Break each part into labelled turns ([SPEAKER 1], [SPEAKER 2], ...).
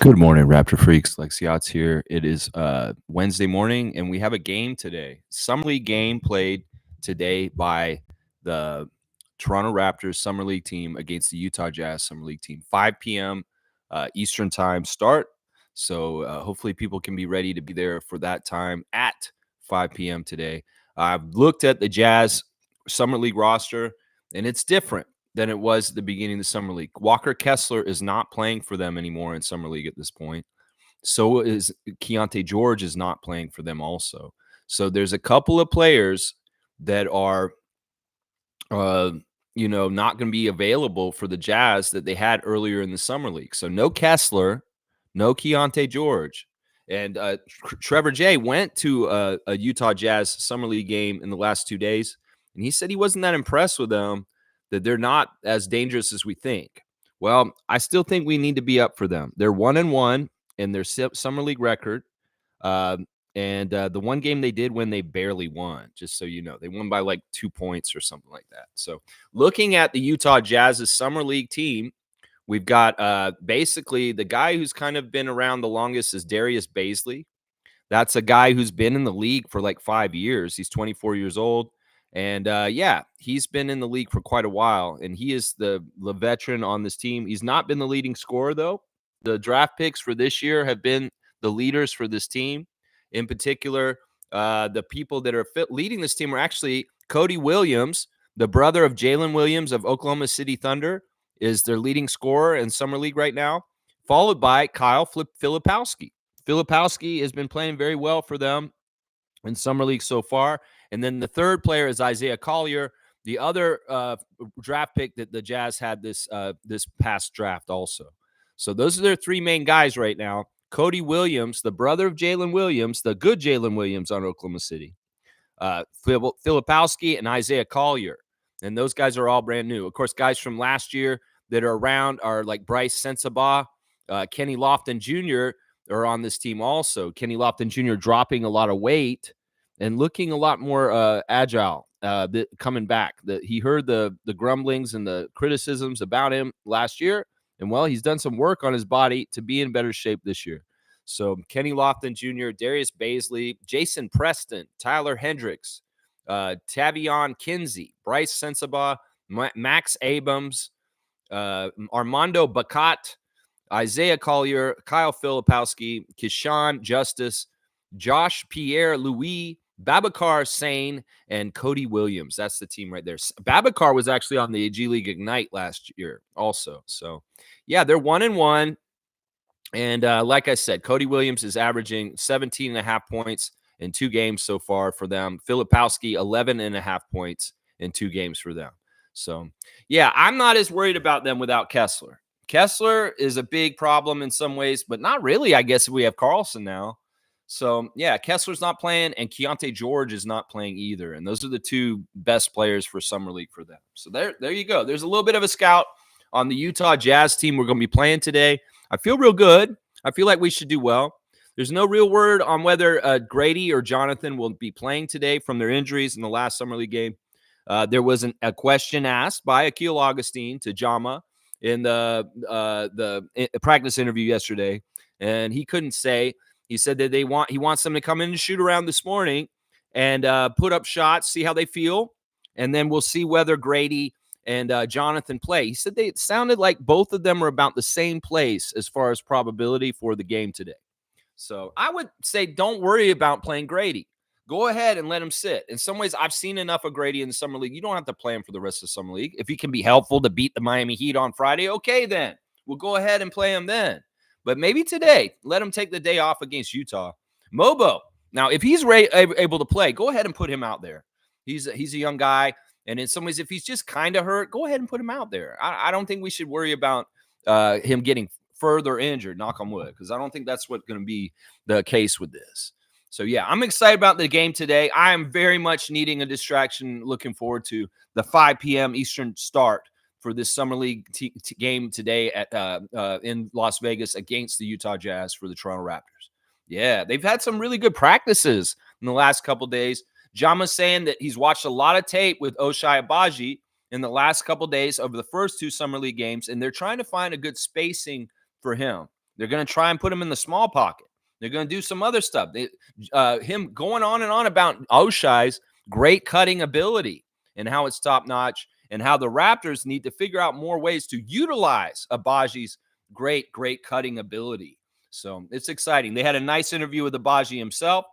[SPEAKER 1] Good morning, Raptor freaks. Lexiot's here. It is Wednesday morning, and we have a game today. Summer League game played today by the Toronto Raptors Summer League team against the Utah Jazz Summer League team. 5 p.m. Eastern time start. So hopefully people can be ready to be there for that time at 5 p.m. today. I've looked at the Jazz Summer League roster, and it's different than it was at the beginning of the Summer League. Walker Kessler is not playing for them anymore in Summer League at this point. So is Jontay George is not playing for them also. So there's a couple of players that are, not going to be available for the Jazz that they had earlier in the Summer League. So no Kessler, no Jontay George. And Trevor J went to a Utah Jazz Summer League game in the last 2 days, and he said he wasn't that impressed with them, that they're not as dangerous as we think. Well, I still think we need to be up for them. They're 1-1 in their Summer League record. And the one game they did win, they barely won, just so you know. They won by like 2 points or something like that. So looking at the Utah Jazz's Summer League team, we've got basically the guy who's kind of been around the longest is Darius Bazley. That's a guy who's been in the league for like 5 years. He's 24 years old. And he's been in the league for quite a while, and he is the veteran on this team. He's not been the leading scorer, though. The draft picks for this year have been the leaders for this team. In particular, the people that are leading this team are actually Cody Williams, the brother of Jalen Williams of Oklahoma City Thunder, is their leading scorer in Summer League right now, followed by Kyle Filipowski. Filipowski has been playing very well for them in Summer League so far. And then the third player is Isaiah Collier, the other draft pick that the Jazz had this past draft also. So those are their three main guys right now. Cody Williams, the brother of Jalen Williams, the good Jalen Williams on Oklahoma City. Filipowski and Isaiah Collier. And those guys are all brand new. Of course, guys from last year that are around are like Bryce Sensabaugh, Kenny Lofton Jr., are on this team also. Kenny Lofton Jr. dropping a lot of weight and looking a lot more agile coming back. He heard the grumblings and the criticisms about him last year, and, well, he's done some work on his body to be in better shape this year. So Kenny Lofton Jr., Darius Bazley, Jason Preston, Tyler Hendricks, Tavion Kinsey, Bryce Sensabaugh, Max Abrams, Armando Bacot, Isaiah Collier, Kyle Filipowski, Keyshawn Justice, Josh Pierre-Louis, Babacar Sane, and Cody Williams. That's the team right there. Babacar was actually on the G League Ignite last year also. So, yeah, they're 1-1. And like I said, Cody Williams is averaging 17.5 points in 2 games so far for them. Filipowski, 11.5 points in 2 games for them. So, yeah, I'm not as worried about them without Kessler. Kessler is a big problem in some ways, but not really, I guess, if we have Carlson now. So, yeah, Kessler's not playing, and Jontay George is not playing either. And those are the 2 best players for Summer League for them. So there you go. There's a little bit of a scout on the Utah Jazz team we're going to be playing today. I feel real good. I feel like we should do well. There's no real word on whether Grady or Jonathan will be playing today from their injuries in the last Summer League game. There was a question asked by Akil Augustine to Jama in the practice interview yesterday, and he couldn't say. He said that he wants them to come in and shoot around this morning and put up shots, see how they feel, and then we'll see whether Grady and Jonathan play. He said it sounded like both of them are about the same place as far as probability for the game today. So I would say don't worry about playing Grady. Go ahead and let him sit. In some ways, I've seen enough of Grady in the Summer League. You don't have to play him for the rest of the Summer League. If he can be helpful to beat the Miami Heat on Friday, okay, then. We'll go ahead and play him then. But maybe today, let him take the day off against Utah. Mobo, now, if he's able to play, go ahead and put him out there. He's a young guy. And in some ways, if he's just kind of hurt, go ahead and put him out there. I don't think we should worry about him getting further injured, knock on wood, because I don't think that's what's going to be the case with this. So, yeah, I'm excited about the game today. I am very much needing a distraction, looking forward to the 5 p.m. Eastern start for this Summer League game today in Las Vegas against the Utah Jazz for the Toronto Raptors. Yeah, they've had some really good practices in the last couple days. Jama's saying that he's watched a lot of tape with Ochai Agbaji in the last couple days over the first 2 Summer League games, and they're trying to find a good spacing for him. They're going to try and put him in the small pocket. They're going to do some other stuff. Him going on and on about Oshai's great cutting ability and how it's top notch, and how the Raptors need to figure out more ways to utilize Abaji's great cutting ability. So it's exciting. They had a nice interview with Abaji himself.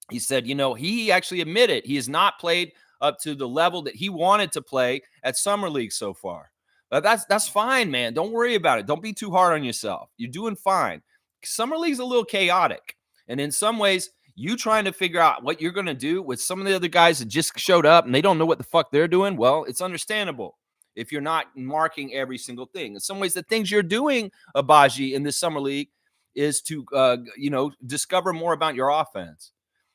[SPEAKER 1] He said, he actually admitted he has not played up to the level that he wanted to play at Summer League so far. But that's fine, man. Don't worry about it. Don't be too hard on yourself. You're doing fine. Summer League's a little chaotic. And in some ways, you trying to figure out what you're going to do with some of the other guys that just showed up and they don't know what the fuck they're doing, well, it's understandable if you're not marking every single thing. In some ways, the things you're doing, Abaji, in this Summer League is to, discover more about your offense.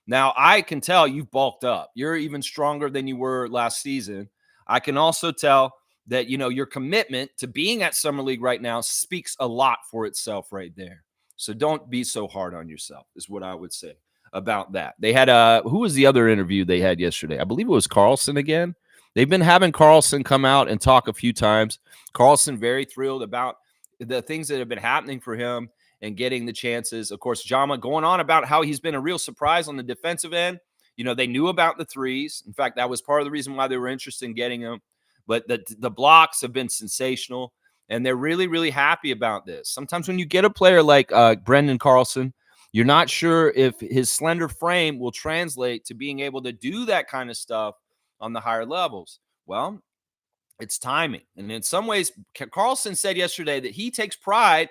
[SPEAKER 1] Now, I can tell you've bulked up. You're even stronger than you were last season. I can also tell that, your commitment to being at Summer League right now speaks a lot for itself right there. So don't be so hard on yourself is what I would say about that. They had who was the other interview they had yesterday? I believe it was Carlson again. They've been having Carlson come out and talk a few times. Carlson very thrilled about the things that have been happening for him and getting the chances. Of course, Jama going on about how he's been a real surprise on the defensive end. They knew about the threes. In fact, that was part of the reason why they were interested in getting him. But the blocks have been sensational, and they're really, really happy about this. Sometimes when you get a player like Brendan Carlson, you're not sure if his slender frame will translate to being able to do that kind of stuff on the higher levels. Well, it's timing. And in some ways, Carlson said yesterday that he takes pride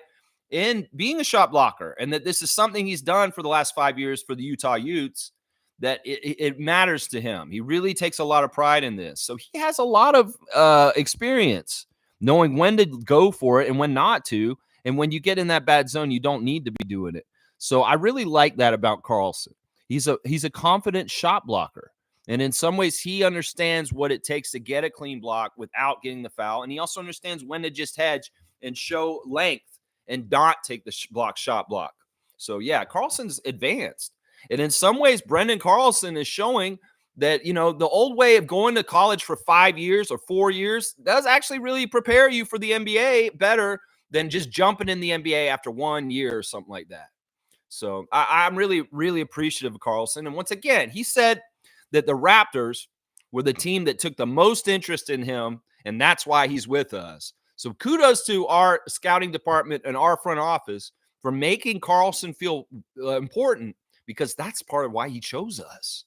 [SPEAKER 1] in being a shot blocker and that this is something he's done for the last 5 years for the Utah Utes, that it matters to him. He really takes a lot of pride in this. So he has a lot of experience knowing when to go for it and when not to. And when you get in that bad zone, you don't need to be doing it. So I really like that about Carlson. He's a confident shot blocker. And in some ways, he understands what it takes to get a clean block without getting the foul. And he also understands when to just hedge and show length and not take the shot block. So, yeah, Carlson's advanced. And in some ways, Brendan Carlson is showing that, the old way of going to college for 5 years or 4 years does actually really prepare you for the NBA better than just jumping in the NBA after 1 year or something like that. So I'm really, really appreciative of Carlson. And once again, he said that the Raptors were the team that took the most interest in him, and that's why he's with us. So kudos to our scouting department and our front office for making Carlson feel important, because that's part of why he chose us.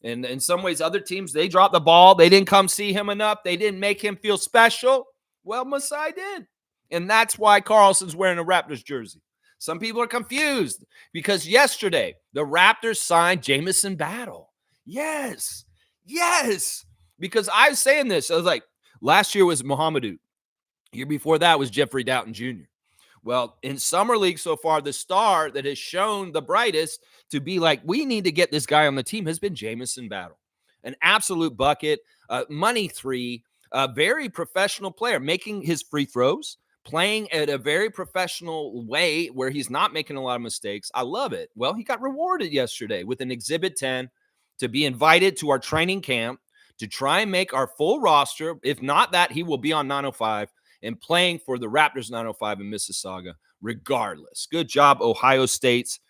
[SPEAKER 1] And in some ways, other teams, they dropped the ball. They didn't come see him enough. They didn't make him feel special. Well, Masai did. And that's why Carlson's wearing a Raptors jersey. Some people are confused because yesterday the Raptors signed Jameson Battle. Yes. Because I was saying this. I was like, last year was Mohamedou. Year before that was Jeffrey Doughton Jr. Well, in Summer League so far, the star that has shown the brightest to be like, we need to get this guy on the team has been Jameson Battle. An absolute bucket, money three, a very professional player, making his free throws, playing at a very professional way where he's not making a lot of mistakes. I love it. Well, he got rewarded yesterday with an Exhibit 10 to be invited to our training camp to try and make our full roster. If not that, he will be on 905 and playing for the Raptors 905 in Mississauga regardless. Good job, Ohio State's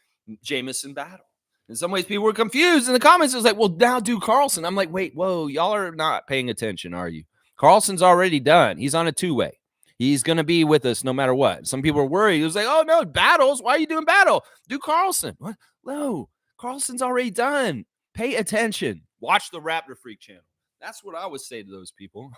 [SPEAKER 1] Jameson Battle. In some ways, people were confused in the comments. It was like, well, now do Carlson. I'm like, wait, whoa, y'all are not paying attention, are you? Carlson's already done. He's on a two-way. He's going to be with us no matter what. Some people are worried. It was like, oh, no, battles. Why are you doing battle? Do Carlson. What? No, Carlson's already done. Pay attention. Watch the Raptor Freak channel. That's what I would say to those people.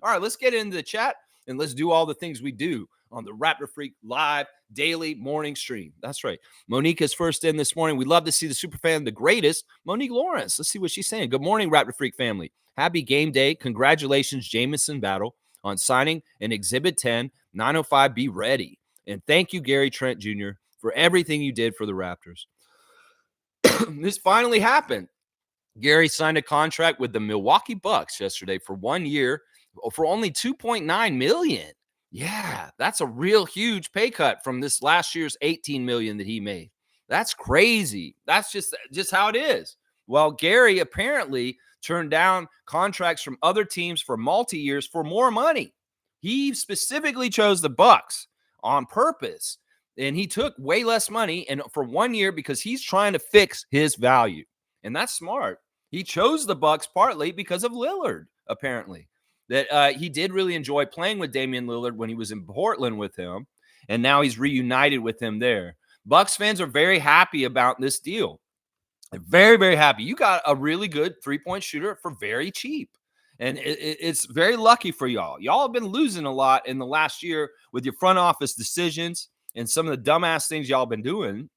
[SPEAKER 1] All right, let's get into the chat and let's do all the things we do on the Raptor Freak live daily morning stream. That's right. Monique is first in this morning. We love to see the superfan, the greatest, Monique Lawrence. Let's see what she's saying. Good morning, Raptor Freak family. Happy game day. Congratulations, Jameson Battle, on signing an Exhibit 10 905. Be ready. And thank you, Gary Trent Jr., for everything you did for the Raptors. This finally happened. Gary signed a contract with the Milwaukee Bucks yesterday for 1 year for only $2.9 million. Yeah, that's a real huge pay cut from this last year's $18 million that he made. That's crazy. That's just how it is. Well, Gary apparently turned down contracts from other teams for multi-years for more money. He specifically chose the Bucks. on purpose. And he took way less money and for 1 year because he's trying to fix his value. And that's smart. He chose the Bucks partly because of Lillard, apparently. That he did really enjoy playing with Damian Lillard when he was in Portland with him, and now he's reunited with him there. Bucks fans are very happy about this deal. Very, very happy. You got a really good three-point shooter for very cheap. And it's very lucky for y'all. Y'all have been losing a lot in the last year with your front office decisions and some of the dumbass things y'all been doing.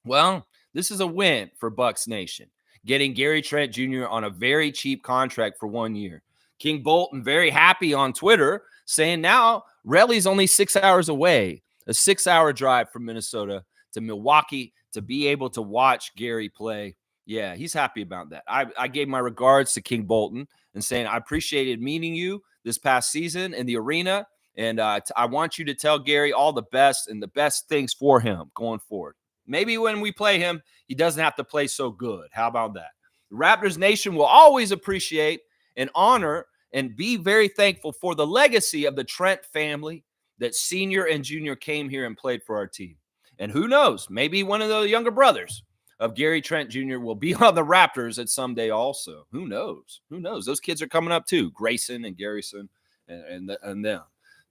[SPEAKER 1] Well, this is a win for Bucks Nation, getting Gary Trent Jr. on a very cheap contract for 1 year. King Bolton very happy on Twitter, saying now Relly's only 6 hours away, a 6-hour drive from Minnesota to Milwaukee to be able to watch Gary play. Yeah, he's happy about that. I gave my regards to King Bolton and saying I appreciated meeting you this past season in the arena, and I want you to tell Gary all the best and the best things for him going forward. Maybe when we play him, he doesn't have to play so good. How about that? The Raptors Nation will always appreciate and honor and be very thankful for the legacy of the Trent family that senior and junior came here and played for our team. And who knows, maybe one of the younger brothers of Gary Trent Jr. will be on the Raptors at some day also. Who knows? Who knows? Those kids are coming up too, Grayson and Garrison and them.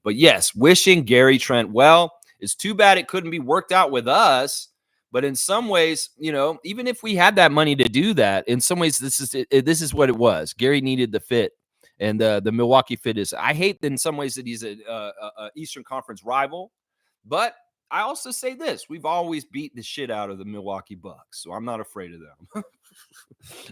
[SPEAKER 1] But yes, wishing Gary Trent well. It's too bad it couldn't be worked out with us. But in some ways, you know, even if we had that money to do that, in some ways, this is what it was. Gary needed the fit, and the Milwaukee fit is. I hate in some ways that he's a Eastern Conference rival, but I also say this: we've always beat the shit out of the Milwaukee Bucks, so I'm not afraid of them.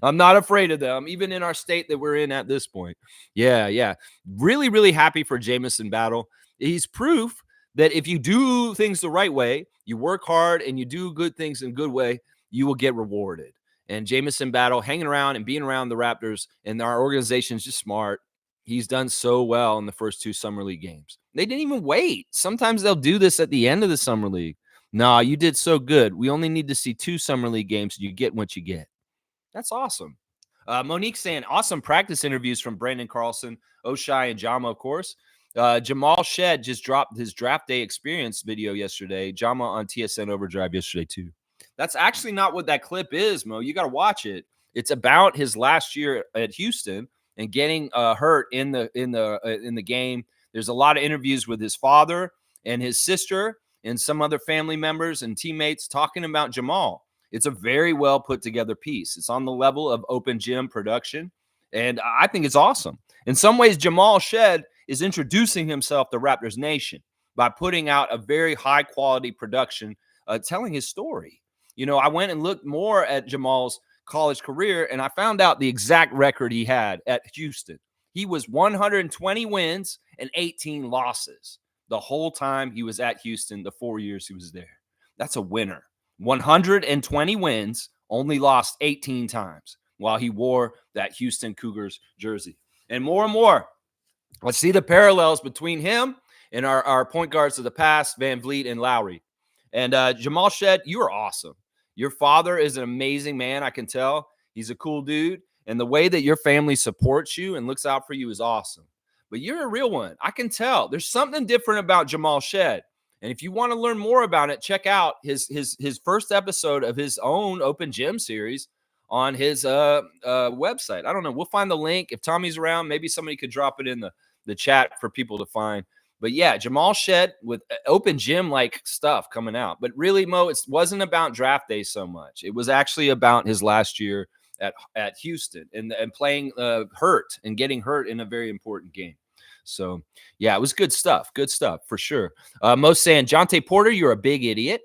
[SPEAKER 1] I'm not afraid of them, even in our state that we're in at this point. Yeah. Really, really happy for Jameson Battle. He's proof that if you do things the right way, you work hard and you do good things in a good way, you will get rewarded. And Jameson Battle hanging around and being around the Raptors and our organization is just smart. He's done so well in the first 2 Summer League games. They didn't even wait. Sometimes they'll do this at the end of the Summer League. Nah, you did so good. We only need to see 2 Summer League games and you get what you get. That's awesome. Monique saying awesome practice interviews from Brandon Carlson, Oshai, and Jama, of course. Jamal Shead just dropped his draft day experience video yesterday. Jama on TSN Overdrive yesterday too. That's actually not what that clip is, Mo. You got to watch it. It's about his last year at Houston and getting hurt in the game. There's a lot of interviews with his father and his sister and some other family members and teammates talking about Jamal. It's a very well put together piece. It's on the level of Open Gym production, and I think it's awesome. In some ways, Jamal Shead is introducing himself to Raptors Nation by putting out a very high quality production, telling his story. You know, I went and looked more at Jamal's college career, and I found out the exact record he had at Houston. He was 120 wins and 18 losses the whole time he was at Houston, the 4 years he was there. That's a winner. 120 wins, only lost 18 times while he wore that Houston Cougars jersey. And more, let's see the parallels between him and our point guards of the past, Van Vliet and Lowry. And Jamal Shead, you are awesome. Your father is an amazing man, I can tell. He's a cool dude. And the way that your family supports you and looks out for you is awesome. But you're a real one. I can tell. There's something different about Jamal Shead. And if you want to learn more about it, check out his first episode of his own Open Gym series on his website. I don't know. We'll find the link. If Tommy's around, maybe somebody could drop it in the chat for people to find. But yeah, Jamal Shead with Open Gym-like stuff coming out. But really, Mo, it wasn't about draft day so much. It was actually about his last year at Houston and playing hurt and getting hurt in a very important game. So, yeah, it was good stuff. Good stuff for sure. Most saying, Jontay Porter, you're a big idiot.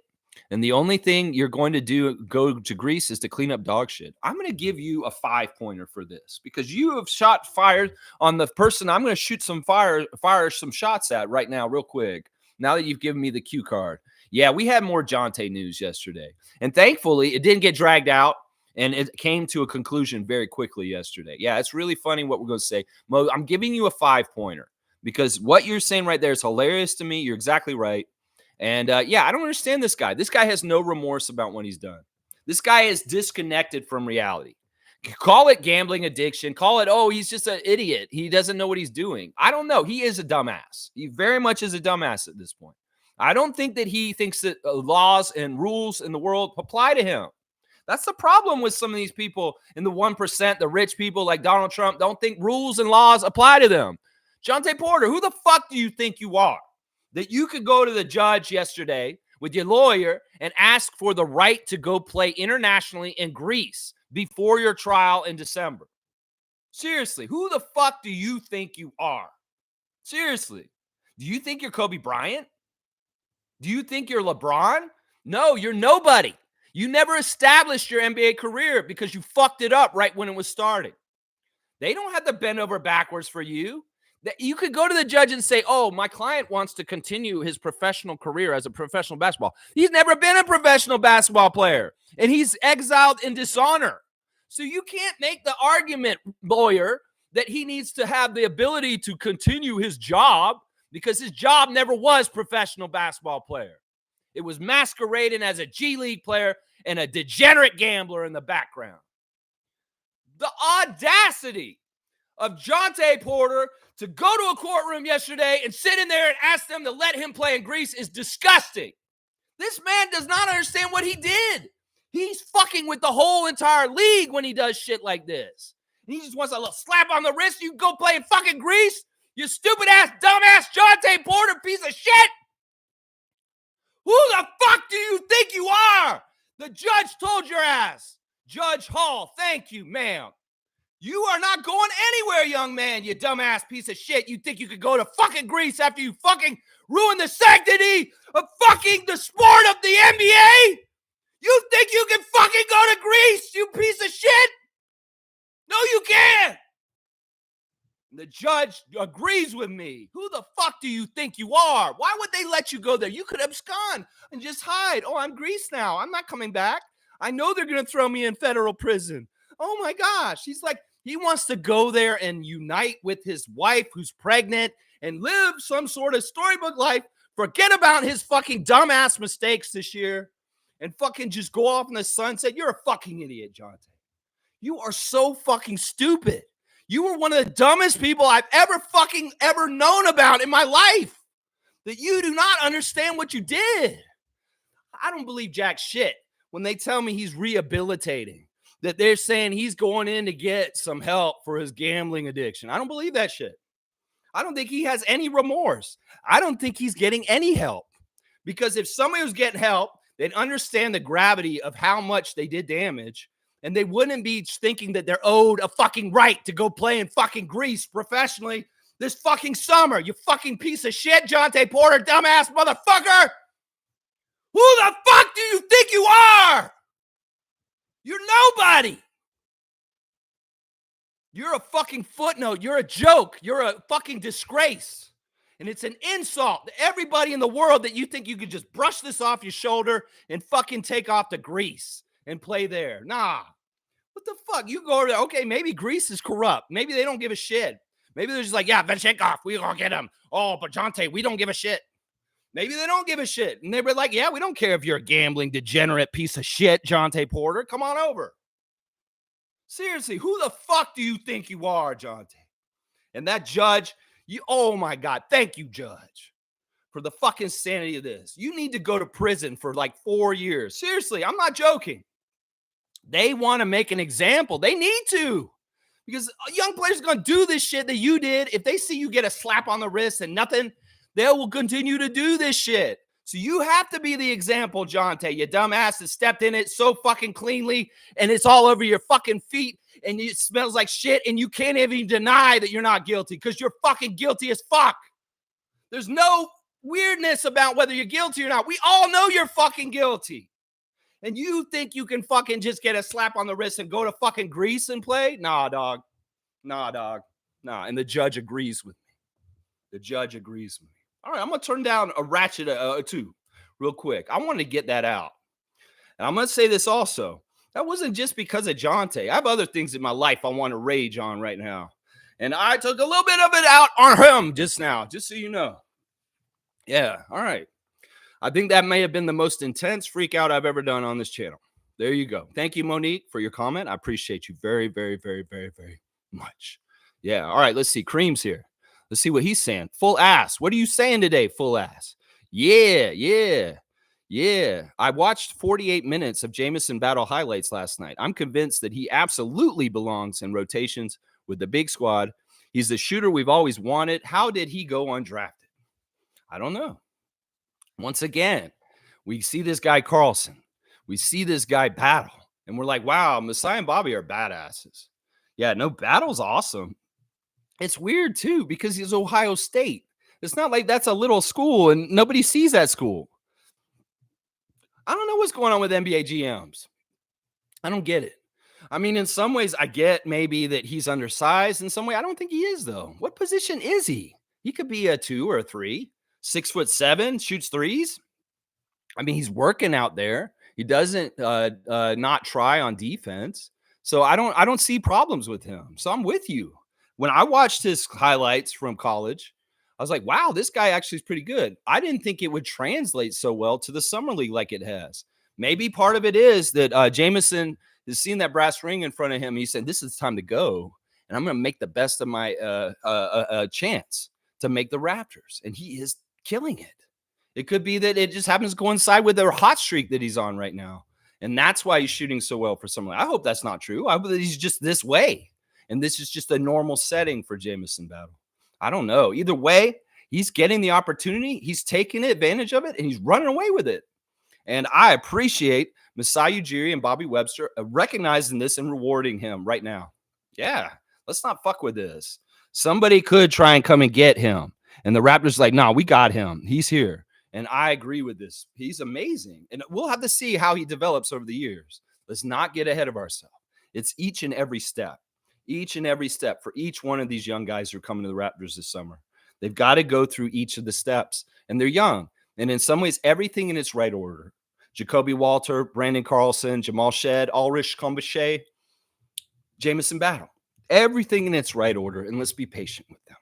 [SPEAKER 1] And the only thing you're going to go to Greece is to clean up dog shit. I'm going to give you a 5-pointer for this because you have shot fire on the person I'm going to shoot some fire some shots at right now real quick. Now that you've given me the cue card. Yeah, we had more Jontay news yesterday. And thankfully, it didn't get dragged out. And it came to a conclusion very quickly yesterday. Yeah, it's really funny what we're going to say. Mo, I'm giving you a 5-pointer because what you're saying right there is hilarious to me. You're exactly right. And, yeah, I don't understand this guy. This guy has no remorse about what he's done. This guy is disconnected from reality. Call it gambling addiction. Call it, oh, he's just an idiot. He doesn't know what he's doing. I don't know. He is a dumbass. He very much is a dumbass at this point. I don't think that he thinks that laws and rules in the world apply to him. That's the problem with some of these people in the 1%, the rich people like Donald Trump, don't think rules and laws apply to them. Jontay Porter, who the fuck do you think you are? That you could go to the judge yesterday with your lawyer and ask for the right to go play internationally in Greece before your trial in December. Seriously, who the fuck do you think you are? Seriously. Do you think you're Kobe Bryant? Do you think you're LeBron? No, you're nobody. You never established your NBA career because you fucked it up right when it was starting. They don't have to bend over backwards for you. You could go to the judge and say, oh, my client wants to continue his professional career as a professional basketball. He's never been a professional basketball player, and he's exiled in dishonor. So you can't make the argument, lawyer, that he needs to have the ability to continue his job because his job never was professional basketball player. It was masquerading as a G League player and a degenerate gambler in the background. The audacity of Jontay Porter to go to a courtroom yesterday and sit in there and ask them to let him play in Greece is disgusting. This man does not understand what he did. He's fucking with the whole entire league when he does shit like this. And he just wants a little slap on the wrist. You can go play in fucking Greece? You stupid ass, dumbass Jontay Porter piece of shit. Who the fuck do you think you are? The judge told your ass. Judge Hall, thank you, ma'am. You are not going anywhere, young man, you dumbass piece of shit. You think you could go to fucking Greece after you fucking ruined the sanctity of fucking the sport of the NBA? You think you can fucking go to Greece, you piece of shit? No, you can't. The judge agrees with me. Who the fuck do you think you are? Why would they let you go there? You could abscond and just hide. Oh, I'm Greece now. I'm not coming back. I know they're going to throw me in federal prison. Oh my gosh. He's like, he wants to go there and unite with his wife who's pregnant and live some sort of storybook life. Forget about his fucking dumbass mistakes this year and fucking just go off in the sunset. You're a fucking idiot, Jontay. You are so fucking stupid. You were one of the dumbest people I've ever known about in my life. That you do not understand what you did. I don't believe jack shit when they tell me he's rehabilitating. That they're saying he's going in to get some help for his gambling addiction. I don't believe that shit. I don't think he has any remorse. I don't think he's getting any help. Because if somebody was getting help, they'd understand the gravity of how much they did damage. And they wouldn't be thinking that they're owed a fucking right to go play in fucking Greece professionally this fucking summer. You fucking piece of shit, Jontay Porter, dumbass motherfucker. Who the fuck do you think you are? You're nobody. You're a fucking footnote. You're a joke. You're a fucking disgrace. And it's an insult to everybody in the world that you think you could just brush this off your shoulder and fucking take off to Greece and play there. Nah. What the fuck? You go there. Okay, maybe Greece is corrupt. Maybe they don't give a shit. Maybe they're just like, yeah, Vechenkov, we're going to get him. Oh, but Jontay, we don't give a shit. Maybe they don't give a shit. And they were like, yeah, we don't care if you're a gambling degenerate piece of shit, Jontay Porter. Come on over. Seriously, who the fuck do you think you are, Jontay? And that judge, oh my God, thank you, judge, for the fucking sanity of this. You need to go to prison for like 4 years. Seriously, I'm not joking. They want to make an example. They need to. Because young players are going to do this shit that you did. If they see you get a slap on the wrist and nothing, they will continue to do this shit. So you have to be the example, Jontay. You dumbass that stepped in it so fucking cleanly and it's all over your fucking feet and it smells like shit and you can't even deny that you're not guilty because you're fucking guilty as fuck. There's no weirdness about whether you're guilty or not. We all know you're fucking guilty. And you think you can fucking just get a slap on the wrist and go to fucking Greece and play? Nah, dog. Nah, dog. Nah. And the judge agrees with me. The judge agrees with me. All right, I'm going to turn down a ratchet too real quick. I want to get that out. And I'm going to say this also. That wasn't just because of Jontay. I have other things in my life I want to rage on right now. And I took a little bit of it out on him just now, just so you know. Yeah, all right. I think that may have been the most intense freak out I've ever done on this channel. There you go. Thank you, Monique, for your comment. I appreciate you very, very, very, very, very much. Yeah, all right, let's see. Cream's here. Let's see what he's saying. Full ass. What are you saying today, full ass? Yeah. I watched 48 minutes of Jameson Battle highlights last night. I'm convinced that he absolutely belongs in rotations with the big squad. He's the shooter we've always wanted. How did he go undrafted? I don't know. Once again, we see this guy Carlson. We see this guy Battle. And we're like, wow, Messiah and Bobby are badasses. Yeah, no, Battle's awesome. It's weird, too, because he's Ohio State. It's not like that's a little school and nobody sees that school. I don't know what's going on with NBA GMs. I don't get it. I mean, in some ways, I get maybe that he's undersized. In some way, I don't think he is, though. What position is he? He could be a 2 or a 3, 6'7", shoots threes. I mean, he's working out there. He doesn't not try on defense. So I don't see problems with him. So I'm with you. When I watched his highlights from college, I was like, wow, this guy actually is pretty good. I didn't think it would translate so well to the summer league like it has. Maybe part of it is that Jameson has seen that brass ring in front of him. He said, this is time to go. And I'm going to make the best of my chance to make the Raptors. And he is killing it. It could be that it just happens to coincide with their hot streak that he's on right now. And that's why he's shooting so well for someone. I hope that's not true. I hope that he's just this way. And this is just a normal setting for Jameson Battle. I don't know. Either way, he's getting the opportunity. He's taking advantage of it, and he's running away with it. And I appreciate Masai Ujiri and Bobby Webster recognizing this and rewarding him right now. Yeah, let's not fuck with this. Somebody could try and come and get him. And the Raptors like, no, we got him. He's here. And I agree with this. He's amazing. And we'll have to see how he develops over the years. Let's not get ahead of ourselves. It's each and every step for each one of these young guys who are coming to the Raptors this summer. They've got to go through each of the steps. And they're young. And in some ways, everything in its right order. Jacoby Walter, Brandon Carlson, Jamal Shead, Ulrich Kombashe, Jameson Battle. Everything in its right order. And let's be patient with them.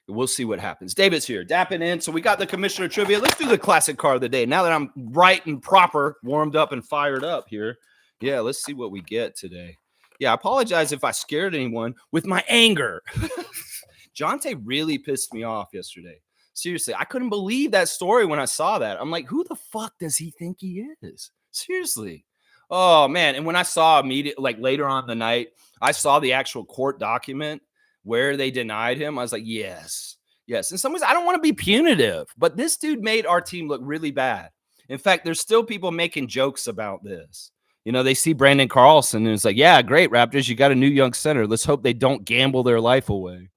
[SPEAKER 1] We'll see what happens. David's here, dapping in. So we got the commissioner trivia. Let's do the classic card of the day. Now that I'm right and proper, warmed up and fired up here. Yeah, let's see what we get today. Yeah, I apologize if I scared anyone with my anger. Jontay really pissed me off yesterday. Seriously, I couldn't believe that story when I saw that. I'm like, who the fuck does he think he is? Seriously. Oh, man. And when I saw immediately, like later on the night, I saw the actual court document where they denied him. I was like, yes. In some ways, I don't want to be punitive, but this dude made our team look really bad. In fact, there's still people making jokes about this. You know, they see Brandon Carlson and it's like, yeah, great, Raptors. You got a new young center. Let's hope they don't gamble their life away.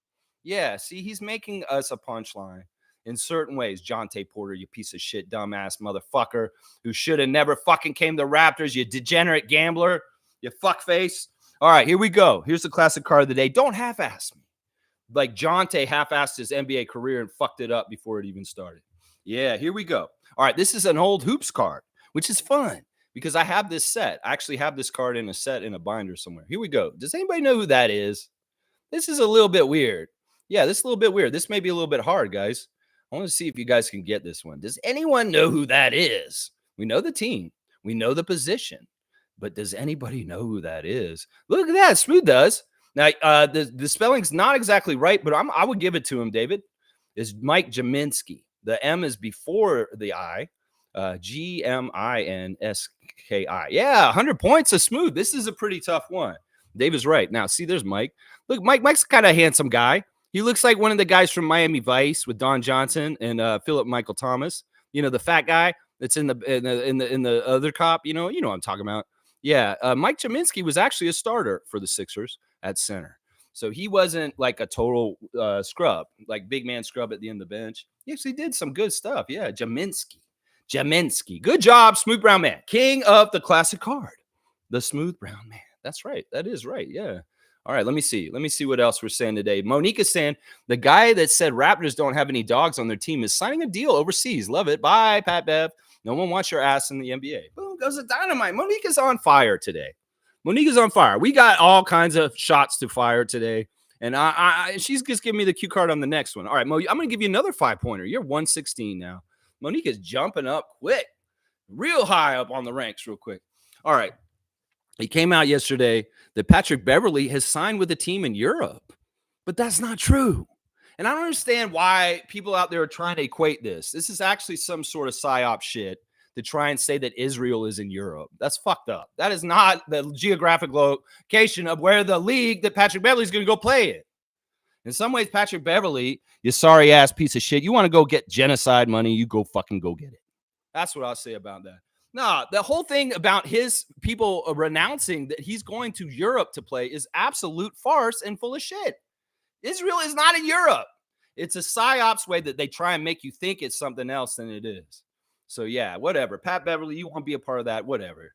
[SPEAKER 1] Yeah, see, he's making us a punchline in certain ways. Jontay Porter, you piece of shit, dumbass motherfucker who should have never fucking came to Raptors, you degenerate gambler, you fuckface. All right, here we go. Here's the classic card of the day. Don't half-ass me. Like Jontay half-assed his NBA career and fucked it up before it even started. Yeah, here we go. All right, this is an old hoops card, which is fun because I have this set. I actually have this card in a set in a binder somewhere. Here we go. Does anybody know who that is? This is a little bit weird. Yeah, this is a little bit weird. This may be a little bit hard, guys. I want to see if you guys can get this one. Does anyone know who that is? We know the team. We know the position. But does anybody know who that is? Look at that. Smooth does. Now, the spelling's not exactly right, but I would give it to him, David. Is Mike Jaminski. The M is before the I. Gminski. Yeah, 100 points of Smooth. This is a pretty tough one. Dave is right. Now, see, there's Mike. Look, Mike's kind of a handsome guy. He looks like one of the guys from Miami Vice with Don Johnson and Philip Michael Thomas. You know, the fat guy that's in the other cop. You know what I'm talking about. Yeah, Mike Jaminski was actually a starter for the Sixers at center. So he wasn't like a total scrub, like big man scrub at the end of the bench. He actually did some good stuff. Yeah, Jaminski. Good job, Smooth Brown Man. King of the classic card. The Smooth Brown Man. That's right. That is right. Yeah. All right, let me see. Let me see what else we're saying today. Monique is saying the guy that said Raptors don't have any dogs on their team is signing a deal overseas. Love it. Bye, Pat Bev. No one wants your ass in the NBA. Boom goes the dynamite. Monique is on fire today. Monique is on fire. We got all kinds of shots to fire today. And she's just giving me the cue card on the next one. All right, Mo, I'm going to give you another 5-pointer. You're 116 now. Monique is jumping up quick. Real high up on the ranks real quick. All right. It came out yesterday that Patrick Beverley has signed with a team in Europe. But that's not true. And I don't understand why people out there are trying to equate this. This is actually some sort of psyop shit to try and say that Israel is in Europe. That's fucked up. That is not the geographic location of where the league that Patrick Beverley is going to go play it. In some ways, Patrick Beverley, you sorry ass piece of shit. You want to go get genocide money, you go fucking go get it. That's what I'll say about that. No, the whole thing about his people renouncing that he's going to Europe to play is absolute farce and full of shit. Israel is not in Europe. It's a psyops way that they try and make you think it's something else than it is. So, yeah, whatever. Pat Beverley, you want to be a part of that? Whatever.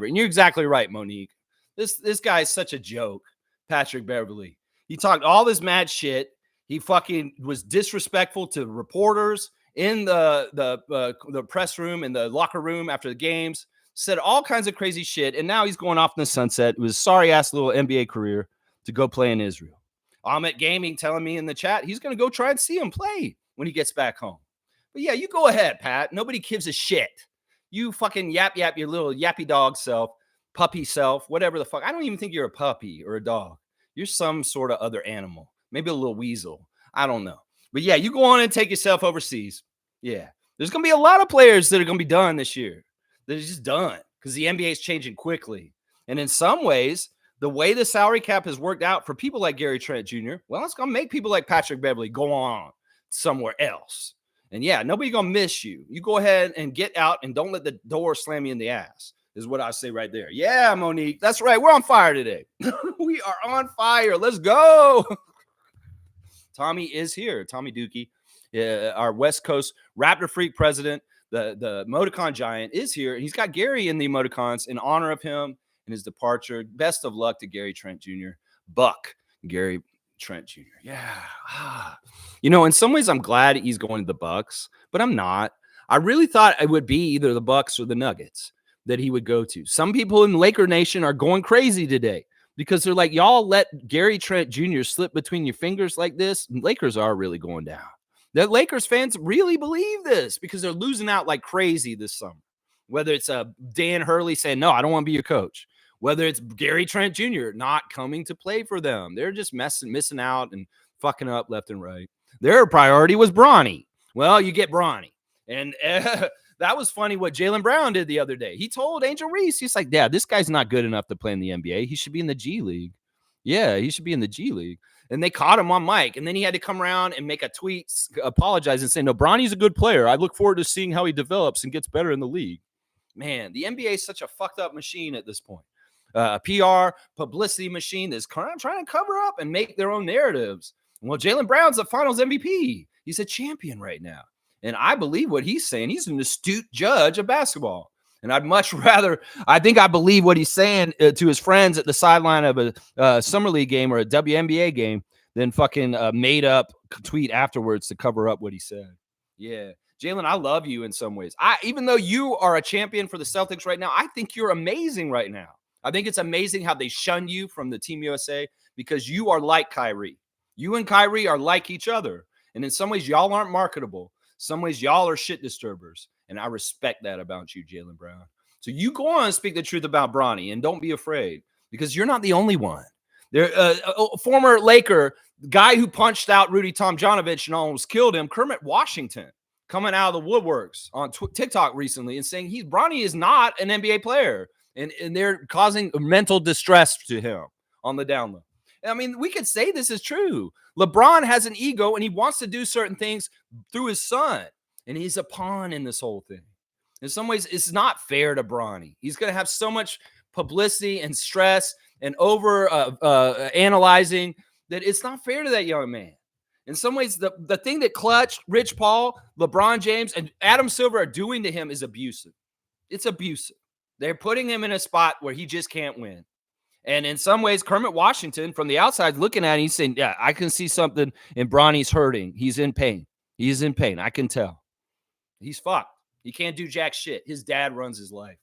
[SPEAKER 1] And you're exactly right, Monique. This guy is such a joke, Patrick Beverley. He talked all this mad shit. He fucking was disrespectful to reporters in the press room, in the locker room after the games, said all kinds of crazy shit. And now he's going off in the sunset. It was a sorry-ass little NBA career to go play in Israel. Amit Gaming telling me in the chat he's going to go try and see him play when he gets back home. But yeah, you go ahead, Pat. Nobody gives a shit. You fucking yap, your little yappy dog self, puppy self, whatever the fuck. I don't even think you're a puppy or a dog. You're some sort of other animal. Maybe a little weasel. I don't know. But yeah, you go on and take yourself overseas. Yeah. There's going to be a lot of players that are going to be done this year. They're just done because the NBA is changing quickly. And in some ways, the way the salary cap has worked out for people like Gary Trent Jr., well, it's going to make people like Patrick Beverley go on somewhere else. And yeah, nobody's going to miss you. You go ahead and get out and don't let the door slam you in the ass is what I say right there. Yeah, Monique, that's right. We're on fire today. We are on fire. Let's go. Tommy is here. Tommy Dookie, our West Coast Raptor Freak president, the emoticon giant is here. He's got Gary in the emoticons in honor of him and his departure. Best of luck to Gary Trent Jr. Buck Gary Trent Jr. Yeah. In some ways I'm glad he's going to the Bucks, but I'm not. I really thought it would be either the Bucks or the Nuggets that he would go to. Some people in Laker Nation are going crazy today because they're like, y'all let Gary Trent Jr. slip between your fingers like this. Lakers are really going down. The Lakers fans really believe this because they're losing out like crazy this summer. Whether it's Dan Hurley saying, no, I don't want to be your coach. Whether it's Gary Trent Jr. not coming to play for them. They're just missing out and fucking up left and right. Their priority was Bronny. Well, you get Bronny. And that was funny what Jaylen Brown did the other day. He told Angel Reese, he's like, yeah, this guy's not good enough to play in the NBA. He should be in the G League. Yeah, he should be in the G League. And they caught him on mic. And then he had to come around and make a tweet, apologize and say, no, Bronny's a good player. I look forward to seeing how he develops and gets better in the league. Man, the NBA is such a fucked up machine at this point. PR, publicity machine that's trying to cover up and make their own narratives. Well, Jaylen Brown's the finals MVP. He's a champion right now. And I believe what he's saying. He's an astute judge of basketball. And I'd much rather, I believe what he's saying to his friends at the sideline of a Summer League game or a WNBA game than fucking made up tweet afterwards to cover up what he said. Yeah. Jaylen, I love you in some ways. Even though you are a champion for the Celtics right now, I think you're amazing right now. I think it's amazing how they shun you from the Team USA because you are like Kyrie. You and Kyrie are like each other. And in some ways, y'all aren't marketable. Some ways, y'all are shit disturbers. And I respect that about you, Jaylen Brown. So you go on and speak the truth about Bronny and don't be afraid because you're not the only one. There, a former Laker, guy who punched out Rudy Tomjanovich and almost killed him, Kermit Washington, coming out of the woodworks on TikTok recently and saying Bronny is not an NBA player. And they're causing mental distress to him on the down low. I mean, we could say this is true. LeBron has an ego and he wants to do certain things through his son. And he's a pawn in this whole thing. In some ways, it's not fair to Bronny. He's going to have so much publicity and stress and over analyzing that it's not fair to that young man. In some ways, the thing that Clutch, Rich Paul, LeBron James, and Adam Silver are doing to him is abusive. It's abusive. They're putting him in a spot where he just can't win. And in some ways, Kermit Washington, from the outside looking at it, he's saying, yeah, I can see something in Bronny's hurting. He's in pain. He's in pain. I can tell. He's fucked. He can't do jack shit. His dad runs his life.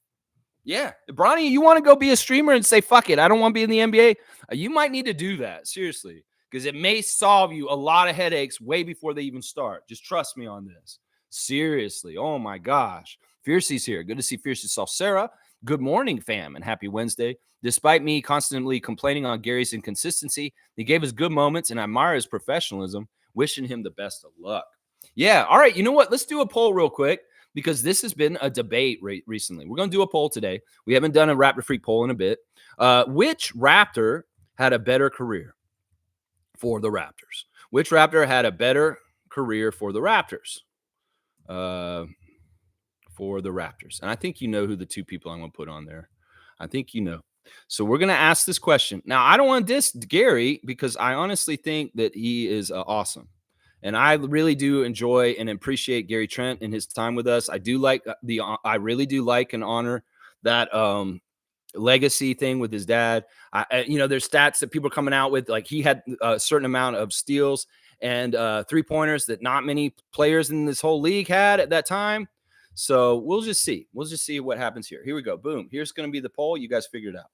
[SPEAKER 1] Yeah. Bronny, you want to go be a streamer and say, fuck it, I don't want to be in the NBA? You might need to do that, seriously, because it may solve you a lot of headaches way before they even start. Just trust me on this. Seriously. Oh, my gosh. Fiercey's here. Good to see Fiercey Sarah. Good morning, fam, and happy Wednesday. Despite me constantly complaining on Gary's inconsistency, he gave us good moments, and I admire his professionalism. Wishing him the best of luck. Yeah. All right. You know what? Let's do a poll real quick because this has been a debate recently. We're going to do a poll today. We haven't done a Raptor Freak poll in a bit. Which Raptor had a better career for the Raptors? Which Raptor had a better career for the Raptors? For the Raptors. And I think you know who the two people I'm going to put on there. I think you know. So we're going to ask this question. Now, I don't want to diss Gary because I honestly think that he is awesome. And I really do enjoy and appreciate Gary Trent and his time with us. I do like I really do like and honor that legacy thing with his dad. There's stats that people are coming out with, like he had a certain amount of steals and 3-pointers that not many players in this whole league had at that time. So we'll just see. We'll just see what happens here. Here we go. Boom. Here's going to be the poll. You guys figure it out.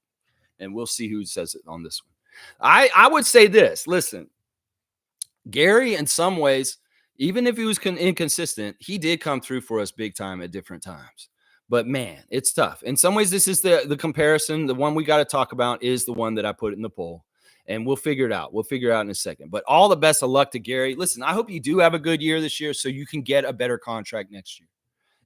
[SPEAKER 1] And we'll see who says it on this one. I would say this. Listen, Gary, in some ways, even if he was inconsistent, he did come through for us big time at different times. But man, it's tough. In some ways, this is the comparison. The one we got to talk about is the one that I put in the poll. And we'll figure it out. We'll figure it out in a second. But all the best of luck to Gary. Listen, I hope you do have a good year this year so you can get a better contract next year.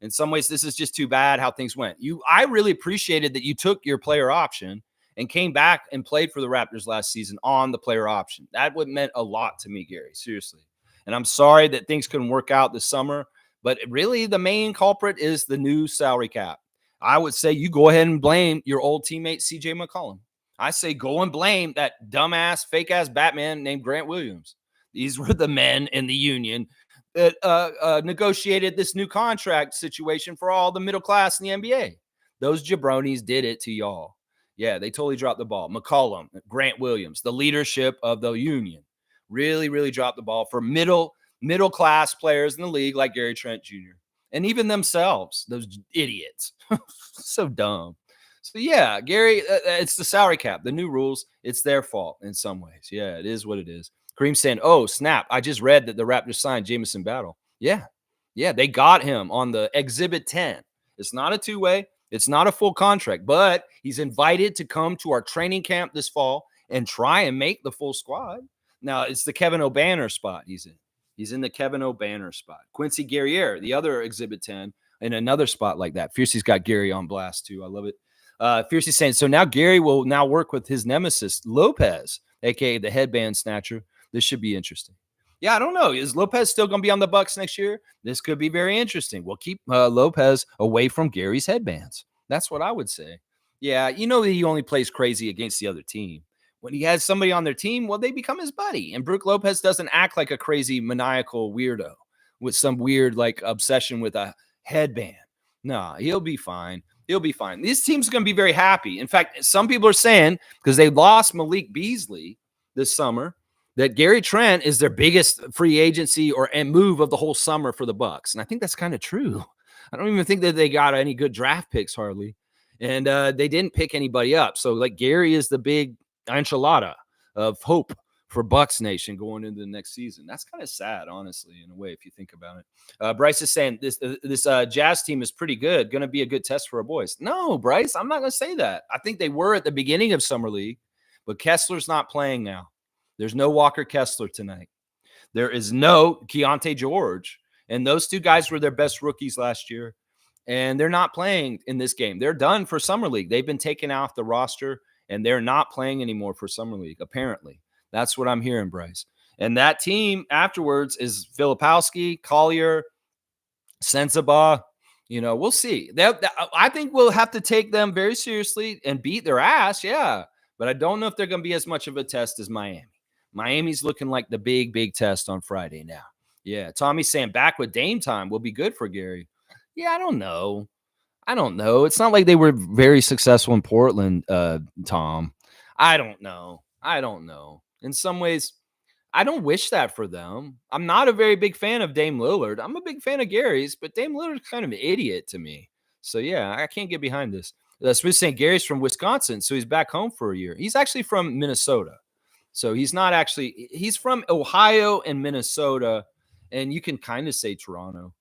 [SPEAKER 1] In some ways, this is just too bad how things went. I really appreciated that you took your player option and came back and played for the Raptors last season on the player option. That would meant a lot to me, Gary, seriously. And I'm sorry that things couldn't work out this summer, but really the main culprit is the new salary cap. I would say you go ahead and blame your old teammate, CJ McCollum. I say go and blame that dumbass, fake-ass Batman named Grant Williams. These were the men in the union that negotiated this new contract situation for all the middle class in the NBA. Those jabronis did it to y'all. Yeah, they totally dropped the ball. McCollum, Grant Williams, the leadership of the union really, really dropped the ball for middle class players in the league like Gary Trent Jr. And even themselves, those idiots. So dumb. So, yeah, Gary, it's the salary cap, the new rules. It's their fault in some ways. Yeah, it is what it is. Kareem saying, oh, snap. I just read that the Raptors signed Jameson Battle. Yeah, they got him on the Exhibit 10. It's not a two-way. It's not a full contract, but he's invited to come to our training camp this fall and try and make the full squad. Now, it's the Kevin O'Banner spot he's in. He's in the Kevin O'Banner spot. Quincy Guerriere, the other Exhibit 10, in another spot like that. Fiercey's got Gary on blast, too. I love it. Fiercey's saying, so now Gary will now work with his nemesis, Lopez, a.k.a. the headband snatcher. This should be interesting. Yeah, I don't know. Is Lopez still going to be on the Bucks next year? This could be very interesting. We'll keep Lopez away from Gary's headbands. That's what I would say. Yeah, he only plays crazy against the other team. When he has somebody on their team, well, they become his buddy. And Brook Lopez doesn't act like a crazy maniacal weirdo with some weird obsession with a headband. No, he'll be fine. He'll be fine. This team's going to be very happy. In fact, some people are saying, because they lost Malik Beasley this summer, that Gary Trent is their biggest free agency and move of the whole summer for the Bucks. And I think that's kind of true. I don't even think that they got any good draft picks hardly. And they didn't pick anybody up. So Gary is the big enchilada of hope for Bucks Nation going into the next season. That's kind of sad, honestly, in a way, if you think about it. Bryce is saying this Jazz team is pretty good. Going to be a good test for our boys. No, Bryce, I'm not going to say that. I think they were at the beginning of Summer League, but Kessler's not playing now. There's no Walker Kessler tonight. There is no Keontae George. And those two guys were their best rookies last year. And they're not playing in this game. They're done for Summer League. They've been taken off the roster, and they're not playing anymore for Summer League, apparently. That's what I'm hearing, Bryce. And that team afterwards is Filipowski, Collier, Sensabaugh. We'll see. I think we'll have to take them very seriously and beat their ass, yeah. But I don't know if they're going to be as much of a test as Miami. Miami's looking like the big, big test on Friday now. Yeah, Tommy's saying back with Dame time will be good for Gary. Yeah, I don't know. It's not like they were very successful in Portland, Tom. I don't know. In some ways, I don't wish that for them. I'm not a very big fan of Dame Lillard. I'm a big fan of Gary's, but Dame Lillard's kind of an idiot to me. So, yeah, I can't get behind this. Smith saying Gary's from Wisconsin, so he's back home for a year. He's actually from Minnesota. So he's from Ohio and Minnesota, and you can kind of say Toronto,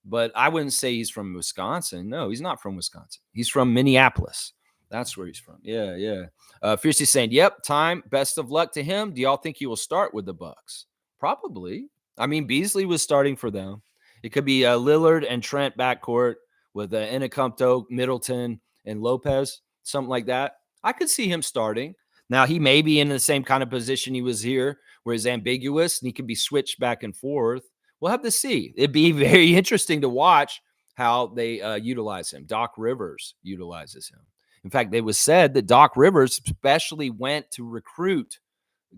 [SPEAKER 1] but I wouldn't say he's from Wisconsin. No, he's not from Wisconsin. He's from Minneapolis. That's where he's from. Yeah. Fiercey saying, yep, time. Best of luck to him. Do y'all think he will start with the Bucks? Probably. I mean, Beasley was starting for them. It could be Lillard and Trent backcourt with Inacomto, Middleton, and Lopez, something like that. I could see him starting. Now, he may be in the same kind of position he was here, where he's ambiguous and he can be switched back and forth. We'll have to see. It'd be very interesting to watch how they utilize him. Doc Rivers utilizes him. In fact, it was said that Doc Rivers especially went to recruit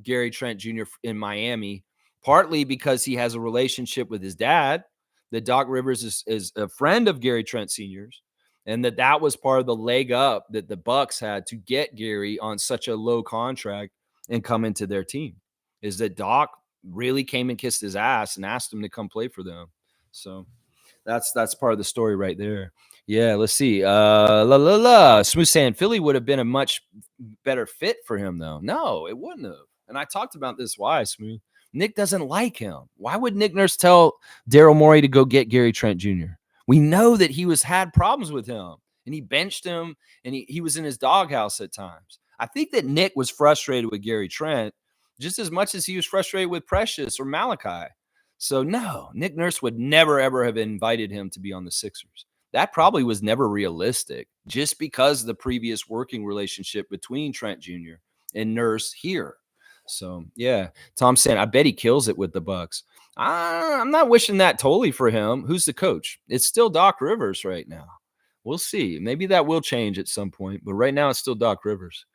[SPEAKER 1] Gary Trent Jr. in Miami, partly because he has a relationship with his dad, that Doc Rivers is a friend of Gary Trent Sr.'s, and that was part of the leg up that the Bucks had to get Gary on such a low contract and come into their team, is that Doc really came and kissed his ass and asked him to come play for them. So that's part of the story right there. Yeah, let's see. Smooth saying Philly would have been a much better fit for him, though. No, it wouldn't have. And I talked about this. Why, Smooth? Nick doesn't like him. Why would Nick Nurse tell Daryl Morey to go get Gary Trent Jr.? We know that he had problems with him, and he benched him, and he was in his doghouse at times. I think that Nick was frustrated with Gary Trent just as much as he was frustrated with Precious or Malachi. So, no, Nick Nurse would never, ever have invited him to be on the Sixers. That probably was never realistic, just because of the previous working relationship between Trent Jr. and Nurse here. So, yeah, Tom saying, I bet he kills it with the Bucks. I'm not wishing that totally for him. Who's the coach? It's still Doc Rivers right now. We'll see. Maybe that will change at some point, but right now it's still Doc Rivers.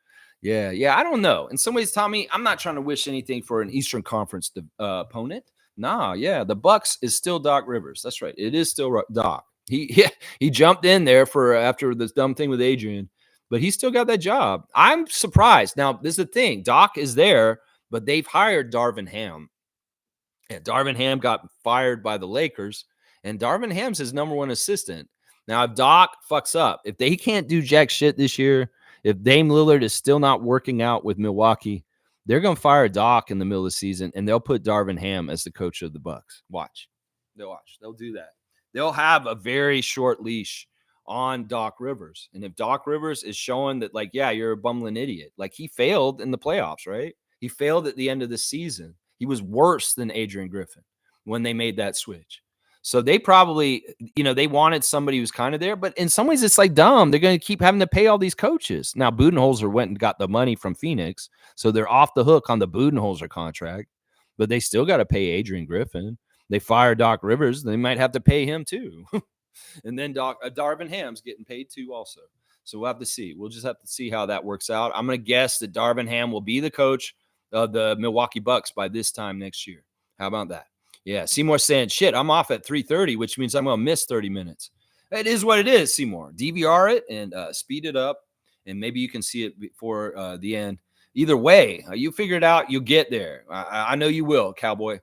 [SPEAKER 1] Yeah, I don't know. In some ways, Tommy, I'm not trying to wish anything for an Eastern Conference opponent. Nah, yeah, the Bucks is still Doc Rivers. That's right. It is still Doc. He jumped in there for after this dumb thing with Adrian, but he still got that job. I'm surprised. Now, this is the thing. Doc is there, but they've hired Darvin Ham. And Darvin Ham got fired by the Lakers, and Darvin Ham's his number one assistant. Now, if Doc fucks up, if they can't do jack shit this year, if Dame Lillard is still not working out with Milwaukee, they're going to fire Doc in the middle of the season, and they'll put Darvin Ham as the coach of the Bucks. Watch. They'll do that. They'll have a very short leash on Doc Rivers. And if Doc Rivers is showing that, like, yeah, you're a bumbling idiot. Like, he failed in the playoffs, right? He failed at the end of the season. He was worse than Adrian Griffin when they made that switch. So they probably, they wanted somebody who's kind of there, but in some ways it's like dumb. They're going to keep having to pay all these coaches. Now, Budenholzer went and got the money from Phoenix, so they're off the hook on the Budenholzer contract, but they still got to pay Adrian Griffin. They fire Doc Rivers, they might have to pay him too. And then Darvin Ham's getting paid too also. So we'll have to see. We'll just have to see how that works out. I'm going to guess that Darvin Ham will be the coach of the Milwaukee Bucks by this time next year. How about that? Yeah, Seymour saying, shit, I'm off at 3:30, which means I'm going to miss 30 minutes. It is what it is, Seymour. DVR it and speed it up, and maybe you can see it before the end. Either way, you figure it out, you'll get there. I know you will, Cowboy.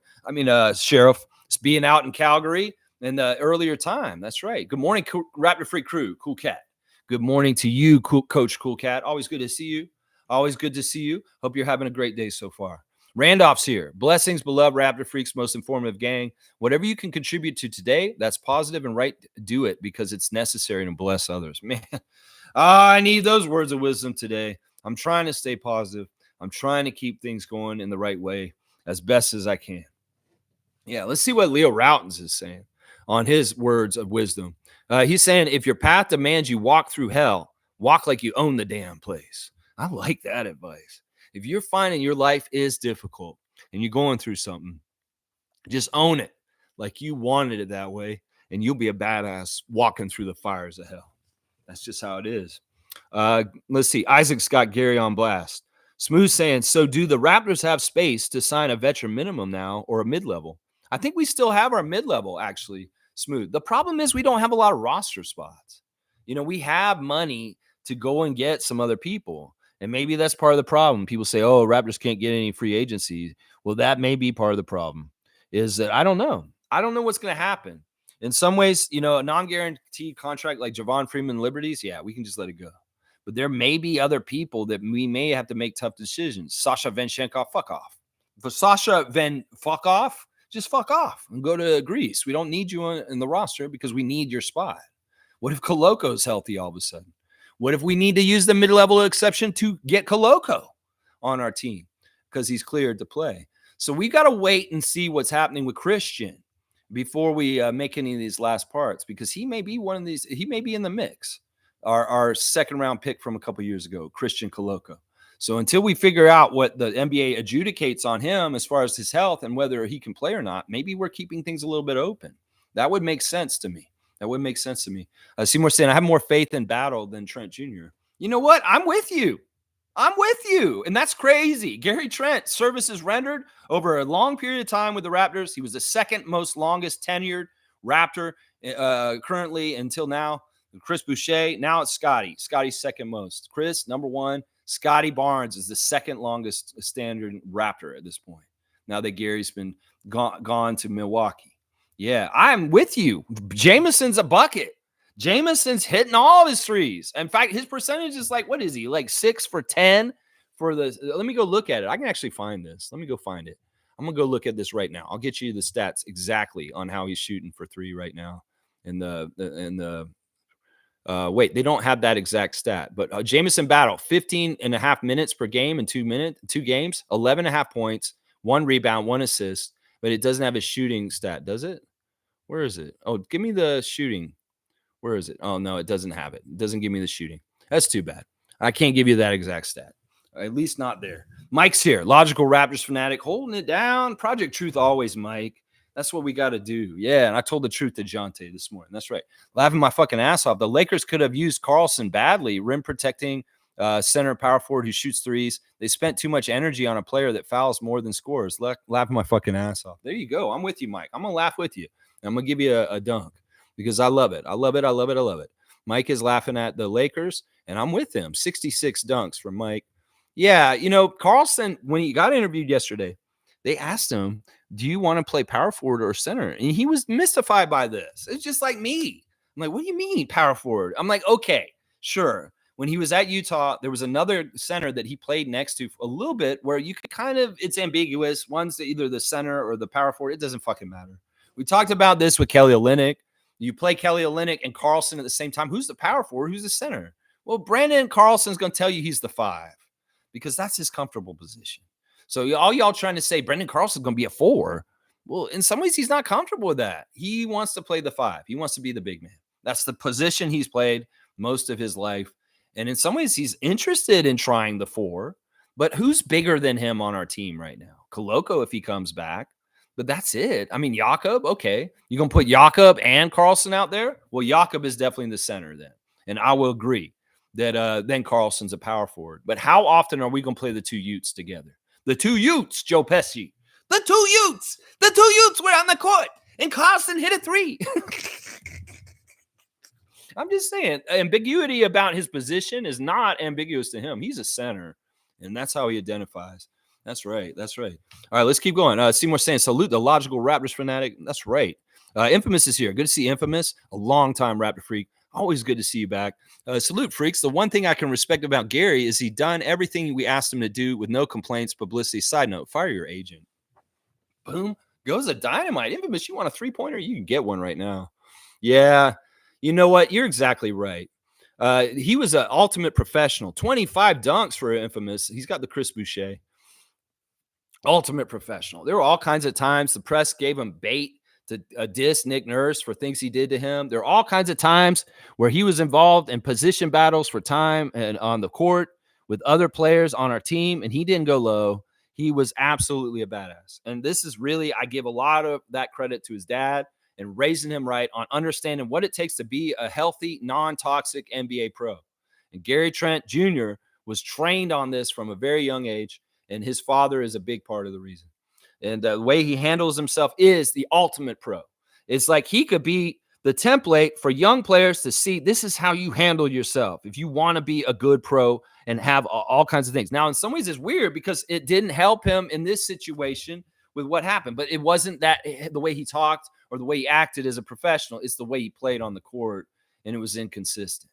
[SPEAKER 1] Sheriff. It's being out in Calgary in the earlier time. That's right. Good morning, Raptor Free Crew. Cool Cat. Good morning to you, Coach Cool Cat. Always good to see you. Always good to see you. Hope you're having a great day so far. Randolph's here. Blessings, beloved Raptor Freaks, most informative gang. Whatever you can contribute to today, that's positive and right. Do it because it's necessary to bless others. Man, I need those words of wisdom today. I'm trying to stay positive. I'm trying to keep things going in the right way as best as I can. Yeah, let's see what Leo Routens is saying on his words of wisdom. He's saying, if your path demands you walk through hell, walk like you own the damn place. I like that advice. If you're finding your life is difficult and you're going through something, just own it like you wanted it that way, and you'll be a badass walking through the fires of hell. That's just how it is. Let's see. Isaac's got Gary on blast. Smooth saying, so do the Raptors have space to sign a veteran minimum now or a mid-level? I think we still have our mid-level, actually, Smooth. The problem is we don't have a lot of roster spots. We have money to go and get some other people. And maybe that's part of the problem. People say, oh, Raptors can't get any free agency. Well, that may be part of the problem, is that I don't know. I don't know what's going to happen. In some ways, a non-guaranteed contract like Javon Freeman Liberties, yeah, we can just let it go. But there may be other people that we may have to make tough decisions. Sasha Venchenko, fuck off. For Sasha fuck off, just fuck off and go to Greece. We don't need you in the roster because we need your spot. What if Koloko's healthy all of a sudden? What if we need to use the mid-level exception to get Koloko on our team because he's cleared to play? So we got to wait and see what's happening with Christian before we make any of these last parts, because he may be one of these. He may be in the mix. Our second round pick from a couple years ago, Christian Coloco. So until we figure out what the NBA adjudicates on him as far as his health and whether he can play or not, maybe we're keeping things a little bit open. That would make sense to me. That would make sense to me. Seymour saying, I have more faith in Battle than Trent Jr. You know what? I'm with you. I'm with you. And that's crazy. Gary Trent, services rendered over a long period of time with the Raptors. He was the second most longest tenured Raptor currently until now. Chris Boucher. Now it's Scotty. Scotty's second most. Chris, number one. Scotty Barnes is the second longest standard Raptor at this point. Now that Gary's been gone to Milwaukee. Yeah, I'm with you. Jameson's a bucket. Jameson's hitting all of his threes. In fact, his percentage is like, what is he? Like 6 for 10 for the. Let me go look at it. I can actually find this. Let me go find it. I'm going to go look at this right now. I'll get you the stats exactly on how he's shooting for three right now. Wait, they don't have that exact stat, but Jameson Battle, 15 and a half minutes per game in 2 games, 11 and a half points, 1 rebound, 1 assist, but it doesn't have a shooting stat, does it? Where is it? Oh, give me the shooting. Where is it? Oh, no, it doesn't have it. It doesn't give me the shooting. That's too bad. I can't give you that exact stat. At least not there. Mike's here. Logical Raptors fanatic, holding it down. Project Truth always, Mike. That's what we got to do. Yeah, and I told the truth to Jontay this morning. That's right. Laughing my fucking ass off. The Lakers could have used Carlson badly, rim protecting center power forward who shoots threes. They spent too much energy on a player that fouls more than scores. Laughing my fucking ass off. There you go. I'm with you, Mike. I'm going to laugh with you. I'm going to give you a dunk because I love it. I love it. I love it. I love it. Mike is laughing at the Lakers, and I'm with him. 66 dunks from Mike. Yeah, you know, Carlson, when he got interviewed yesterday, they asked him, do you want to play power forward or center? And he was mystified by this. It's just like me. I'm like, what do you mean power forward? I'm like, okay, sure. When he was at Utah, there was another center that he played next to a little bit where you could kind of, it's ambiguous. One's either the center or the power forward. It doesn't fucking matter. We talked about this with Kelly Olynyk. You play Kelly Olynyk and Carlson at the same time. Who's the power forward? Who's the center? Well, Brandon Carlson's going to tell you he's the 5 because that's his comfortable position. So all y'all trying to say Brendan Carlson's going to be a 4. Well, in some ways, he's not comfortable with that. He wants to play the 5. He wants to be the big man. That's the position he's played most of his life. And in some ways, he's interested in trying the 4. But who's bigger than him on our team right now? Coloco, if he comes back. But that's it. I mean, Jakob, okay. You're going to put Jakob and Carlson out there? Well, Jakob is definitely in the center then. And I will agree that then Carlson's a power forward. But how often are we going to play the two Utes together? The two Utes, Joe Pesci. The two Utes. The two Utes were on the court. And Carlson hit a 3. I'm just saying, ambiguity about his position is not ambiguous to him. He's a center. And that's how he identifies. That's right. That's right. All right, let's keep going. Seymour saying, salute the logical Raptors fanatic. That's right. Infamous is here. Good to see Infamous, a long-time Raptor freak. Always good to see you back. Salute, freaks. The one thing I can respect about Gary is he done everything we asked him to do with no complaints, publicity. Side note, fire your agent. Boom. Goes a dynamite. Infamous, you want a 3-pointer? You can get one right now. Yeah. You know what? You're exactly right. He was an ultimate professional. 25 dunks for Infamous. He's got the Chris Boucher. Ultimate professional. There were all kinds of times the press gave him bait to diss Nick Nurse for things he did to him. There are all kinds of times where he was involved in position battles for time and on the court with other players on our team, and he didn't go low. He was absolutely a badass. And this is really, I give a lot of that credit to his dad and raising him right on understanding what it takes to be a healthy, non-toxic NBA pro. And Gary Trent Jr. was trained on this from a very young age, and his father is a big part of the reason. And the way he handles himself is the ultimate pro. It's like he could be the template for young players to see this is how you handle yourself if you want to be a good pro and have all kinds of things. Now, in some ways, it's weird because it didn't help him in this situation with what happened, but it wasn't that the way he talked or the way he acted as a professional. It's the way he played on the court, and it was inconsistent.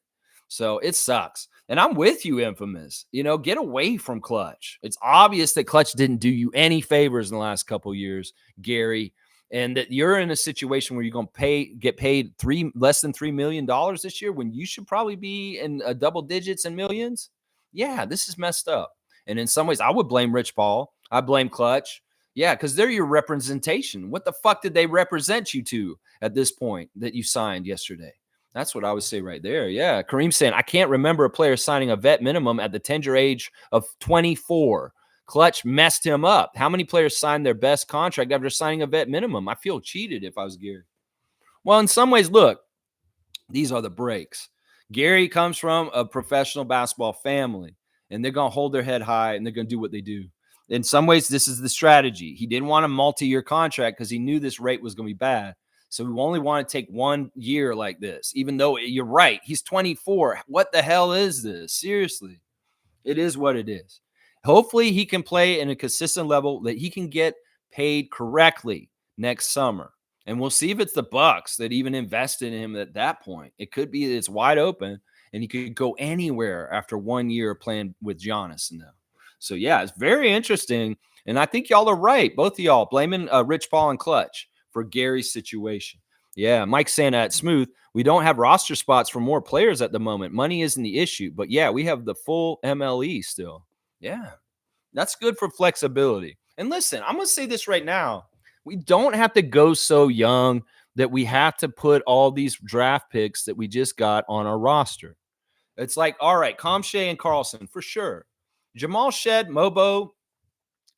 [SPEAKER 1] So it sucks. And I'm with you, Infamous. You know, get away from Clutch. It's obvious that Clutch didn't do you any favors in the last couple of years, Gary, and that you're in a situation where you're going to get paid less than $3 million this year when you should probably be in double digits and millions. Yeah, this is messed up. And in some ways, I would blame Rich Paul. I blame Clutch. Yeah, because they're your representation. What the fuck did they represent you to at this point that you signed yesterday? That's what I would say right there. Yeah. Kareem saying, I can't remember a player signing a vet minimum at the tender age of 24. Clutch messed him up. How many players signed their best contract after signing a vet minimum? I feel cheated if I was Gary. Well, in some ways, look, these are the breaks. Gary comes from a professional basketball family, and they're going to hold their head high and they're going to do what they do. In some ways, this is the strategy. He didn't want a multi-year contract because he knew this rate was going to be bad. So we only want to take 1 year like this, even though you're right. He's 24. What the hell is this? Seriously, it is what it is. Hopefully, he can play in a consistent level that he can get paid correctly next summer. And we'll see if it's the Bucks that even invested in him at that point. It could be that it's wide open and he could go anywhere after 1 year playing with Giannis now. So, yeah, it's very interesting. And I think y'all are right. Both of y'all blaming Rich Paul and Clutch for Gary's situation. Yeah, Mike saying that smooth. We don't have roster spots for more players at the moment. Money isn't the issue. But, yeah, we have the full MLE still. Yeah, that's good for flexibility. And listen, I'm going to say this right now. We don't have to go so young that we have to put all these draft picks that we just got on our roster. It's like, all right, Comshay and Carlson for sure. Jamal Shead, Mobo,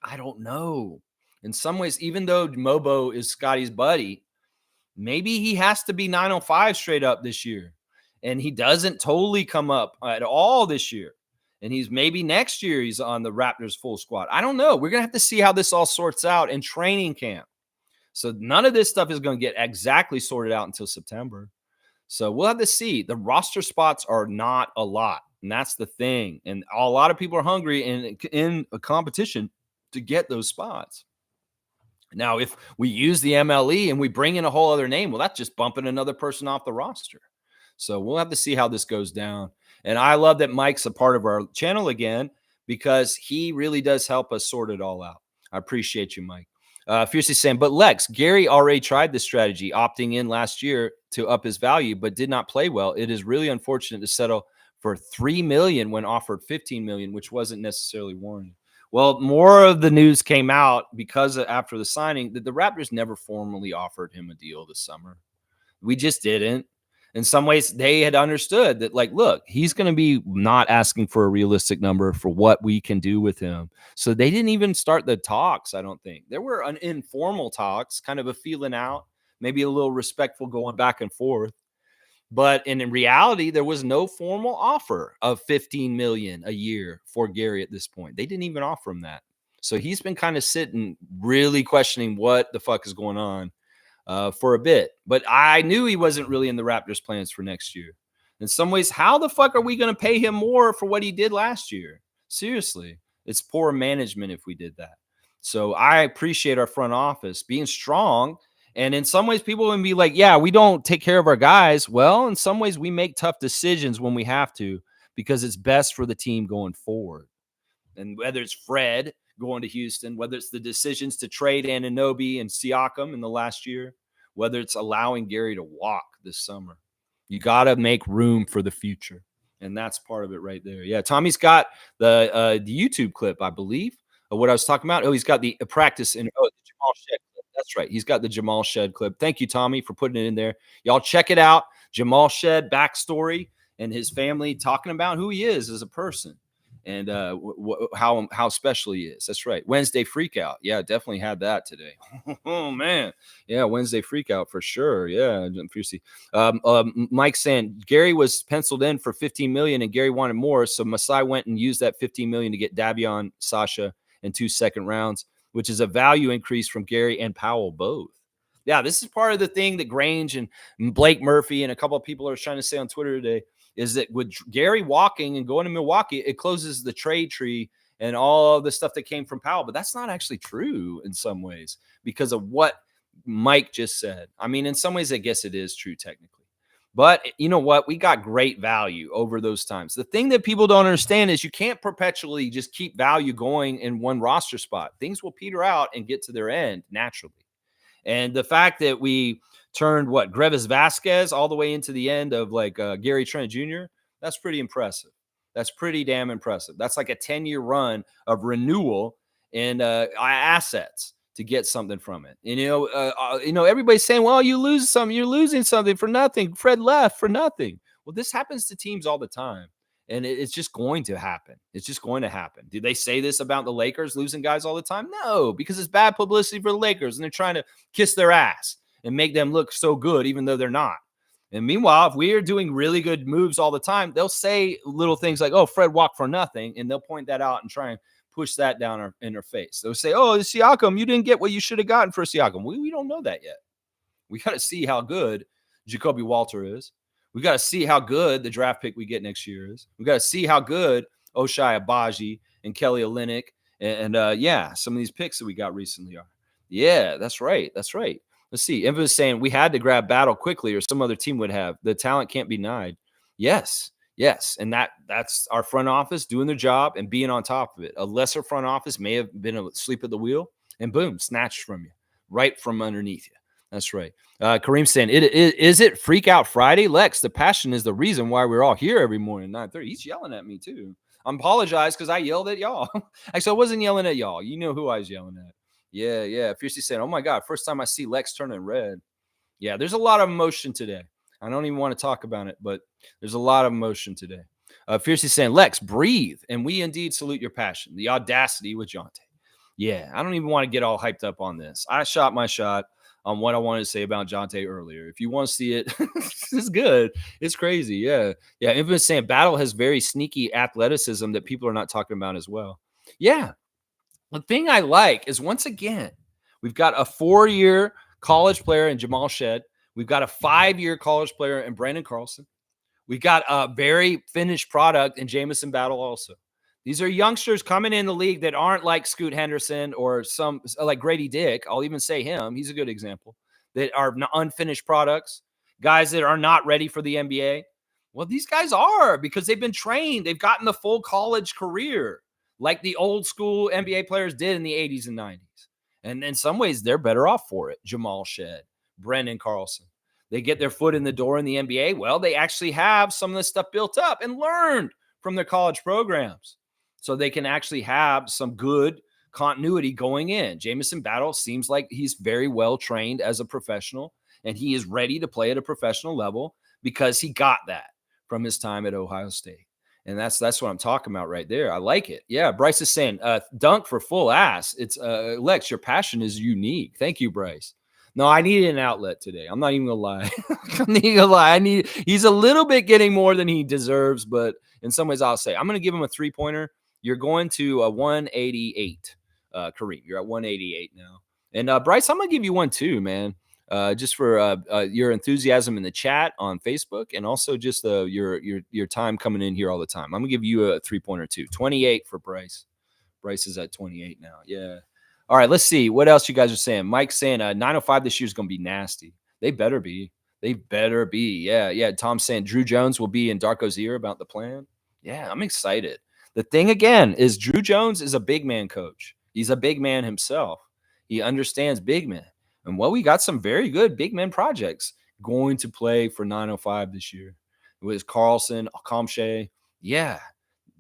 [SPEAKER 1] I don't know. In some ways, even though Mobo is Scotty's buddy, maybe he has to be 905 straight up this year. And he doesn't totally come up at all this year. And he's maybe next year he's on the Raptors full squad. I don't know. We're going to have to see how this all sorts out in training camp. So none of this stuff is going to get exactly sorted out until September. So we'll have to see. The roster spots are not a lot. And that's the thing. And a lot of people are hungry in a competition to get those spots. Now, if we use the MLE and we bring in a whole other name, well, that's just bumping another person off the roster. So we'll have to see how this goes down. And I love that Mike's a part of our channel again because he really does help us sort it all out. I appreciate you, Mike. Fiercely saying, but Lex, Gary already tried this strategy, opting in last year to up his value, but did not play well. It is really unfortunate to settle for $3 million when offered $15 million, which wasn't necessarily warranted. Well, more of the news came out because after the signing that the Raptors never formally offered him a deal this summer. We just didn't. In some ways, they had understood that, like, look, he's going to be not asking for a realistic number for what we can do with him. So they didn't even start the talks, I don't think. There were informal talks, kind of a feeling out, maybe a little respectful going back and forth. But in reality, there was no formal offer of $15 million a year for Gary at this point. They didn't even offer him that. So he's been kind of sitting, really questioning what the fuck is going on for a bit. But I knew he wasn't really in the Raptors' plans for next year. In some ways, how the fuck are we going to pay him more for what he did last year? Seriously, it's poor management if we did that. So I appreciate our front office being strong. And in some ways, people would be like, yeah, we don't take care of our guys. Well, in some ways, we make tough decisions when we have to because it's best for the team going forward. And whether it's Fred going to Houston, whether it's the decisions to trade Anunoby and Siakam in the last year, whether it's allowing Gary to walk this summer, you got to make room for the future. And that's part of it right there. Yeah, Tommy's got the YouTube clip, I believe, of what I was talking about. Oh, he's got the practice in the Jamal Shead clip. That's right. He's got the Jamal Shead clip. Thank you, Tommy, for putting it in there. Y'all check it out. Jamal Shead backstory and his family talking about who he is as a person. And how special he is. That's right. Wednesday Freakout. Yeah, definitely had that today. Oh, man. Yeah, Wednesday Freakout for sure. Yeah, Mike saying Gary was penciled in for $15 million and Gary wanted more. So Masai went and used that $15 million to get Davion, Sasha, and 2 second rounds, which is a value increase from Gary and Powell both. Yeah, this is part of the thing that Grange and Blake Murphy and a couple of people are trying to say on Twitter today. Is that with Gary walking and going to Milwaukee, it closes the trade tree and all the stuff that came from Powell. But that's not actually true in some ways because of what Mike just said. I mean, in some ways, I guess it is true technically. But you know what? We got great value over those times. The thing that people don't understand is you can't perpetually just keep value going in one roster spot. Things will peter out and get to their end naturally. And the fact that we turned Grevis Vasquez all the way into the end of Gary Trent Jr., that's pretty impressive. That's pretty damn impressive. That's like a 10-year run of renewal in assets. to get something from it. And, everybody's saying, well, you lose something, you're losing something for nothing. Fred left for nothing. Well, this happens to teams all the time. And it's just going to happen. It's just going to happen. Do they say this about the Lakers losing guys all the time? No, because it's bad publicity for the Lakers. And they're trying to kiss their ass and make them look so good, even though they're not. And meanwhile, if we are doing really good moves all the time, they'll say little things like, oh, Fred walked for nothing. And they'll point that out and try and push that down in our face. They'll say, oh, Siakam, you didn't get what you should have gotten for Siakam. We don't know that yet. We got to see how good Jacoby Walter is. We got to see how good the draft pick we get next year is. We got to see how good Ochai Agbaji and Kelly Olynyk and some of these picks that we got recently are. Yeah, that's right. That's right. Let's see. Evan was saying we had to grab Battle quickly or some other team would have. The talent can't be denied. Yes. And that's our front office doing their job and being on top of it. A lesser front office may have been asleep at the wheel and boom, snatched from you, right from underneath you. That's right. Kareem saying, is it Freak Out Friday? Lex, the passion is the reason why we're all here every morning, 9:30. He's yelling at me too. I apologize because I yelled at y'all. Actually, I wasn't yelling at y'all. You know who I was yelling at. Yeah. Fiercely saying, oh my God, first time I see Lex turning red. Yeah, there's a lot of emotion today. I don't even want to talk about it, but there's a lot of emotion today. Fiercely saying, Lex, breathe. And we indeed salute your passion, the audacity with Jontay. Yeah, I don't even want to get all hyped up on this. I shot my shot on what I wanted to say about Jontay earlier. If you want to see it, it's good. It's crazy. Yeah. Infamous saying Battle has very sneaky athleticism that people are not talking about as well. Yeah. The thing I like is, once again, we've got a 4-year college player in Jamal Shead. We've got a 5-year college player in Brandon Carlson. We've got a very finished product in Jameson Battle also. These are youngsters coming in the league that aren't like Scoot Henderson or some like Grady Dick. I'll even say him. He's a good example. That are unfinished products, guys that are not ready for the NBA. Well, these guys are, because they've been trained. They've gotten the full college career like the old school NBA players did in the 80s and 90s. And in some ways, they're better off for it. Jamal Shead, Brendan Carlson. They get their foot in the door in the NBA. Well, they actually have some of this stuff built up and learned from their college programs. So they can actually have some good continuity going in. Jameson Battle seems like he's very well trained as a professional, and he is ready to play at a professional level because he got that from his time at Ohio State. And that's what I'm talking about right there. I like it. Yeah, Bryce is saying, dunk for full ass. It's Lex, your passion is unique. Thank you, Bryce. No, I needed an outlet today. I'm not even gonna lie. I'm not even gonna lie. He's a little bit getting more than he deserves, but in some ways I'll say I'm gonna give him a 3-pointer. You're going to a 188, Kareem. You're at 188 now. And Bryce, I'm gonna give you one too, man. Just for your enthusiasm in the chat on Facebook, and also just your time coming in here all the time. I'm gonna give you a 3-pointer too. 28 for Bryce. Bryce is at 28 now. Yeah. All right. Let's see what else you guys are saying. Mike's saying 905 this year is gonna be nasty. They better be. They better be. Yeah. Tom's saying Drew Jones will be in Darko's ear about the plan. Yeah, I'm excited. The thing again is Drew Jones is a big man coach. He's a big man himself. He understands big men. And we got some very good big men projects going to play for 905 this year. It was Carlson, Akamshe,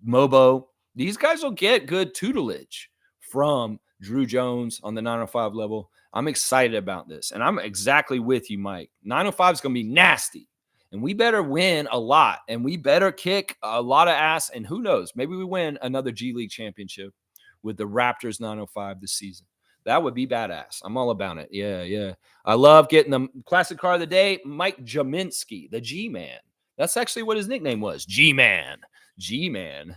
[SPEAKER 1] Mobo. These guys will get good tutelage from Drew Jones on the 905 level. I'm excited about this. And I'm exactly with you, Mike. 905 is going to be nasty. And we better win a lot. And we better kick a lot of ass. And who knows? Maybe we win another G League championship with the Raptors 905 this season. That would be badass. I'm all about it. Yeah. I love getting the classic car of the day, Mike Jaminski, the G-Man. That's actually what his nickname was, G-Man.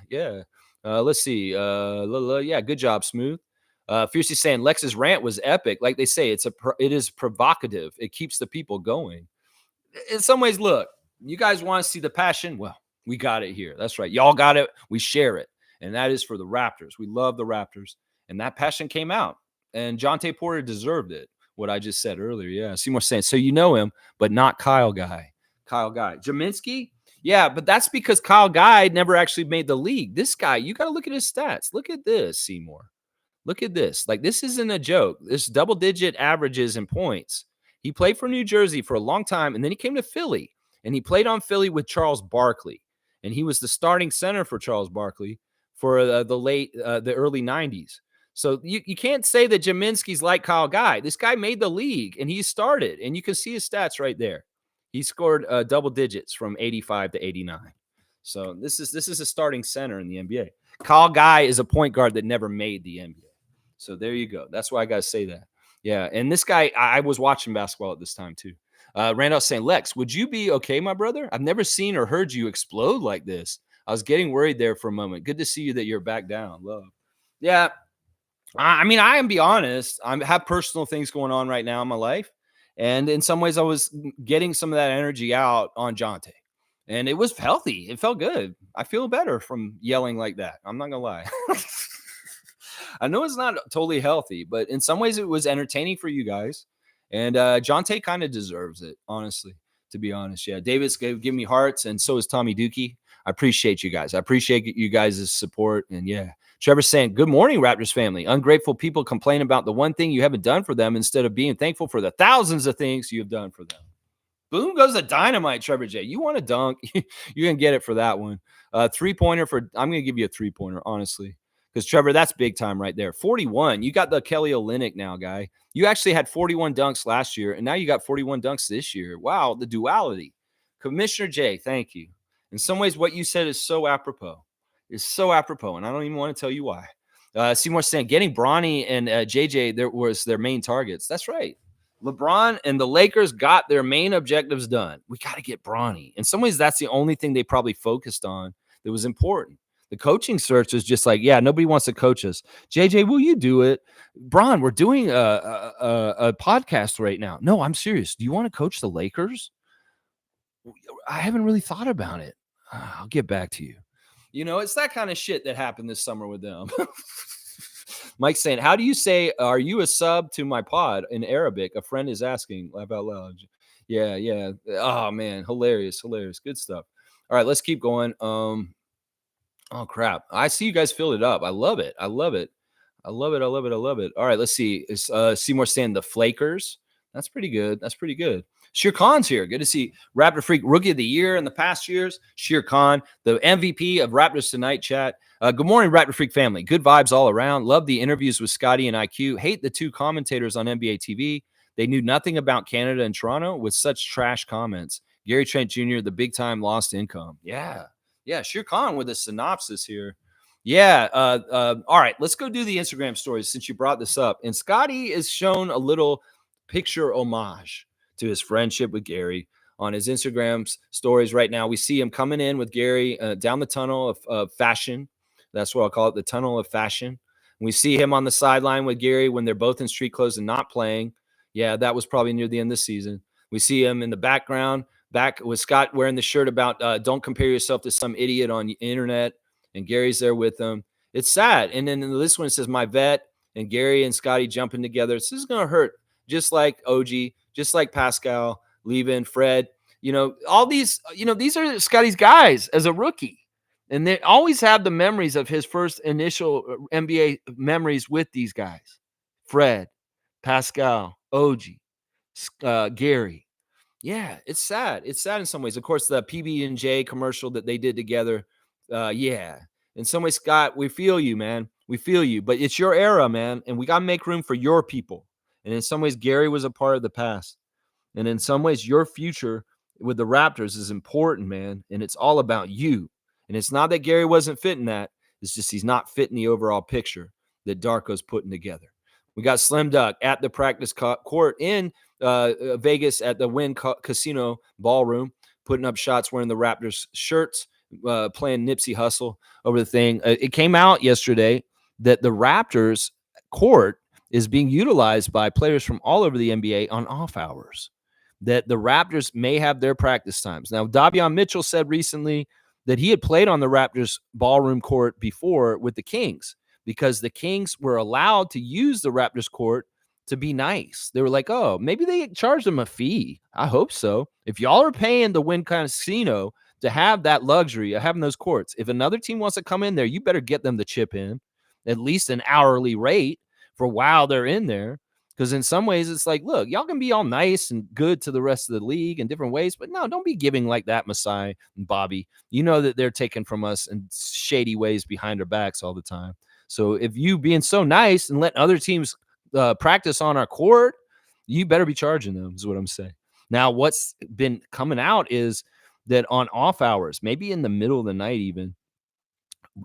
[SPEAKER 1] Yeah. Let's see. Yeah, good job, Smooth. Fiercely saying Lex's rant was epic. Like they say, it is provocative. It keeps the people going. In some ways, look, you guys want to see the passion? Well, we got it here. That's right. Y'all got it. We share it. And that is for the Raptors. We love the Raptors. And that passion came out. And Jontay Porter deserved it, what I just said earlier. Yeah, Seymour saying, so you know him, but not Kyle Guy. Jaminski? Yeah, but that's because Kyle Guy never actually made the league. This guy, you got to look at his stats. Look at this, Seymour. Look at this. Like, this isn't a joke. This double-digit averages in points. He played for New Jersey for a long time, and then he came to Philly, and he played on Philly with Charles Barkley, and he was the starting center for Charles Barkley for the early 90s. So you can't say that Jaminski's like Kyle Guy. This guy made the league and he started, and you can see his stats right there. He scored double digits from 85 to 89. So this is a starting center in the NBA. Kyle Guy is a point guard that never made the NBA. So there you go. That's why I got to say that. Yeah. And this guy, I was watching basketball at this time too. Randolph saying, Lex, would you be okay, my brother? I've never seen or heard you explode like this. I was getting worried there for a moment. Good to see you that you're back down. Love. Yeah. I mean, I am be honest. I have personal things going on right now in my life. And in some ways, I was getting some of that energy out on Jontay. And it was healthy. It felt good. I feel better from yelling like that. I'm not going to lie. I know it's not totally healthy, but in some ways, it was entertaining for you guys. And Jontay kind of deserves it, honestly, to be honest. Yeah. David's give me hearts, and so is Tommy Dookie. I appreciate you guys. I appreciate you guys' support. And yeah. Trevor's saying, good morning, Raptors family. Ungrateful people complain about the one thing you haven't done for them instead of being thankful for the thousands of things you have done for them. Boom goes the dynamite, Trevor J. You want to dunk, you're going to get it for that one. Three-pointer I'm going to give you a three-pointer, honestly, because, Trevor, that's big time right there. 41. You got the Kelly Olynyk now, guy. You actually had 41 dunks last year, and now you got 41 dunks this year. Wow, the duality. Commissioner J, thank you. In some ways, what you said is so apropos. Is so apropos, and I don't even want to tell you why. Seymour saying getting Bronny and JJ there was their main targets. That's right. LeBron and the Lakers got their main objectives done. We got to get Bronny. In some ways, that's the only thing they probably focused on that was important. The coaching search was just like, yeah, nobody wants to coach us. JJ, will you do it? Bron, we're doing a podcast right now. No, I'm serious. Do you want to coach the Lakers? I haven't really thought about it. I'll get back to you. You know, it's that kind of shit that happened this summer with them. Mike's saying, how do you say, are you a sub to my pod in Arabic? A friend is asking, laugh out loud. Yeah, yeah. Oh, man. Hilarious. Good stuff. All right, let's keep going. Oh, crap. I see you guys filled it up. I love it. All right, let's see. Is Seymour saying the Flakers? That's pretty good. Shere Khan's here. Good to see Raptor Freak Rookie of the Year in the past years. Shere Khan, the MVP of Raptors Tonight chat. Good morning, Raptor Freak family. Good vibes all around. Love the interviews with Scotty and IQ. Hate the two commentators on NBA TV. They knew nothing about Canada and Toronto with such trash comments. Gary Trent Jr., the big time lost income. Yeah. Shere Khan with a synopsis here. Yeah. All right. Let's go do the Instagram stories since you brought this up. And Scotty is shown a little picture homage to his friendship with Gary on his Instagram stories right now. We see him coming in with Gary down the tunnel of fashion. That's what I'll call it, the tunnel of fashion. We see him on the sideline with Gary when they're both in street clothes and not playing. Yeah, that was probably near the end of the season. We see him in the background, back with Scott wearing the shirt about don't compare yourself to some idiot on the internet. And Gary's there with him. It's sad. And then this one says, my vet, and Gary and Scotty jumping together. This is going to hurt. Just like OG, just like Pascal, leaving Fred, all these, these are Scotty's guys as a rookie. And they always have the memories of his first initial NBA memories with these guys. Fred, Pascal, OG, Gary. Yeah, it's sad. It's sad in some ways. Of course, the PB&J commercial that they did together. Yeah. In some ways, Scott, we feel you, man. We feel you. But it's your era, man. And we got to make room for your people. And in some ways, Gary was a part of the past. And in some ways, your future with the Raptors is important, man. And it's all about you. And it's not that Gary wasn't fitting that. It's just he's not fitting the overall picture that Darko's putting together. We got Slim Duck at the practice court in Vegas at the Wynn Casino Ballroom, putting up shots wearing the Raptors shirts, playing Nipsey Hussle over the thing. It came out yesterday that the Raptors court is being utilized by players from all over the NBA on off hours, that the Raptors may have their practice times. Now, Davion Mitchell said recently that he had played on the Raptors ballroom court before with the Kings because the Kings were allowed to use the Raptors court to be nice. They were like, oh, maybe they charged them a fee. I hope so. If y'all are paying the Wynn Casino to have that luxury of having those courts, if another team wants to come in there, you better get them to chip in at least an hourly rate for while they're in there. Because in some ways, it's like, look, y'all can be all nice and good to the rest of the league in different ways, but no, don't be giving like that, Masai and Bobby. You know that they're taking from us in shady ways behind our backs all the time. So if you being so nice and let other teams practice on our court, you better be charging them, is what I'm saying. Now, what's been coming out is that on off hours, maybe in the middle of the night even,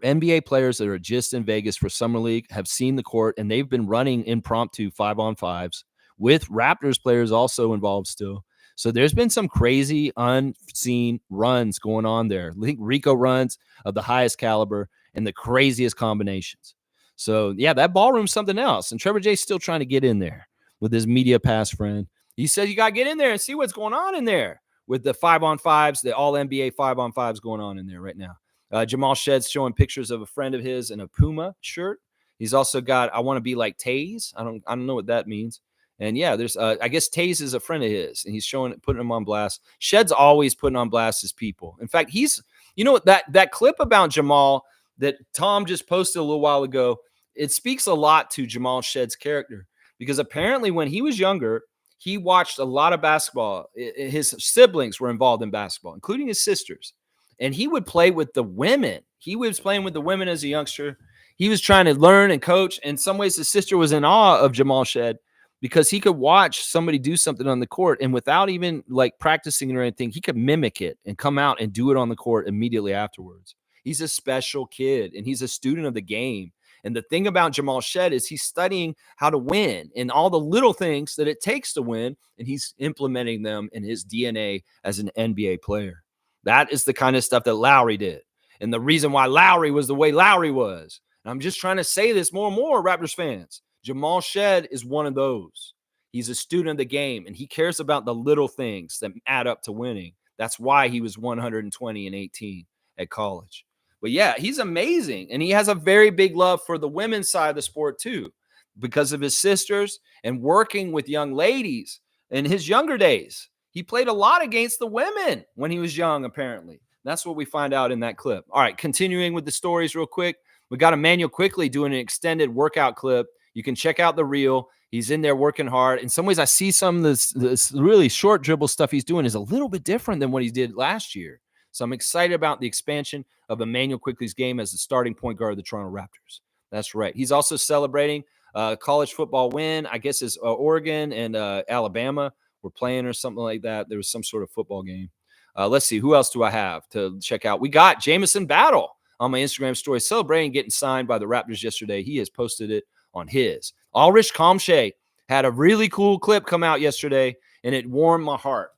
[SPEAKER 1] NBA players that are just in Vegas for Summer League have seen the court, and they've been running impromptu 5-on-5s with Raptors players also involved still. So there's been some crazy unseen runs going on there. Rico runs of the highest caliber and the craziest combinations. So yeah, that ballroom's something else. And Trevor J's still trying to get in there with his media pass friend. He said you got to get in there and see what's going on in there with the 5-on-5s, the all NBA 5-on-5s going on in there right now. Jamal Shead's showing pictures of a friend of his in a Puma shirt. He's also got "I want to be like Taze." I don't know what that means. And yeah, there's I guess Taze is a friend of his, and he's putting him on blast. Shead's always putting on blast his people. In fact, that clip about Jamal that Tom just posted a little while ago. It speaks a lot to Jamal Shead's character because apparently when he was younger, he watched a lot of basketball. His siblings were involved in basketball, including his sisters. And he would play with the women. He was playing with the women as a youngster. He was trying to learn and coach. In some ways, his sister was in awe of Jamal Shead because he could watch somebody do something on the court, and without even like practicing or anything, he could mimic it and come out and do it on the court immediately afterwards. He's a special kid, and he's a student of the game. And the thing about Jamal Shead is he's studying how to win and all the little things that it takes to win, and he's implementing them in his DNA as an NBA player. That is the kind of stuff that Lowry did. And the reason why Lowry was the way Lowry was. And I'm just trying to say this more and more, Raptors fans. Jamal Shead is one of those. He's a student of the game, and he cares about the little things that add up to winning. That's why he was 120 and 18 at college. But yeah, he's amazing. And he has a very big love for the women's side of the sport too, because of his sisters and working with young ladies in his younger days. He played a lot against the women when he was young, apparently. That's what we find out in that clip. All right, continuing with the stories real quick. We got Emmanuel Quickly doing an extended workout clip. You can check out the reel. He's in there working hard. In some ways, I see some of this really short dribble stuff he's doing is a little bit different than what he did last year. So I'm excited about the expansion of Emmanuel Quickly's game as the starting point guard of the Toronto Raptors. That's right. He's also celebrating a college football win. I guess it's Oregon and Alabama were playing or something like that. There was some sort of football game. Let's see. Who else do I have to check out? We got Jameson Battle on my Instagram story celebrating getting signed by the Raptors yesterday. He has posted it on his. Ulrich Kamshay had a really cool clip come out yesterday, and it warmed my heart.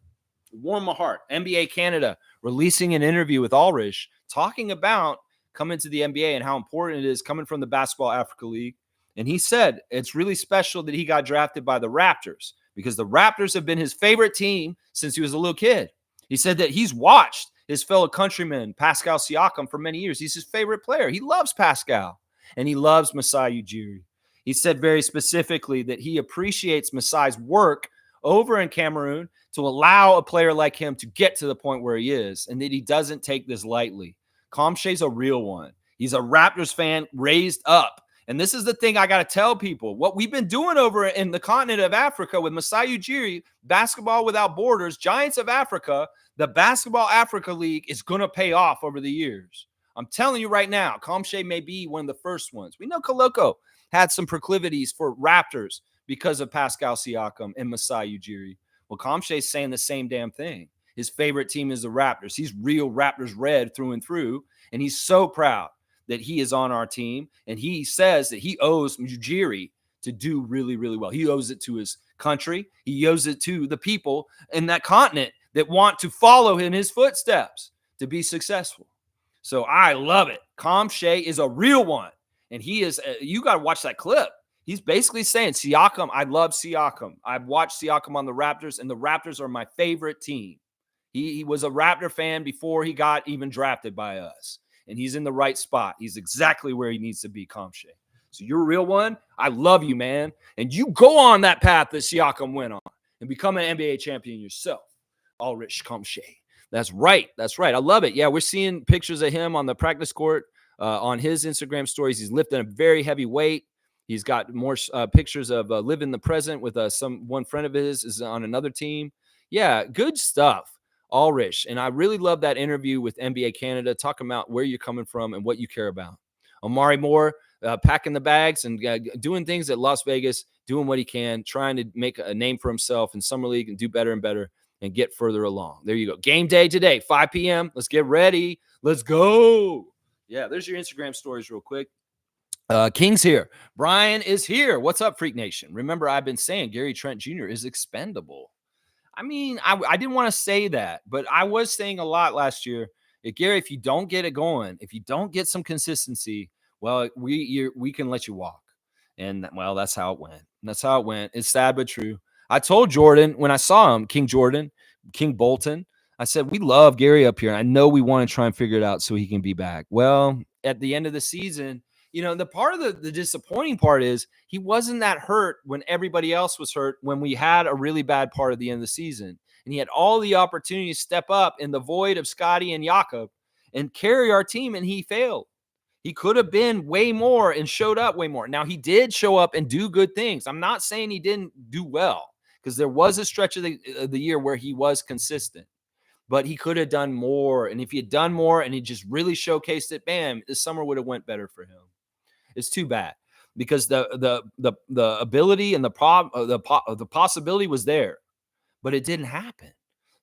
[SPEAKER 1] NBA Canada releasing an interview with Ulrich talking about coming to the NBA and how important it is coming from the Basketball Africa League. And he said it's really special that he got drafted by the Raptors because the Raptors have been his favorite team since he was a little kid. He said that he's watched his fellow countryman, Pascal Siakam, for many years. He's his favorite player. He loves Pascal, and he loves Masai Ujiri. He said very specifically that he appreciates Masai's work over in Cameroon to allow a player like him to get to the point where he is, and that he doesn't take this lightly. Kamshay's a real one. He's a Raptors fan raised up. And this is the thing I got to tell people. What we've been doing over in the continent of Africa with Masai Ujiri, Basketball Without Borders, Giants of Africa, the Basketball Africa League is going to pay off over the years. I'm telling you right now, Kamshay may be one of the first ones. We know Koloko had some proclivities for Raptors because of Pascal Siakam and Masai Ujiri. Well, Kamshay's saying the same damn thing. His favorite team is the Raptors. He's real Raptors red through and through, and he's so proud that he is on our team, and he says that he owes Ujiri to do really, really well. He owes it to his country. He owes it to the people in that continent that want to follow in his footsteps to be successful. So I love it. Kamshay is a real one, and he is you got to watch that clip. He's basically saying, Siakam, I love Siakam. I've watched Siakam on the Raptors, and the Raptors are my favorite team. He was a Raptor fan before he got even drafted by us. And he's in the right spot. He's exactly where he needs to be, Kamshay. So you're a real one. I love you, man. And you go on that path that Siakam went on and become an NBA champion yourself. Ulrich Kamshay. That's right. That's right. I love it. Yeah, we're seeing pictures of him on the practice court on his Instagram stories. He's lifting a very heavy weight. He's got more pictures of living the present with one friend of his is on another team. Yeah, good stuff. Ulrich. And I really love that interview with NBA Canada, talking about where you're coming from and what you care about. Amari Moore packing the bags and doing things at Las Vegas, doing what he can, trying to make a name for himself in Summer League and do better and better and get further along. There you go. Game day today, 5 p.m. Let's get ready. Let's go. Yeah, there's your Instagram stories real quick. King's here. Brian is here. What's up, Freak Nation? Remember, I've been saying Gary Trent Jr. is expendable. I mean, I didn't want to say that, but I was saying a lot last year. Gary, if you don't get it going, if you don't get some consistency, well, we can let you walk. And, well, that's how it went. That's how it went. It's sad but true. I told Jordan when I saw him, King Bolton, I said, we love Gary up here. I know we want to try and figure it out so he can be back. Well, at the end of the season, the part of the disappointing part is he wasn't that hurt when everybody else was hurt, when we had a really bad part of the end of the season. And he had all the opportunity to step up in the void of Scotty and Jakob and carry our team, and he failed. He could have been way more and showed up way more. Now, he did show up and do good things. I'm not saying he didn't do well, because there was a stretch of the year where he was consistent. But he could have done more. And if he had done more and he just really showcased it, bam, this summer would have went better for him. It's too bad, because the ability and the possibility was there, but it didn't happen.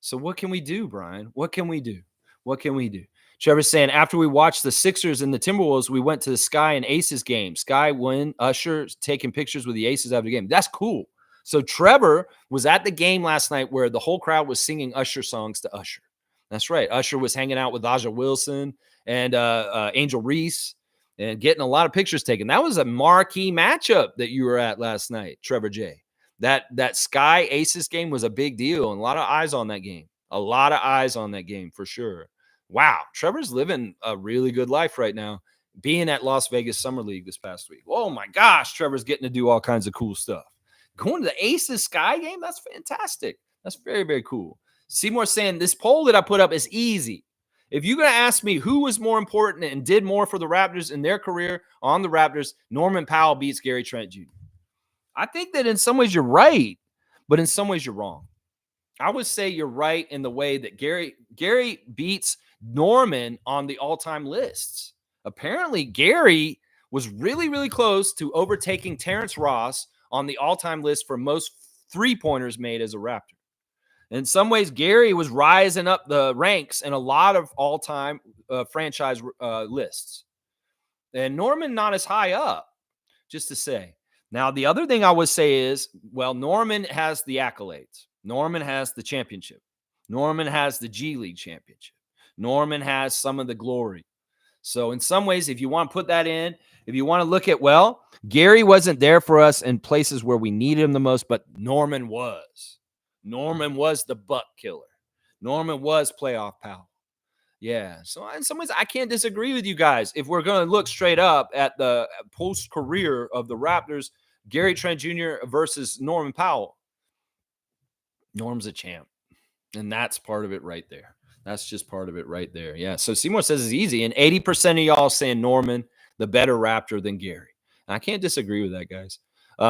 [SPEAKER 1] So what can we do, Brian? What can we do? What can we do? Trevor's saying, after we watched the Sixers and the Timberwolves, we went to the Sky and Aces game. Sky win, Usher taking pictures with the Aces after the game. That's cool. So Trevor was at the game last night where the whole crowd was singing Usher songs to Usher. That's right. Usher was hanging out with Aja Wilson and Angel Reese and getting a lot of pictures taken. That was a marquee matchup that you were at last night, Trevor J. That Sky Aces game was a big deal, and a lot of eyes on that game. A lot of eyes on that game for sure. Wow, Trevor's living a really good life right now, being at Las Vegas Summer League this past week. Oh my gosh, Trevor's getting to do all kinds of cool stuff. Going to the Aces Sky game, that's fantastic. That's very, very cool. Seymour saying, this poll that I put up is easy. If you're going to ask me who was more important and did more for the Raptors in their career on the Raptors, Norman Powell beats Gary Trent Jr. I think that in some ways you're right, but in some ways you're wrong. I would say you're right in the way that Gary beats Norman on the all-time lists. Apparently, Gary was really, really close to overtaking Terrence Ross on the all-time list for most three-pointers made as a Raptor. In some ways, Gary was rising up the ranks in a lot of all-time franchise lists. And Norman not as high up, just to say. Now, the other thing I would say is, well, Norman has the accolades. Norman has the championship. Norman has the G League championship. Norman has some of the glory. So in some ways, if you want to put that in, if you want to look at, well, Gary wasn't there for us in places where we needed him the most, but Norman was. Norman was the buck killer. Norman was playoff Powell. Yeah. So in some ways, I can't disagree with you guys. If we're going to look straight up at the post-career of the Raptors, Gary Trent Jr. versus Norman Powell, Norm's a champ. And that's part of it right there. That's just part of it right there. Yeah. So Seymour says it's easy. And 80% of y'all saying Norman, the better Raptor than Gary. And I can't disagree with that, guys.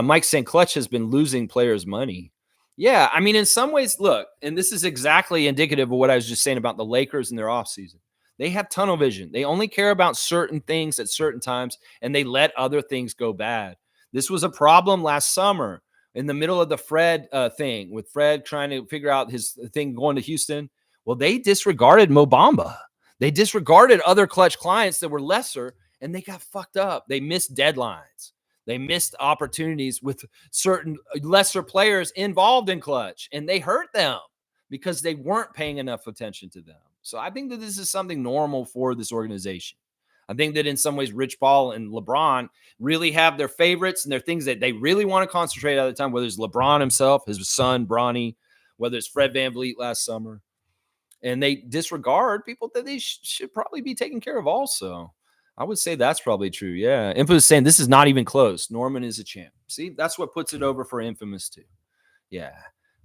[SPEAKER 1] Mike saying Clutch has been losing players money. Yeah. I mean, in some ways, look, and this is exactly indicative of what I was just saying about the Lakers and their offseason. They have tunnel vision. They only care about certain things at certain times, and they let other things go bad. This was a problem last summer in the middle of the Fred thing, with Fred trying to figure out his thing going to Houston. Well, they disregarded Mo Bamba. They disregarded other Clutch clients that were lesser, and they got fucked up. They missed deadlines. They missed opportunities with certain lesser players involved in Clutch, and they hurt them because they weren't paying enough attention to them. So I think that this is something normal for this organization. I think that in some ways, Rich Paul and LeBron really have their favorites and their things that they really want to concentrate at the time, whether it's LeBron himself, his son, Bronny, whether it's Fred VanVleet last summer. And they disregard people that they should probably be taken care of also. I would say that's probably true. Yeah. Infamous saying this is not even close. Norman is a champ. See, that's what puts it over for Infamous too. Yeah.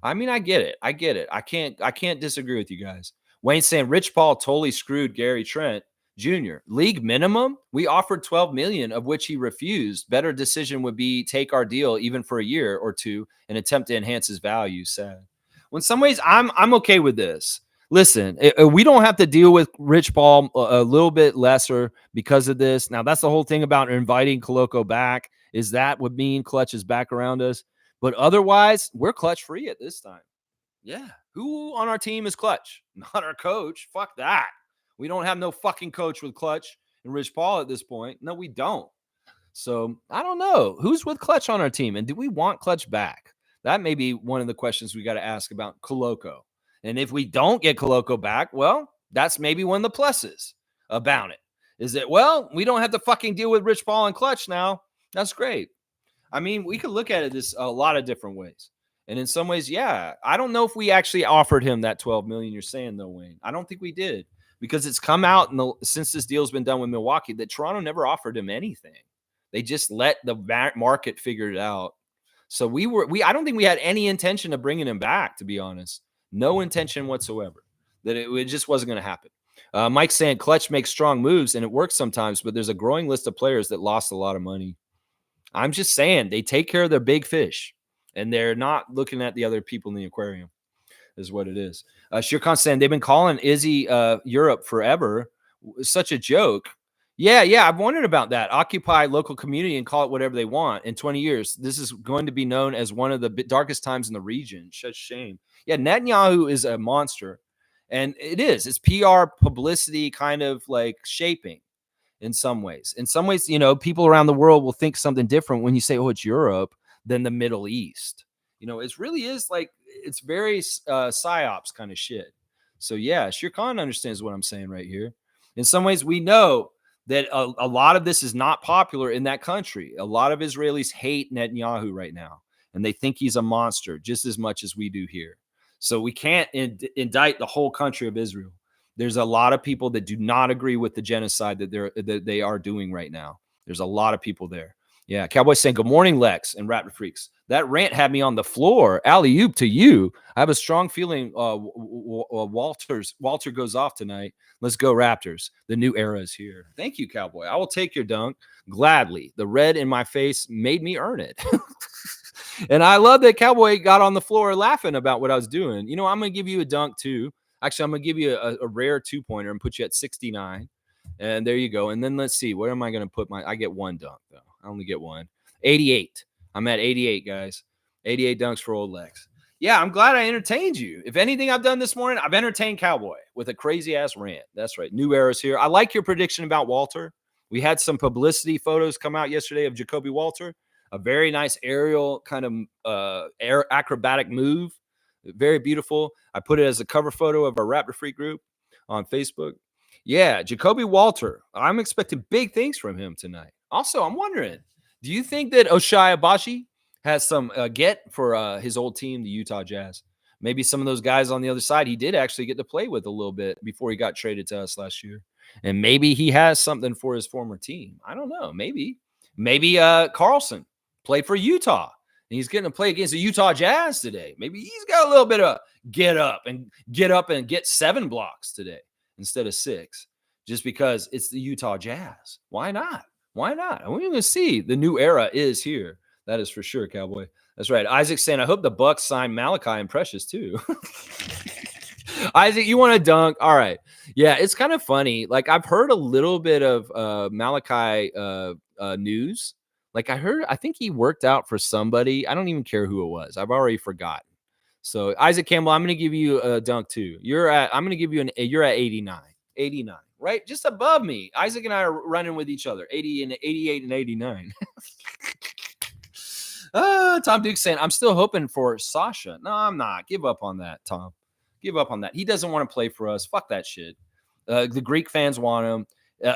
[SPEAKER 1] I mean, I get it. I can't disagree with you guys. Wayne saying Rich Paul totally screwed Gary Trent Jr. League minimum, we offered $12 million, of which he refused. Better decision would be take our deal even for a year or two and attempt to enhance his value. Sad. Well, in some ways, I'm okay with this. Listen, we don't have to deal with Rich Paul a little bit lesser because of this. Now, that's the whole thing about inviting Koloko back. Is that would mean Clutch is back around us? But otherwise, we're Clutch free at this time. Yeah. Who on our team is Clutch? Not our coach. Fuck that. We don't have no fucking coach with Clutch and Rich Paul at this point. No, we don't. So I don't know who's with Clutch on our team, and do we want Clutch back? That may be one of the questions we got to ask about Koloko. And if we don't get Koloko back, well, that's maybe one of the pluses about it. Is that, well, we don't have to fucking deal with Rich Paul and Clutch now. That's great. I mean, we could look at it this a lot of different ways. And in some ways, yeah, I don't know if we actually offered him that $12 million you're saying, though, Wayne. I don't think we did, because it's come out since this deal's been done with Milwaukee that Toronto never offered him anything. They just let the market figure it out. So I don't think we had any intention of bringing him back, to be honest. No intention whatsoever. That it just wasn't going to happen. Mike's saying Clutch makes strong moves, and it works sometimes, but there's a growing list of players that lost a lot of money. I'm just saying they take care of their big fish, and they're not looking at the other people in the aquarium, is what it is. Shirkan saying they've been calling Izzy Europe forever. Such a joke. Yeah, I've wondered about that. Occupy local community and call it whatever they want. In 20 years, this is going to be known as one of the darkest times in the region. Such shame. Yeah, Netanyahu is a monster, and it is. It's PR publicity kind of like shaping in some ways. In some ways, people around the world will think something different when you say, oh, it's Europe than the Middle East. It really is like it's very psyops kind of shit. So, yeah, Shirkan understands what I'm saying right here. In some ways, we know that a lot of this is not popular in that country. A lot of Israelis hate Netanyahu right now, and they think he's a monster just as much as we do here. So we can't indict the whole country of Israel. There's a lot of people that do not agree with the genocide that they are doing right now. There's a lot of people there. Yeah, Cowboy saying, good morning, Lex and Raptor Freaks. That rant had me on the floor. Alley-oop to you. I have a strong feeling Walter goes off tonight. Let's go, Raptors. The new era is here. Thank you, Cowboy. I will take your dunk gladly. The red in my face made me earn it. And I love that Cowboy got on the floor laughing about what I was doing. I'm going to give you a dunk, too. Actually, I'm going to give you a rare two-pointer and put you at 69. And there you go. And then let's see. Where am I going to put I get one dunk, though. I only get one. 88. I'm at 88, guys. 88 dunks for old Lex. Yeah, I'm glad I entertained you. If anything I've done this morning, I've entertained Cowboy with a crazy-ass rant. That's right. New era's here. I like your prediction about Walter. We had some publicity photos come out yesterday of Jacoby Walter. A very nice aerial kind of acrobatic move. Very beautiful. I put it as a cover photo of our Raptor Freak group on Facebook. Yeah, Jacoby Walter. I'm expecting big things from him tonight. Also, I'm wondering, do you think that Oshai Abashi has some get for his old team, the Utah Jazz? Maybe some of those guys on the other side he did actually get to play with a little bit before he got traded to us last year. And maybe he has something for his former team. I don't know. Maybe Carlson played for Utah. And he's getting to play against the Utah Jazz today. Maybe he's got a little bit of get up and get 7 blocks today instead of 6, just because it's the Utah Jazz. Why not? We're going to see. The new era is here. That is for sure, Cowboy. That's right. Isaac saying, I hope the Bucks sign Malachi and Precious too. Isaac, you want to dunk? All right. Yeah, it's kind of funny. Like, I've heard a little bit of Malachi news. Like, I think he worked out for somebody. I don't even care who it was. I've already forgotten. So, Isaac Campbell, I'm going to give you a dunk too. you're at 89. 89, right? Just above me. Isaac and I are running with each other. 80 and 88 and 89. Tom Duke saying, I'm still hoping for Sasha. No, I'm not. Give up on that, Tom. Give up on that. He doesn't want to play for us. Fuck that shit. The Greek fans want him.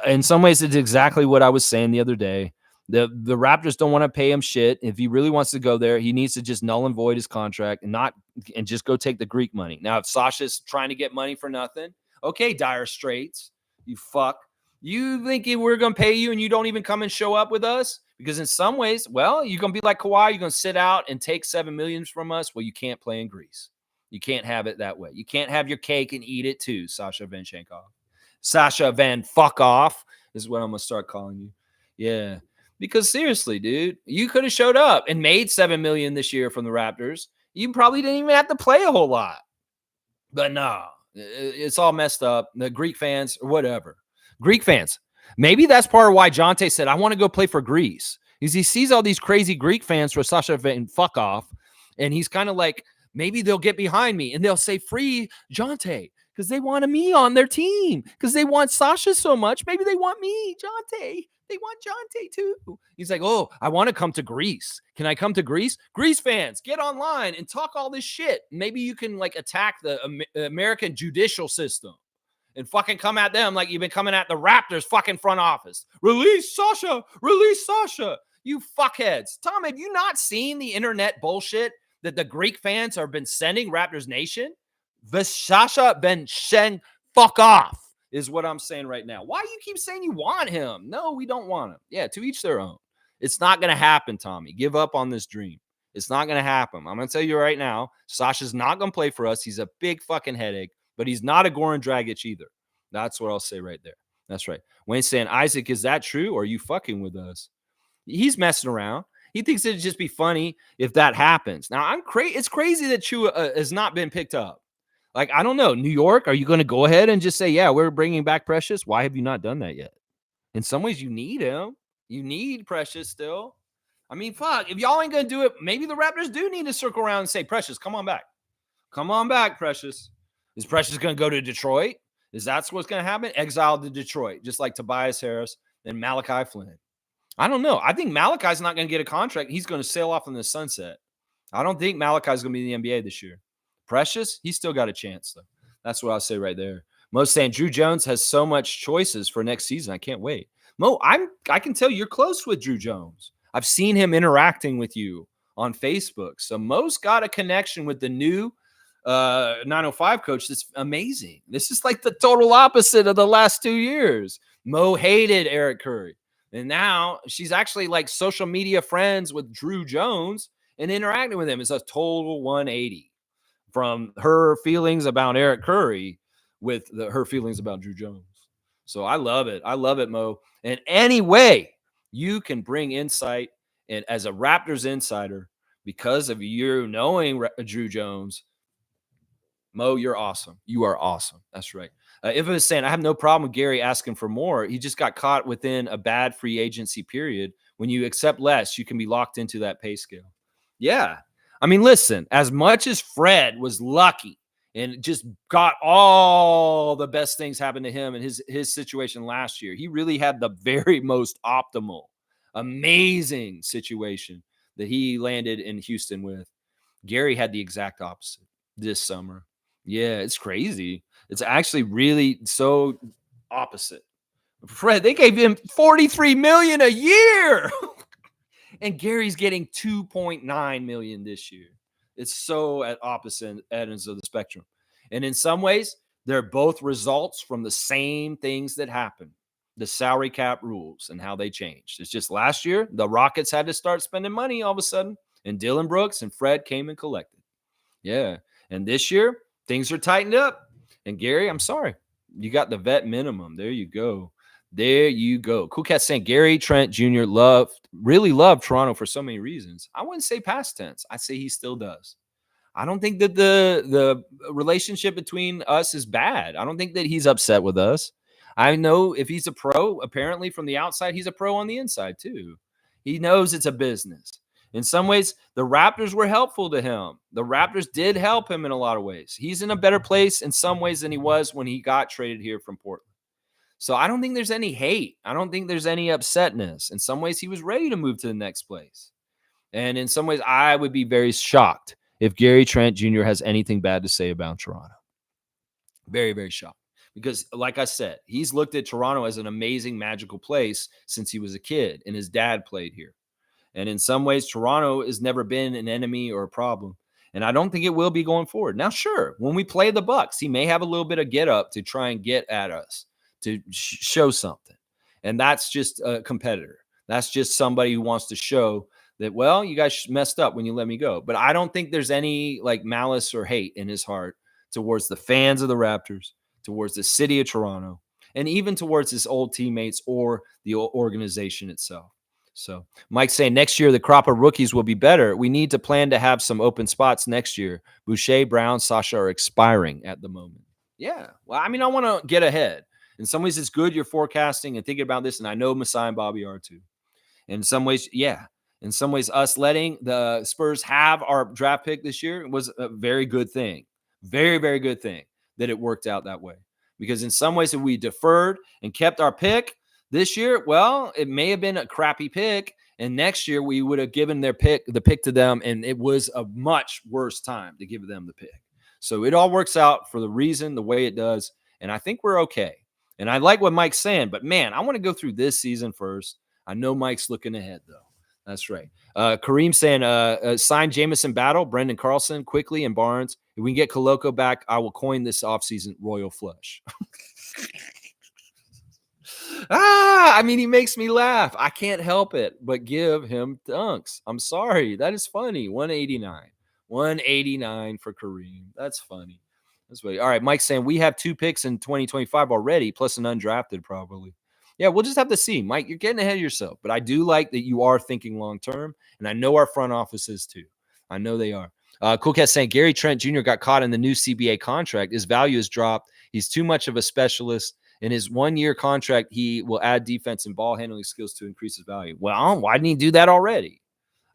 [SPEAKER 1] In some ways, it's exactly what I was saying the other day. The Raptors don't want to pay him shit. If he really wants to go there, he needs to just null and void his contract and just go take the Greek money. Now, if Sasha's trying to get money for nothing, okay, Dire Straits, you fuck. You think we're going to pay you and you don't even come and show up with us? Because in some ways, well, you're going to be like Kawhi. You're going to sit out and take $7 million from us. Well, you can't play in Greece. You can't have it that way. You can't have your cake and eat it too, Sasha Vanchenkov. Sasha Van Fuck Off is what I'm going to start calling you. Yeah. Because seriously, dude, you could have showed up and made $7 million this year from the Raptors. You probably didn't even have to play a whole lot. But no, It's all messed up. The Greek fans or whatever. Greek fans. Maybe that's part of why Jontay said, I want to go play for Greece. Because he sees all these crazy Greek fans for Sasha and fuck off. And he's kind of like, maybe they'll get behind me and they'll say free Jontay because they want me on their team because they want Sasha so much. Maybe they want me, Jontay. They want Jontay too. He's like, oh, I want to come to Greece. Can I come to Greece? Greece fans, get online and talk all this shit. Maybe you can like attack the American judicial system and fucking come at them like you've been coming at the Raptors fucking front office. Release Sasha. Release Sasha. You fuckheads. Tom, have you not seen the internet bullshit that the Greek fans have been sending Raptors Nation? Sasha Ben Shen, fuck off, is what I'm saying right now. Why do you keep saying you want him? No, we don't want him. Yeah, to each their own. It's not going to happen, Tommy. Give up on this dream. It's not going to happen. I'm going to tell you right now, Sasha's not going to play for us. He's a big fucking headache, but he's not a Goran Dragic either. That's what I'll say right there. That's right. Wayne's saying, Isaac, is that true? Or are you fucking with us? He's messing around. He thinks it'd just be funny if that happens. Now, it's crazy that Chua has not been picked up. Like, I don't know. New York, are you going to go ahead and just say, yeah, we're bringing back Precious? Why have you not done that yet? In some ways, you need him. You need Precious still. I mean, fuck. If y'all ain't going to do it, maybe the Raptors do need to circle around and say, Precious, come on back. Come on back, Precious. Is Precious going to go to Detroit? Is that what's going to happen? Exiled to Detroit, just like Tobias Harris and Malachi Flynn. I don't know. I think Malachi's not going to get a contract. He's going to sail off in the sunset. I don't think Malachi's going to be in the NBA this year. Precious, he's still got a chance, though. That's what I'll say right there. Mo's saying Drew Jones has so much choices for next season. I can't wait. Mo, I can tell you're close with Drew Jones. I've seen him interacting with you on Facebook. So Mo's got a connection with the new 905 coach that's amazing. This is like the total opposite of the last 2 years. Mo hated Eric Curry. And now she's actually like social media friends with Drew Jones and interacting with him. It's a total 180 from her feelings about Eric Curry with her feelings about Drew Jones. So I love it. I love it, Mo. And any way you can bring insight, and as a Raptors insider, because of you knowing Drew Jones, Mo, you're awesome. You are awesome. That's right. If it was saying, I have no problem with Gary asking for more. He just got caught within a bad free agency period. When you accept less, you can be locked into that pay scale. Yeah. I mean, listen, as much as Fred was lucky and just got all the best things happen to him in his situation last year, he really had the very most optimal, amazing situation that he landed in Houston with. Gary had the exact opposite this summer. Yeah, it's crazy. It's actually really so opposite. Fred, they gave him $43 million a year. And Gary's getting $2.9 million this year. It's so at opposite ends of the spectrum. And in some ways, they're both results from the same things that happened. The salary cap rules and how they changed. It's just last year, the Rockets had to start spending money all of a sudden. And Dylan Brooks and Fred came and collected. Yeah. And this year, things are tightened up. And Gary, I'm sorry. You got the vet minimum. There you go. There you go. Cool Cat saying Gary Trent Jr. really loved Toronto for so many reasons. I wouldn't say past tense. I'd say he still does. I don't think that the relationship between us is bad. I don't think that he's upset with us. I know if he's a pro, apparently from the outside, he's a pro on the inside too. He knows it's a business. In some ways, the Raptors were helpful to him. The Raptors did help him in a lot of ways. He's in a better place in some ways than he was when he got traded here from Portland. So I don't think there's any hate. I don't think there's any upsetness. In some ways, he was ready to move to the next place. And in some ways, I would be very shocked if Gary Trent Jr. has anything bad to say about Toronto. Very, very shocked. Because like I said, he's looked at Toronto as an amazing, magical place since he was a kid, and his dad played here. And in some ways, Toronto has never been an enemy or a problem. And I don't think it will be going forward. Now, sure, when we play the Bucks, he may have a little bit of get up to try and get at us, to show something. And that's just a competitor. That's just somebody who wants to show that, well, you guys messed up when you let me go. But I don't think there's any like malice or hate in his heart towards the fans of the Raptors, towards the city of Toronto, and even towards his old teammates or the organization itself. So Mike's saying next year, the crop of rookies will be better. We need to plan to have some open spots next year. Boucher, Brown, Sasha are expiring at the moment. Yeah. Well, I mean, I want to get ahead. In some ways, it's good you're forecasting and thinking about this, and I know Masai and Bobby are too. In some ways, yeah. In some ways, us letting the Spurs have our draft pick this year was a very good thing. Very, very good thing that it worked out that way. Because in some ways, if we deferred and kept our pick this year, well, it may have been a crappy pick. And next year, we would have given the pick to them, and it was a much worse time to give them the pick. So it all works out for the reason, the way it does. And I think we're okay. And I like what Mike's saying, but man, I want to go through this season first. I know Mike's looking ahead, though. That's right. Kareem saying, sign Jameson Battle, Brendan Carlson quickly, and Barnes. If we can get Koloko back, I will coin this offseason Royal Flush. I mean, he makes me laugh. I can't help it but give him dunks. I'm sorry. That is funny. 189. 189 for Kareem. That's funny. That's funny. All right. Mike's saying we have 2 picks in 2025 already, plus an undrafted probably. Yeah, we'll just have to see. Mike, you're getting ahead of yourself. But I do like that you are thinking long term. And I know our front office is too. I know they are. Cool Cat saying Gary Trent Jr. got caught in the new CBA contract. His value has dropped. He's too much of a specialist. In his 1-year contract, he will add defense and ball handling skills to increase his value. Well, why didn't he do that already?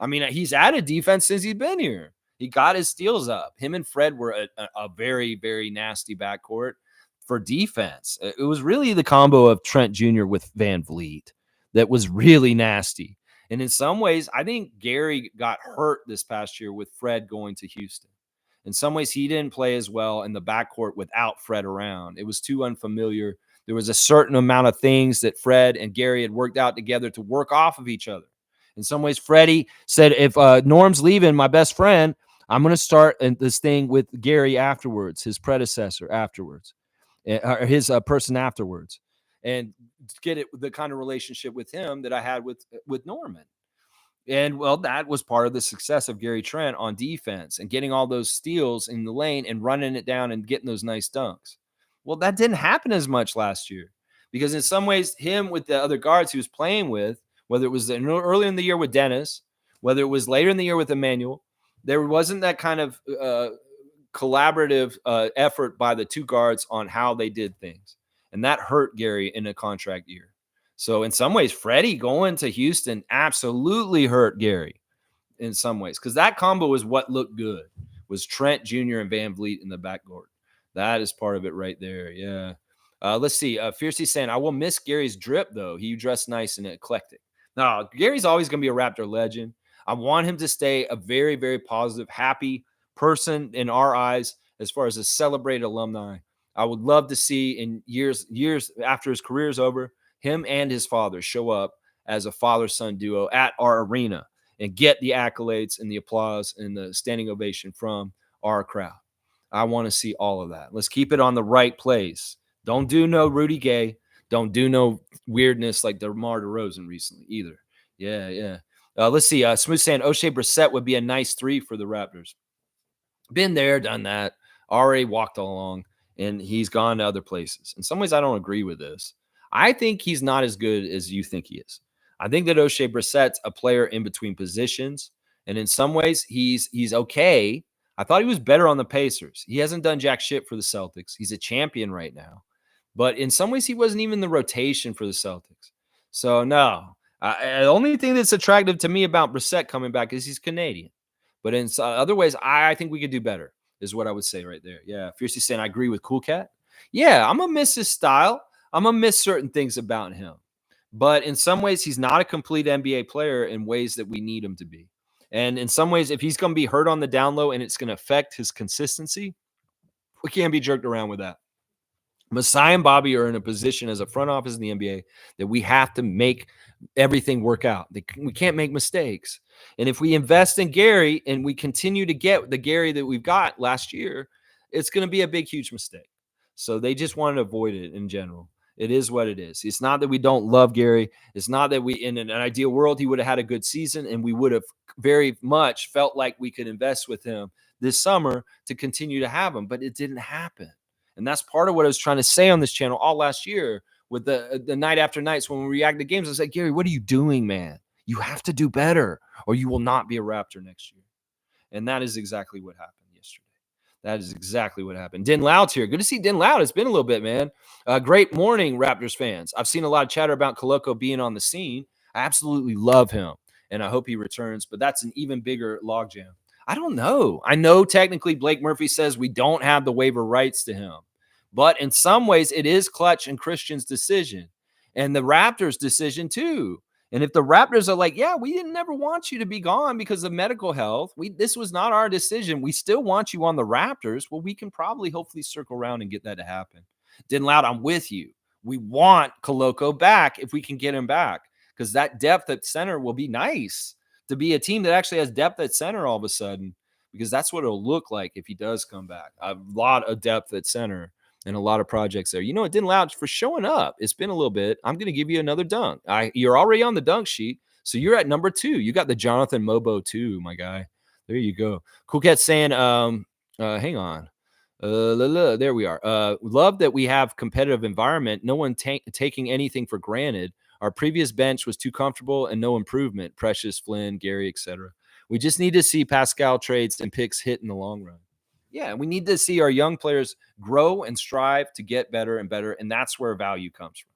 [SPEAKER 1] I mean, he's added defense since he's been here. He got his steals up. Him and Fred were a very, very nasty backcourt for defense. It was really the combo of Trent Jr. with Van Vliet that was really nasty. And in some ways, I think Gary got hurt this past year with Fred going to Houston. In some ways, he didn't play as well in the backcourt without Fred around. It was too unfamiliar. There was a certain amount of things that Fred and Gary had worked out together to work off of each other. In some ways, Freddie said, if Norm's leaving, my best friend, I'm going to start this thing with Gary afterwards, his predecessor afterwards, or his person afterwards, and get it the kind of relationship with him that I had with Norman. And, well, that was part of the success of Gary Trent on defense and getting all those steals in the lane and running it down and getting those nice dunks. Well, that didn't happen as much last year because in some ways, him with the other guards he was playing with, whether it was early in the year with Dennis, whether it was later in the year with Emmanuel, there wasn't that kind of collaborative effort by the 2 guards on how they did things. And that hurt Gary in a contract year. So in some ways, Freddie going to Houston absolutely hurt Gary in some ways because that combo was what looked good, was Trent Jr. and Van Vliet in the backcourt. That is part of it right there. Yeah. Let's see. Fiercey saying, I will miss Gary's drip, though. He dressed nice and eclectic. No, Gary's always going to be a Raptor legend. I want him to stay a very, very positive, happy person in our eyes as far as a celebrated alumni. I would love to see in years after his career is over, him and his father show up as a father-son duo at our arena and get the accolades and the applause and the standing ovation from our crowd. I want to see all of that. Let's keep it on the right place. Don't do no Rudy Gay. Don't do no weirdness like DeMar DeRozan recently either. Yeah. Let's see. Smooth saying O'Shea Brissett would be a nice 3 for the Raptors. Been there, done that. Already walked along, and he's gone to other places. In some ways, I don't agree with this. I think he's not as good as you think he is. I think that O'Shea Brissett's a player in between positions, and in some ways, he's okay. I thought he was better on the Pacers. He hasn't done jack shit for the Celtics. He's a champion right now. But in some ways, he wasn't even the rotation for the Celtics. So, no. The only thing that's attractive to me about Brissett coming back is he's Canadian. But in other ways, I think we could do better, is what I would say right there. Yeah, Fiercely saying I agree with Cool Cat. Yeah, I'm going to miss his style. I'm going to miss certain things about him. But in some ways, he's not a complete NBA player in ways that we need him to be. And in some ways, if he's going to be hurt on the down low and it's going to affect his consistency, we can't be jerked around with that. Masai and Bobby are in a position as a front office in the NBA that we have to make everything work out. We can't make mistakes. And if we invest in Gary and we continue to get the Gary that we've got last year, it's going to be a big, huge mistake. So they just want to avoid it in general. It is what it is. It's not that we don't love Gary. It's not that we, in an ideal world, he would have had a good season and we would have very much felt like we could invest with him this summer to continue to have him, but it didn't happen. And that's part of what I was trying to say on this channel all last year with the night after nights when we react to games. I said, Gary, what are you doing, man? You have to do better or you will not be a Raptor next year. And that is exactly what happened yesterday. That is exactly what happened. Den Loud's here. Good to see Den Loud. It's been a little bit, man. Great morning, Raptors fans. I've seen a lot of chatter about Koloko being on the scene. I absolutely love him, and I hope he returns, but that's an even bigger logjam. I don't know. I know technically Blake Murphy says we don't have the waiver rights to him, but in some ways it is Clutch and Christian's decision and the Raptors' decision too. And if the Raptors are like, yeah, we didn't never want you to be gone because of medical health. This was not our decision. We still want you on the Raptors. Well, we can probably hopefully circle around and get that to happen. Den Loud, I'm with you. We want Koloko back if we can get him back because that depth at center will be nice to be a team that actually has depth at center all of a sudden, because that's what it'll look like if he does come back. A lot of depth at center and a lot of projects there. You know, it didn't allow for showing up. It's been a little bit. I'm going to give you another dunk. You're already on the dunk sheet, so you're at number 2. You got the Jonathan Mobo 2, my guy. There you go. Cool Cat saying, hang on. There we are. Love that we have competitive environment. No one taking anything for granted. Our previous bench was too comfortable and no improvement. Precious, Flynn, Gary, etc. We just need to see Pascal trades and picks hit in the long run. Yeah, we need to see our young players grow and strive to get better and better, and that's where value comes from.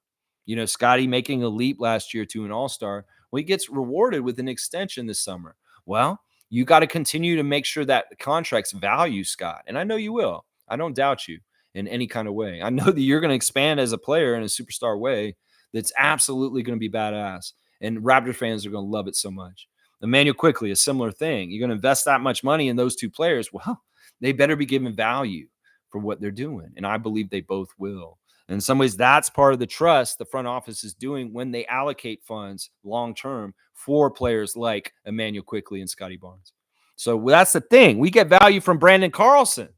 [SPEAKER 1] You know, Scotty making a leap last year to an all-star, well, he gets rewarded with an extension this summer. Well, you got to continue to make sure that the contracts value Scott, and I know you will. I don't doubt you in any kind of way. I know that you're going to expand as a player in a superstar way that's absolutely going to be badass, and Raptor fans are going to love it so much. Emmanuel Quickly, a similar thing. You're going to invest that much money in those two players. Well, they better be given value for what they're doing. And I believe they both will. In some ways, that's part of the trust the front office is doing when they allocate funds long-term for players like Emmanuel Quickly and Scotty Barnes. So that's the thing. We get value from Brandon Carlson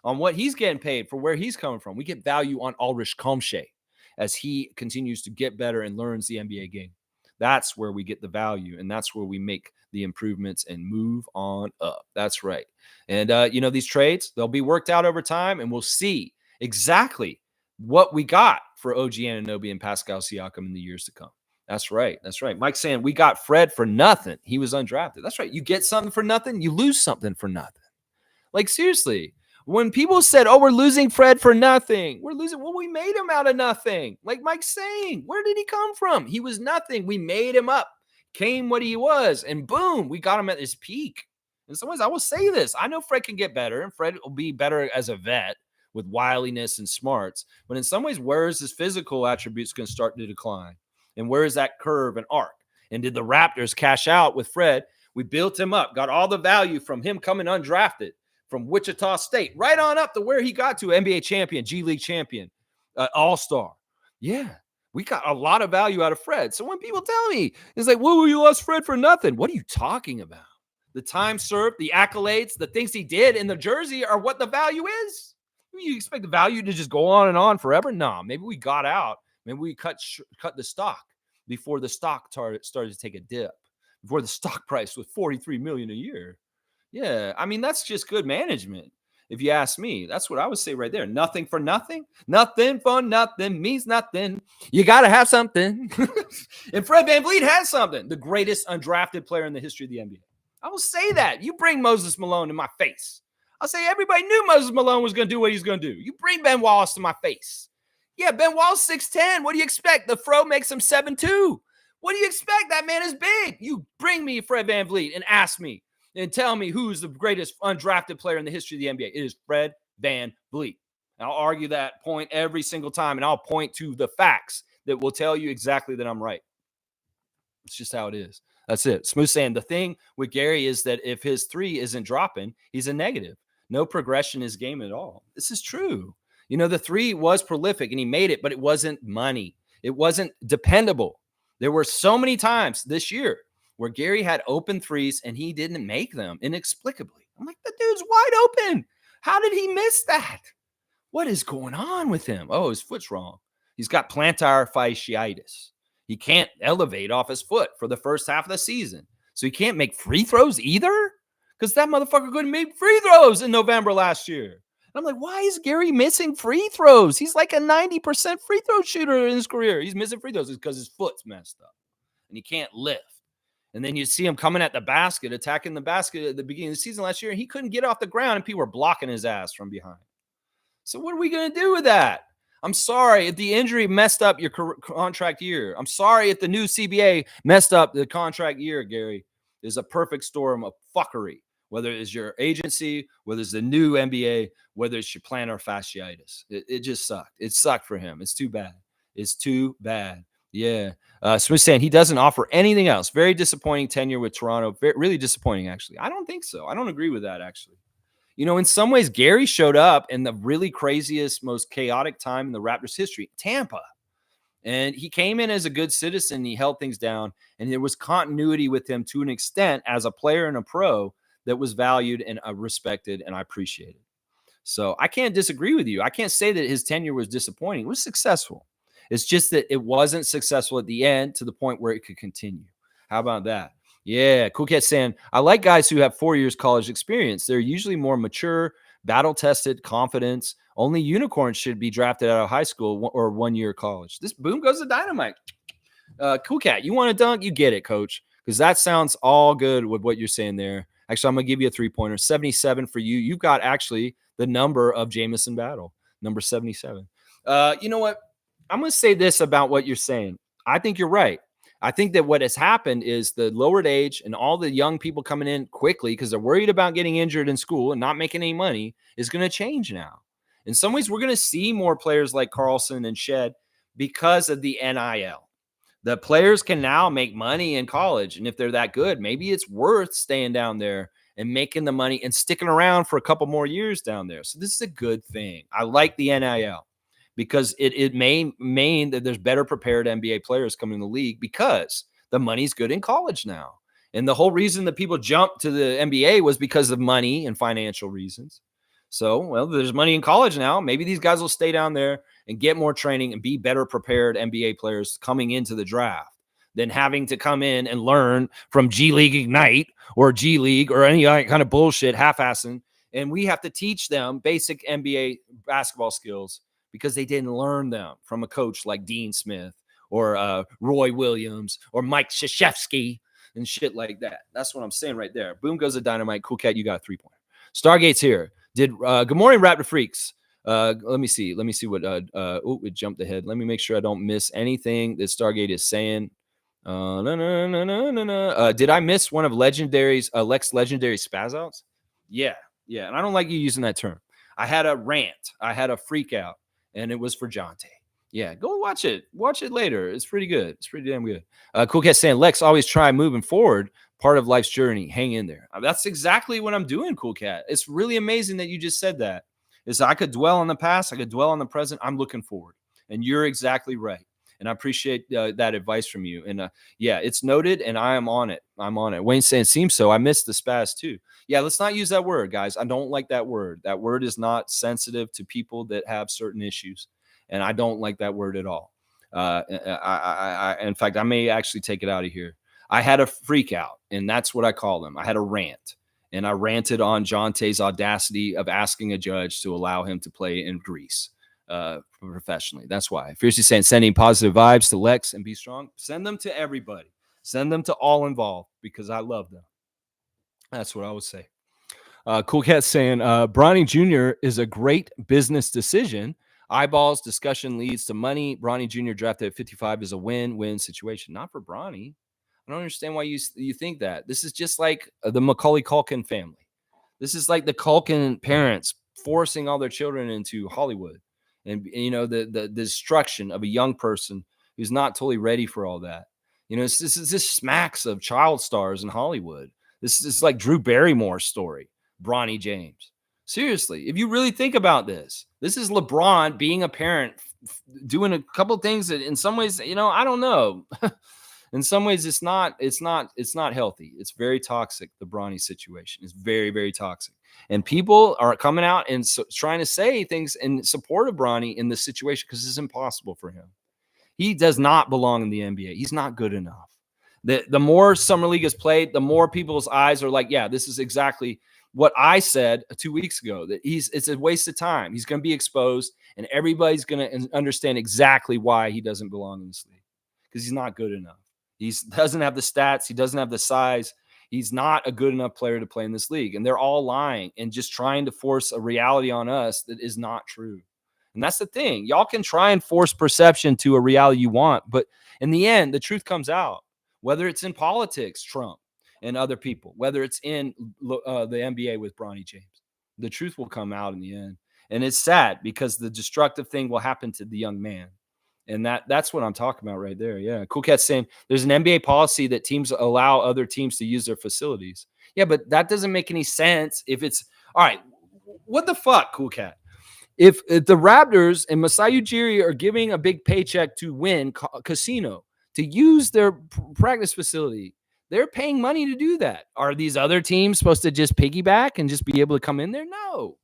[SPEAKER 1] on what he's getting paid for where he's coming from. We get value on Ulrich Komsche as he continues to get better and learns the NBA game. That's where we get the value, and that's where we make the improvements and move on up. That's right. And, these trades, they'll be worked out over time, and we'll see exactly what we got for OG Anunoby and Pascal Siakam in the years to come. That's right. That's right. Mike's saying we got Fred for nothing. He was undrafted. That's right. You get something for nothing, you lose something for nothing. Like, seriously. When people said, oh, we're losing Fred for nothing, we're losing, well, we made him out of nothing. Like Mike's saying, where did he come from? He was nothing. We made him up, came what he was, and boom, we got him at his peak. In some ways, I will say this. I know Fred can get better, and Fred will be better as a vet with wiliness and smarts. But in some ways, where is his physical attributes going to start to decline? And where is that curve and arc? And did the Raptors cash out with Fred? We built him up, got all the value from him coming undrafted from Wichita State, right on up to where he got to, NBA champion, G League champion, all-star. Yeah, we got a lot of value out of Fred. So when people tell me, it's like, whoa, you lost Fred for nothing. What are you talking about? The time served, the accolades, the things he did in the jersey are what the value is. You expect the value to just go on forever? No, maybe we got out. Maybe we cut the stock before the stock started to take a dip, before the stock price was $43 million a year. Yeah, I mean, that's just good management. If you ask me, that's what I would say right there. Nothing for nothing. Nothing for nothing means nothing. You got to have something. And Fred VanVleet has something. The greatest undrafted player in the history of the NBA. I will say that. You bring Moses Malone in my face. I'll say everybody knew Moses Malone was going to do what he's going to do. You bring Ben Wallace to my face. Yeah, Ben Wallace 6'10". What do you expect? The Fro makes him 7'2". What do you expect? That man is big. You bring me Fred VanVleet and ask me and tell me who's the greatest undrafted player in the history of the NBA. It is Fred VanVleet. I'll argue that point every single time, and I'll point to the facts that will tell you exactly that I'm right. It's just how it is. That's it. Smooth saying the thing with Gary is that if his three isn't dropping, he's a negative. No progression in his game at all. This is true. You know, the three was prolific and he made it, but it wasn't money. It wasn't dependable. There were so many times this year where Gary had open threes and he didn't make them inexplicably. I'm like, the dude's wide open. How did he miss that? What is going on with him? Oh, his foot's wrong. He's got plantar fasciitis. He can't elevate off his foot for the first half of the season. So he can't make free throws either? Because that motherfucker couldn't make free throws in November last year. And I'm like, why is Gary missing free throws? He's like a 90% free throw shooter in his career. He's missing free throws because his foot's messed up and he can't lift. And then you see him coming at the basket, attacking the basket at the beginning of the season last year. And he couldn't get off the ground, and people were blocking his ass from behind. So what are we going to do with that? I'm sorry if the injury messed up your contract year. I'm sorry if the new CBA messed up the contract year, Gary. There's a perfect storm of fuckery, whether it's your agency, whether it's the new NBA, whether it's your plantar fasciitis. It just sucked. It sucked for him. It's too bad. It's too bad. Yeah. Smith saying he doesn't offer anything else. Very disappointing tenure with Toronto. Really disappointing, actually. I don't think so. I don't agree with that, actually. You know, in some ways, Gary showed up in the really craziest, most chaotic time in the Raptors history, Tampa. And he came in as a good citizen. He held things down, and there was continuity with him to an extent as a player and a pro that was valued and respected, and I appreciated. So I can't disagree with you. I can't say that his tenure was disappointing. It was successful. It's just that it wasn't successful at the end to the point where it could continue. How about that? Yeah, Cool Cat saying, I like guys who have 4 years college experience. They're usually more mature, battle-tested, confidence. Only unicorns should be drafted out of high school or 1 year college. This boom goes to dynamite. Cool Cat, you want to dunk? You get it, coach, because that sounds all good with what you're saying there. Actually, I'm going to give you a three-pointer. 77 for you. You've got actually the number of Jameson Battle, number 77. You know what? I'm going to say this about what you're saying. I think you're right. I think that what has happened is the lowered age and all the young people coming in quickly because they're worried about getting injured in school and not making any money is going to change now. In some ways, we're going to see more players like Carlson and Shead because of the NIL. The players can now make money in college. And if they're that good, maybe it's worth staying down there and making the money and sticking around for a couple more years down there. So this is a good thing. I like the NIL. Because it may mean that there's better prepared NBA players coming in the league because the money's good in college now. And the whole reason that people jumped to the NBA was because of money and financial reasons. So, well, there's money in college now. Maybe these guys will stay down there and get more training and be better prepared NBA players coming into the draft than having to come in and learn from G League Ignite or G League or any kind of bullshit half-assing. And we have to teach them basic NBA basketball skills because they didn't learn them from a coach like Dean Smith or Roy Williams or Mike Krzyzewski and shit like that. That's what I'm saying right there. Boom goes the dynamite. Cool Cat, you got a three-pointer. Stargate's here. Good morning, Raptor Freaks. Let me see what it jumped ahead. Let me make sure I don't miss anything that Stargate is saying. Did I miss one of Lex Legendary spaz outs? Yeah. And I don't like you using that term. I had a rant. I had a freak out. And it was for Jontay. Yeah, go watch it. Watch it later. It's pretty good. It's pretty damn good. Cool Cat saying, Lex, always try moving forward. Part of life's journey. Hang in there. That's exactly what I'm doing, Cool Cat. It's really amazing that you just said that. I could dwell on the past. I could dwell on the present. I'm looking forward. And you're exactly right. And I appreciate that advice from you. And yeah, it's noted, and I am on it. I'm on it. Wayne's saying, seems so. I missed the spaz too. Yeah, let's not use that word, guys. I don't like that word. That word is not sensitive to people that have certain issues. And I don't like that word at all. In fact, I may actually take it out of here. I had a freak out, and that's what I call them. I had a rant. And I ranted on Jontay's audacity of asking a judge to allow him to play in Greece. Professionally. That's why. Fiercely saying, sending positive vibes to Lex and be strong. Send them to everybody. Send them to all involved because I love them. That's what I would say. Cool Cat saying, Bronny Jr. is a great business decision. Eyeballs, discussion leads to money. Bronny Jr. drafted at 55 is a win-win situation. Not for Bronny. I don't understand why you think that. This is just like the Macaulay Culkin family. This is like the Culkin parents forcing all their children into Hollywood. And you know, the destruction of a young person who's not totally ready for all that. You know, this smacks of child stars in Hollywood. This is like Drew Barrymore's story, Bronny James. Seriously, if you really think about this is LeBron being a parent, doing a couple of things that in some ways, you know, I don't know. In some ways, it's not healthy. It's very toxic. The Bronny situation is very, very toxic. And people are coming out and trying to say things in support of Bronny in this situation because it's impossible for him. He does not belong in the NBA. He's not good enough. The more Summer League is played, the more people's eyes are like, yeah, this is exactly what I said 2 weeks ago, that it's a waste of time. He's going to be exposed, and everybody's going to understand exactly why he doesn't belong in this league because he's not good enough. He doesn't have the stats. He doesn't have the size. He's not a good enough player to play in this league. And they're all lying and just trying to force a reality on us that is not true. And that's the thing. Y'all can try and force perception to a reality you want, but in the end, the truth comes out, whether it's in politics, Trump and other people, whether it's in the NBA with Bronny James. The truth will come out in the end. And it's sad because the destructive thing will happen to the young man. And that's what I'm talking about right there. Yeah. Cool Cat's saying there's an NBA policy that teams allow other teams to use their facilities. Yeah, but that doesn't make any sense if it's all right. What the fuck, Cool Cat? If the Raptors and Masai Ujiri are giving a big paycheck to win casino to use their practice facility, they're paying money to do that. Are these other teams supposed to just piggyback and just be able to come in there? No,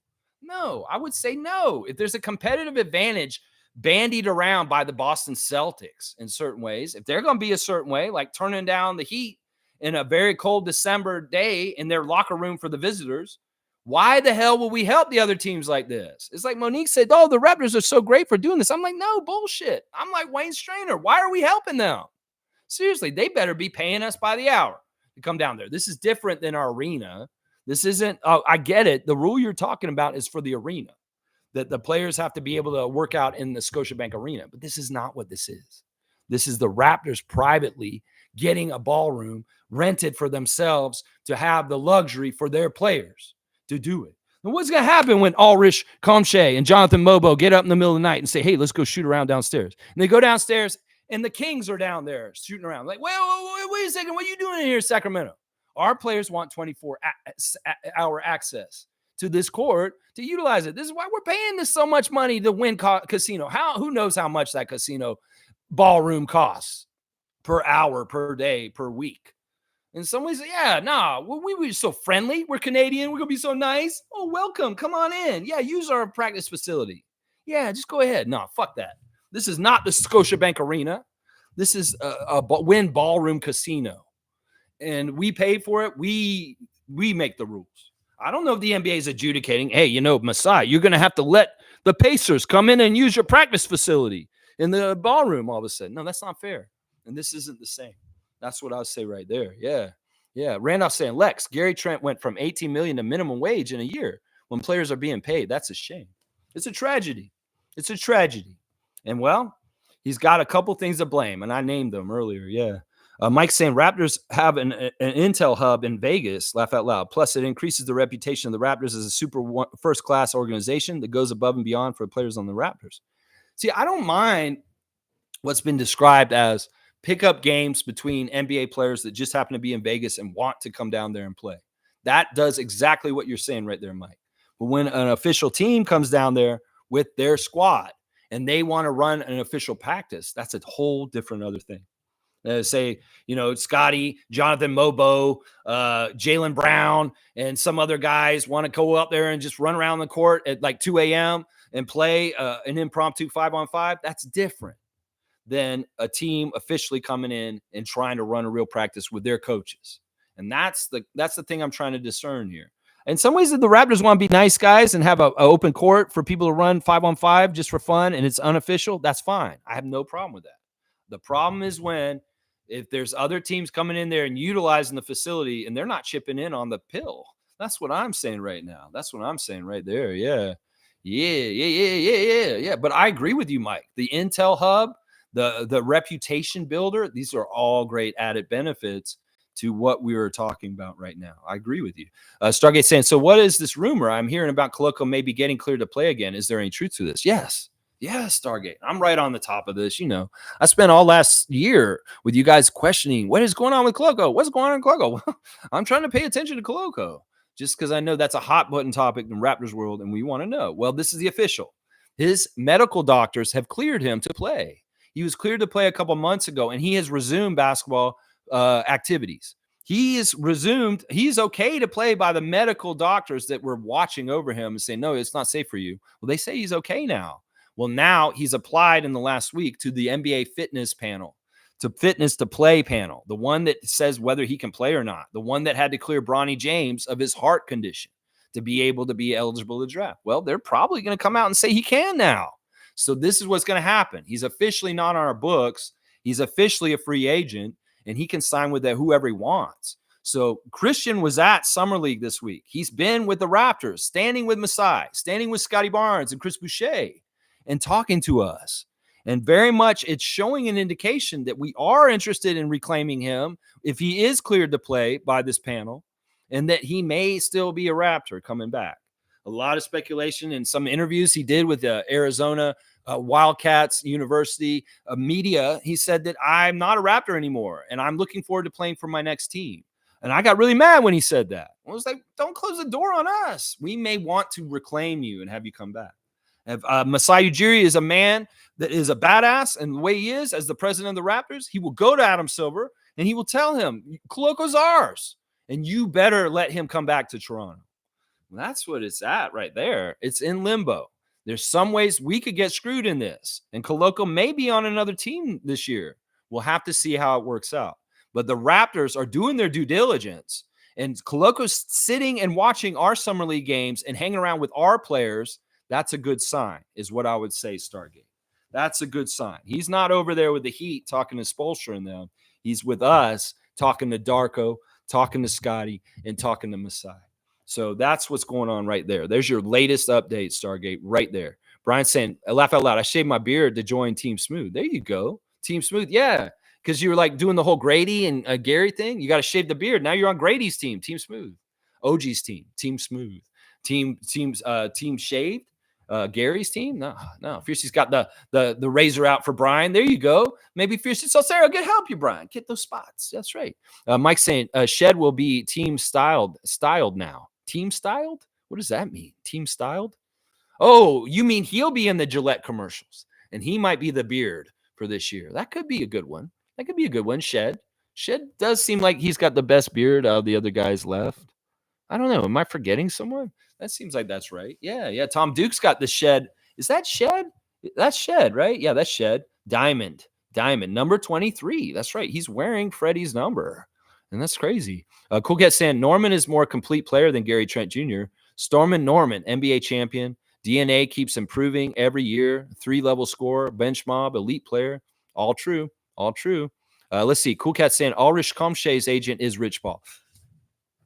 [SPEAKER 1] I would say no. If there's a competitive advantage bandied around by the Boston Celtics in certain ways, if they're going to be a certain way, like turning down the Heat in a very cold December day in their locker room for the visitors, why the hell will we help the other teams like this? It's like Monique said, oh, the Raptors are so great for doing this. I'm like, no, bullshit. I'm like Wayne Strainer. Why are we helping them? Seriously, they better be paying us by the hour to come down there. This is different than our arena. This isn't, I get it. The rule you're talking about is for the arena, that the players have to be able to work out in the Scotiabank Arena. But this is not what this is. This is the Raptors privately getting a ballroom rented for themselves to have the luxury for their players to do it. And what's going to happen when Ulrich Comche and Jonathan Mobo get up in the middle of the night and say, hey, let's go shoot around downstairs? And they go downstairs and the Kings are down there shooting around. Like, wait a second. What are you doing in here, Sacramento? Our players want 24-hour access to this court to utilize it. This is why we're paying this so much money to win casino. Who knows how much that casino ballroom costs per hour, per day, per week? In some ways, yeah, nah, we were so friendly. We're Canadian. We're going to be so nice. Oh, welcome. Come on in. Yeah, use our practice facility. Yeah, just go ahead. No, fuck that. This is not the Scotiabank Arena. This is a Wynn Ballroom Casino. And we pay for it. We make the rules. I don't know if the NBA is adjudicating, hey, Masai, you're going to have to let the Pacers come in and use your practice facility in the ballroom all of a sudden. No, that's not fair. And this isn't the same. That's what I would say right there. Yeah. Randolph saying, Lex, Gary Trent went from $18 million to minimum wage in a year when players are being paid. That's a shame. It's a tragedy. And, well, he's got a couple things to blame, and I named them earlier. Yeah. Mike's saying Raptors have an Intel hub in Vegas, laugh out loud. Plus, it increases the reputation of the Raptors as a super first-class organization that goes above and beyond for players on the Raptors. See, I don't mind what's been described as pickup games between NBA players that just happen to be in Vegas and want to come down there and play. That does exactly what you're saying right there, Mike. But when an official team comes down there with their squad and they want to run an official practice, that's a whole different other thing. Say, Scotty, Jonathan Mobo, Jaylen Brown, and some other guys want to go up there and just run around the court at like 2 a.m. and play an impromptu 5-on-5. That's different than a team officially coming in and trying to run a real practice with their coaches. And that's the thing I'm trying to discern here. In some ways, if the Raptors want to be nice guys and have an open court for people to run 5-on-5 just for fun and it's unofficial, that's fine. I have no problem with that. The problem is if there's other teams coming in there and utilizing the facility and they're not chipping in on the pill. That's what I'm saying right now. That's what I'm saying right there. Yeah. But I agree with you, Mike. The Intel hub, the reputation builder, these are all great added benefits to what we were talking about right now. I agree with you. Stargate saying, so what is this rumor? I'm hearing about Koloko maybe getting cleared to play again. Is there any truth to this? Yes, Stargate. I'm right on the top of this. I spent all last year with you guys questioning what is going on with Koloko. What's going on with Koloko? Well, I'm trying to pay attention to Koloko just because I know that's a hot button topic in Raptors world and we want to know. Well, this is the official. His medical doctors have cleared him to play. He was cleared to play a couple months ago and he has resumed basketball activities. He's okay to play by the medical doctors that were watching over him and saying, no, it's not safe for you. Well, they say he's okay now. Well, now he's applied in the last week to the NBA fitness panel, to fitness to play panel, the one that says whether he can play or not, the one that had to clear Bronny James of his heart condition to be able to be eligible to draft. Well, they're probably going to come out and say he can now. So this is what's going to happen. He's officially not on our books. He's officially a free agent. and he can sign with whoever he wants. So Christian was at Summer League this week. He's been with the Raptors, standing with Masai, standing with Scotty Barnes and Chris Boucher, and talking to us. And very much it's showing an indication that we are interested in reclaiming him if he is cleared to play by this panel, and that he may still be a Raptor coming back. A lot of speculation in some interviews he did with the Arizona Wildcats University media. He said that I'm not a Raptor anymore, and I'm looking forward to playing for my next team. And I got really mad when he said that. I was like, don't close the door on us. We may want to reclaim you and have you come back. If Masai Ujiri is a man that is a badass, and the way he is as the president of the Raptors, he will go to Adam Silver and he will tell him, Koloko's ours, and you better let him come back to Toronto. And that's what it's at right there. It's in limbo. There's some ways we could get screwed in this, and Koloko may be on another team this year. We'll have to see how it works out. But the Raptors are doing their due diligence, and Koloko's sitting and watching our Summer League games and hanging around with our players. That's a good sign, is what I would say, Stargate. That's a good sign. He's not over there with the Heat talking to Spoelstra and them. He's with us talking to Darko, talking to Scotty, and talking to Masai. So that's what's going on right there. There's your latest update, Stargate, right there. Brian's saying, I laugh out loud, I shaved my beard to join Team Smooth. There you go. Team Smooth. Yeah. Because you were like doing the whole Grady and Gary thing. You got to shave the beard. Now you're on Grady's team, Team Smooth. OG's team, Team Smooth. Team shaved. Gary's team. No. Fiercey's got the razor out for Brian. There you go. Maybe Fiercey Salcero could help you, Brian. Get those spots. That's right. Mike's saying Shed will be team styled now. Team styled? What does that mean? Team styled? Oh, you mean he'll be in the Gillette commercials, and he might be the beard for this year. That could be a good one. Shed does seem like he's got the best beard out of the other guys left. I don't know. Am I forgetting someone? That seems like that's right. Yeah. Tom Duke's got the Shed. Is that Shed? That's Shed, right? Yeah, that's Shed. Diamond, number 23. That's right. He's wearing Freddie's number. And that's crazy. Cool Cat saying Norman is more complete player than Gary Trent Jr. Stormin Norman, NBA champion. DNA keeps improving every year. 3-level scorer, bench mob, elite player. All true. Let's see. Cool Cat saying Ulrich Komsche's agent is Rich Paul.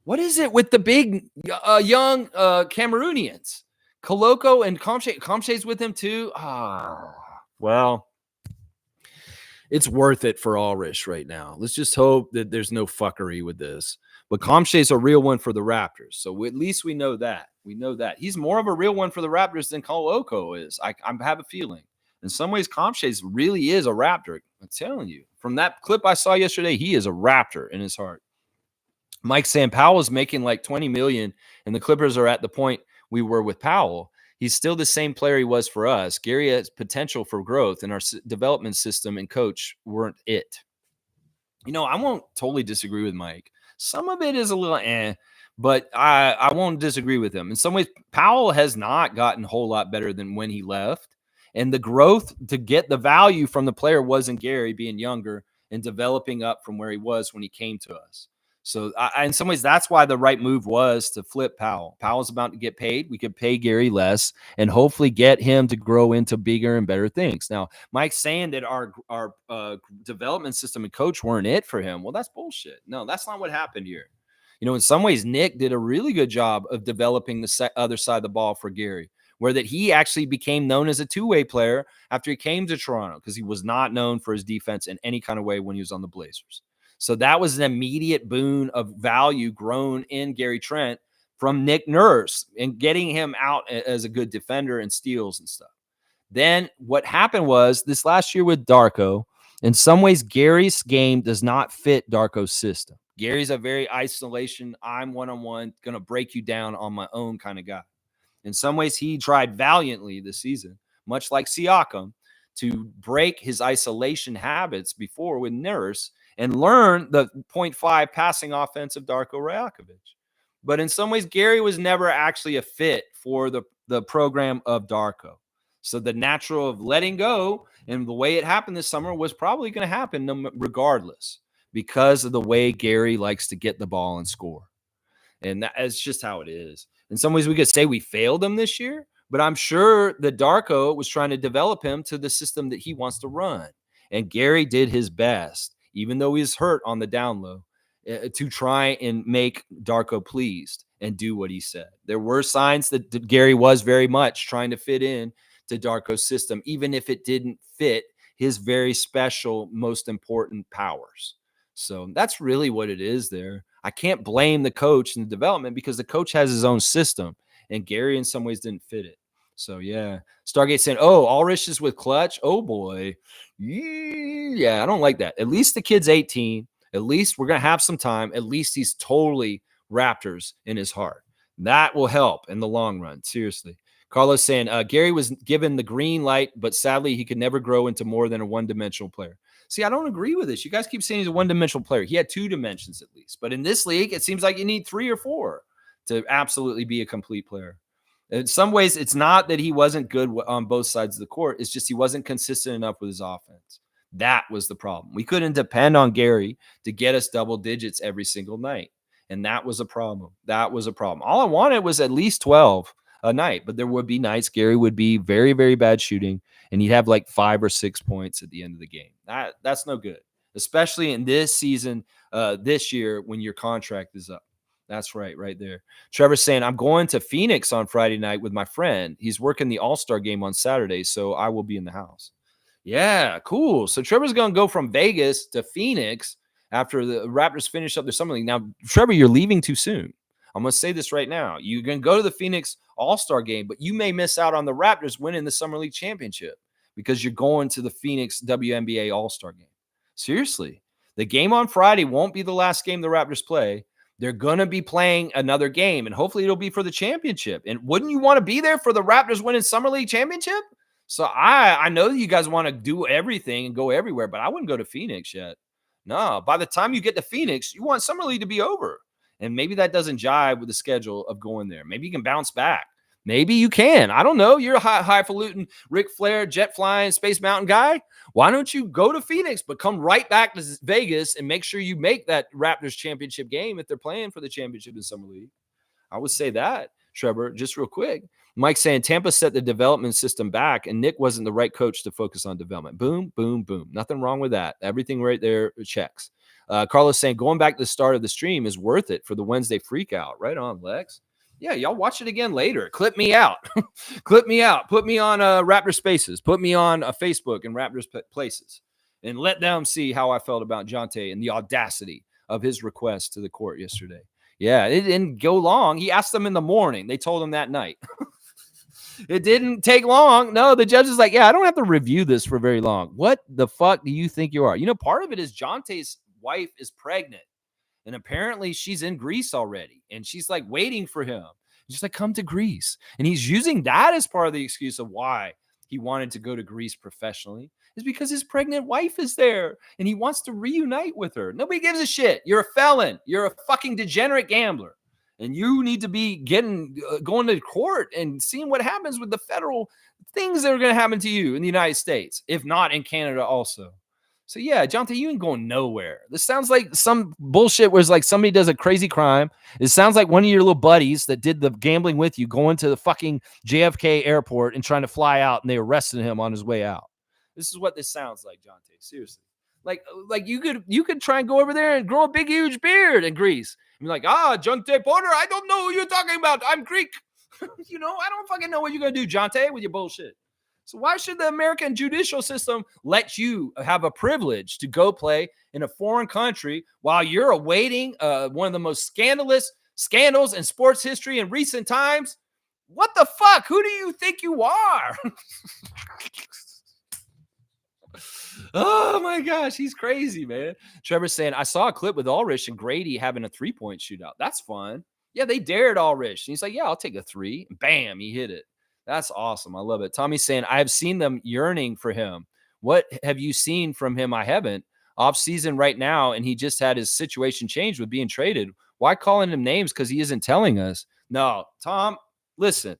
[SPEAKER 1] What is it with the big young Cameroonians? Koloko and Komsche. Komsche's with him too. Well, it's worth it for Ulrich right now. Let's just hope that there's no fuckery with this. But Komsche's a real one for the Raptors. So at least we know that. He's more of a real one for the Raptors than Koloko is. I have a feeling. In some ways, Komsche's really is a Raptor. I'm telling you. From that clip I saw yesterday, he is a Raptor in his heart. Mike saying Powell is making like $20 million, and the Clippers are at the point we were with Powell. He's still the same player he was for us. Gary has potential for growth, and our development system and coach weren't it. I won't totally disagree with Mike. Some of it is a little but I won't disagree with him. In some ways, Powell has not gotten a whole lot better than when he left. And the growth to get the value from the player wasn't Gary being younger and developing up from where he was when he came to us. So in some ways, that's why the right move was to flip Powell. Powell's about to get paid. We could pay Gary less and hopefully get him to grow into bigger and better things. Now, Mike's saying that our development system and coach weren't it for him. Well, that's bullshit. No, that's not what happened here. In some ways, Nick did a really good job of developing the other side of the ball for Gary, where that he actually became known as a two-way player after he came to Toronto, because he was not known for his defense in any kind of way when he was on the Blazers. So that was an immediate boon of value grown in Gary Trent from Nick Nurse and getting him out as a good defender and steals and stuff. Then what happened was this last year with Darko, in some ways, Gary's game does not fit Darko's system. Gary's a very isolation, I'm one-on-one, going to break you down on my own kind of guy. In some ways, he tried valiantly this season, much like Siakam, to break his isolation habits before with Nurse and learn the 0.5 passing offense of Darko Rajakovic. But in some ways, Gary was never actually a fit for the program of Darko. So the natural of letting go and the way it happened this summer was probably going to happen regardless, because of the way Gary likes to get the ball and score. And that's just how it is. In some ways, we could say we failed him this year, but I'm sure that Darko was trying to develop him to the system that he wants to run. And Gary did his best. even though he's hurt on the down low, to try and make Darko pleased and do what he said. There were signs that Gary was very much trying to fit in to Darko's system, even if it didn't fit his very special, most important powers. So that's really what it is there. I can't blame the coach in the development because the coach has his own system, and Gary in some ways didn't fit it. So yeah, Stargate saying, "Oh, Ulrich is with Clutch. Oh boy, yeah, I don't like that. At least the kid's 18. At least we're gonna have some time. At least he's totally Raptors in his heart. That will help in the long run. Seriously." Carlos saying, Gary was given the green light, but sadly he could never grow into more than a one-dimensional player. See, I don't agree with this. You guys keep saying he's a one-dimensional player. He had 2 dimensions at least. But in this league, it seems like you need 3 or 4 to absolutely be a complete player. In some ways, it's not that he wasn't good on both sides of the court. It's just he wasn't consistent enough with his offense. That was the problem. We couldn't depend on Gary to get us double digits every single night. And that was a problem. That was a problem. All I wanted was at least 12 a night, but there would be nights Gary would be very, very bad shooting, and he'd have like 5 or 6 points at the end of the game. That's no good, especially in this season, this year when your contract is up. That's right there. Trevor's saying, I'm going to Phoenix on Friday night with my friend. He's working the All-Star game on Saturday, so I will be in the house. Yeah, cool. So Trevor's going to go from Vegas to Phoenix after the Raptors finish up their summer league. Now, Trevor, you're leaving too soon. I'm going to say this right now. You're going to go to the Phoenix All-Star game, but you may miss out on the Raptors winning the Summer League championship because you're going to the Phoenix WNBA All-Star game. Seriously. The game on Friday won't be the last game the Raptors play. They're going to be playing another game, and hopefully it'll be for the championship. And wouldn't you want to be there for the Raptors winning Summer League championship? So I know that you guys want to do everything and go everywhere, but I wouldn't go to Phoenix yet. No, by the time you get to Phoenix, you want Summer League to be over. And maybe that doesn't jive with the schedule of going there. Maybe you can bounce back. Maybe you can. I don't know. You're a highfalutin Ric Flair, jet flying, Space Mountain guy. Why don't you go to Phoenix, but come right back to Vegas and make sure you make that Raptors championship game if they're playing for the championship in Summer League? I would say that, Trevor, just real quick. Mike saying Tampa set the development system back and Nick wasn't the right coach to focus on development. Boom, boom, boom. Nothing wrong with that. Everything right there checks. Carlos saying going back to the start of the stream is worth it for the Wednesday freak out. Right on, Lex. Yeah, y'all watch it again later. Clip me out. Clip me out. Put me on Raptor Spaces. Put me on Facebook and Raptors Places. And let them see how I felt about Jontay and the audacity of his request to the court yesterday. Yeah, it didn't go long. He asked them in the morning. They told him that night. It didn't take long. No, the judge is like, yeah, I don't have to review this for very long. What the fuck do you think you are? You know, part of it is Jontay's wife is pregnant. And apparently she's in Greece already. And she's like waiting for him. She's like, come to Greece. And he's using that as part of the excuse of why he wanted to go to Greece professionally. Is because his pregnant wife is there. And he wants to reunite with her. Nobody gives a shit. You're a felon. You're a fucking degenerate gambler. And you need to be going to court and seeing what happens with the federal things that are going to happen to you in the United States, if not in Canada also. So yeah, Jontay, you ain't going nowhere. This sounds like some bullshit where it's like somebody does a crazy crime. It sounds like one of your little buddies that did the gambling with you going to the fucking JFK airport and trying to fly out and they arrested him on his way out. This is what this sounds like, Jontay. Seriously. Like you could try and go over there and grow a big, huge beard in Greece. And be like, Jontay Porter, I don't know who you're talking about. I'm Greek. I don't fucking know what you're going to do, Jontay, with your bullshit. So why should the American judicial system let you have a privilege to go play in a foreign country while you're awaiting one of the most scandalous scandals in sports history in recent times? What the fuck? Who do you think you are? Oh my gosh, he's crazy, man. Trevor's saying, I saw a clip with Ulrich and Grady having a 3-point shootout. That's fun. Yeah, they dared Ulrich. And he's like, yeah, I'll take a 3. And bam, he hit it. That's awesome. I love it. Tommy's saying, I have seen them yearning for him. What have you seen from him? I haven't. Off season right now, and he just had his situation changed with being traded. Why calling him names? Because he isn't telling us. No, Tom, listen.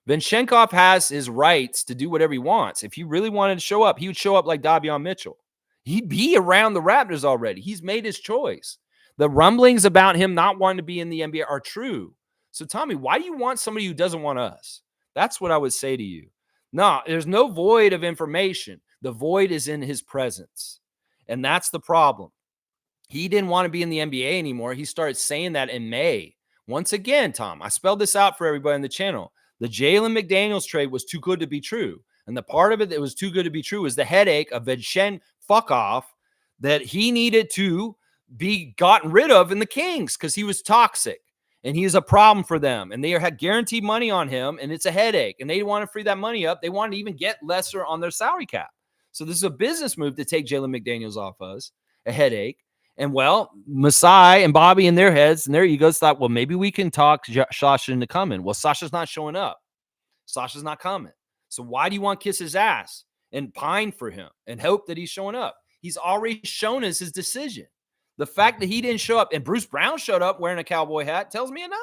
[SPEAKER 1] Vinchenkov has his rights to do whatever he wants. If he really wanted to show up, he would show up like Davion Mitchell. He'd be around the Raptors already. He's made his choice. The rumblings about him not wanting to be in the NBA are true. So, Tommy, why do you want somebody who doesn't want us? That's what I would say to you. No, there's no void of information. The void is in his presence. And that's the problem. He didn't want to be in the NBA anymore. He started saying that in May. Once again, Tom, I spelled this out for everybody on the channel. The Jalen McDaniels trade was too good to be true. And the part of it that was too good to be true was the headache of Vincent fuck off that he needed to be gotten rid of in the Kings because he was toxic and he is a problem for them. And they had guaranteed money on him and it's a headache. And they want to free that money up. They want to even get lesser on their salary cap. So this is a business move to take Jalen McDaniels off us, a headache. And well, Masai and Bobby in their heads and their egos thought, well, maybe we can talk Sasha into coming. Well, Sasha's not showing up. Sasha's not coming. So why do you want to kiss his ass and pine for him and hope that he's showing up? He's already shown us his decision. The fact that he didn't show up and Bruce Brown showed up wearing a cowboy hat tells me enough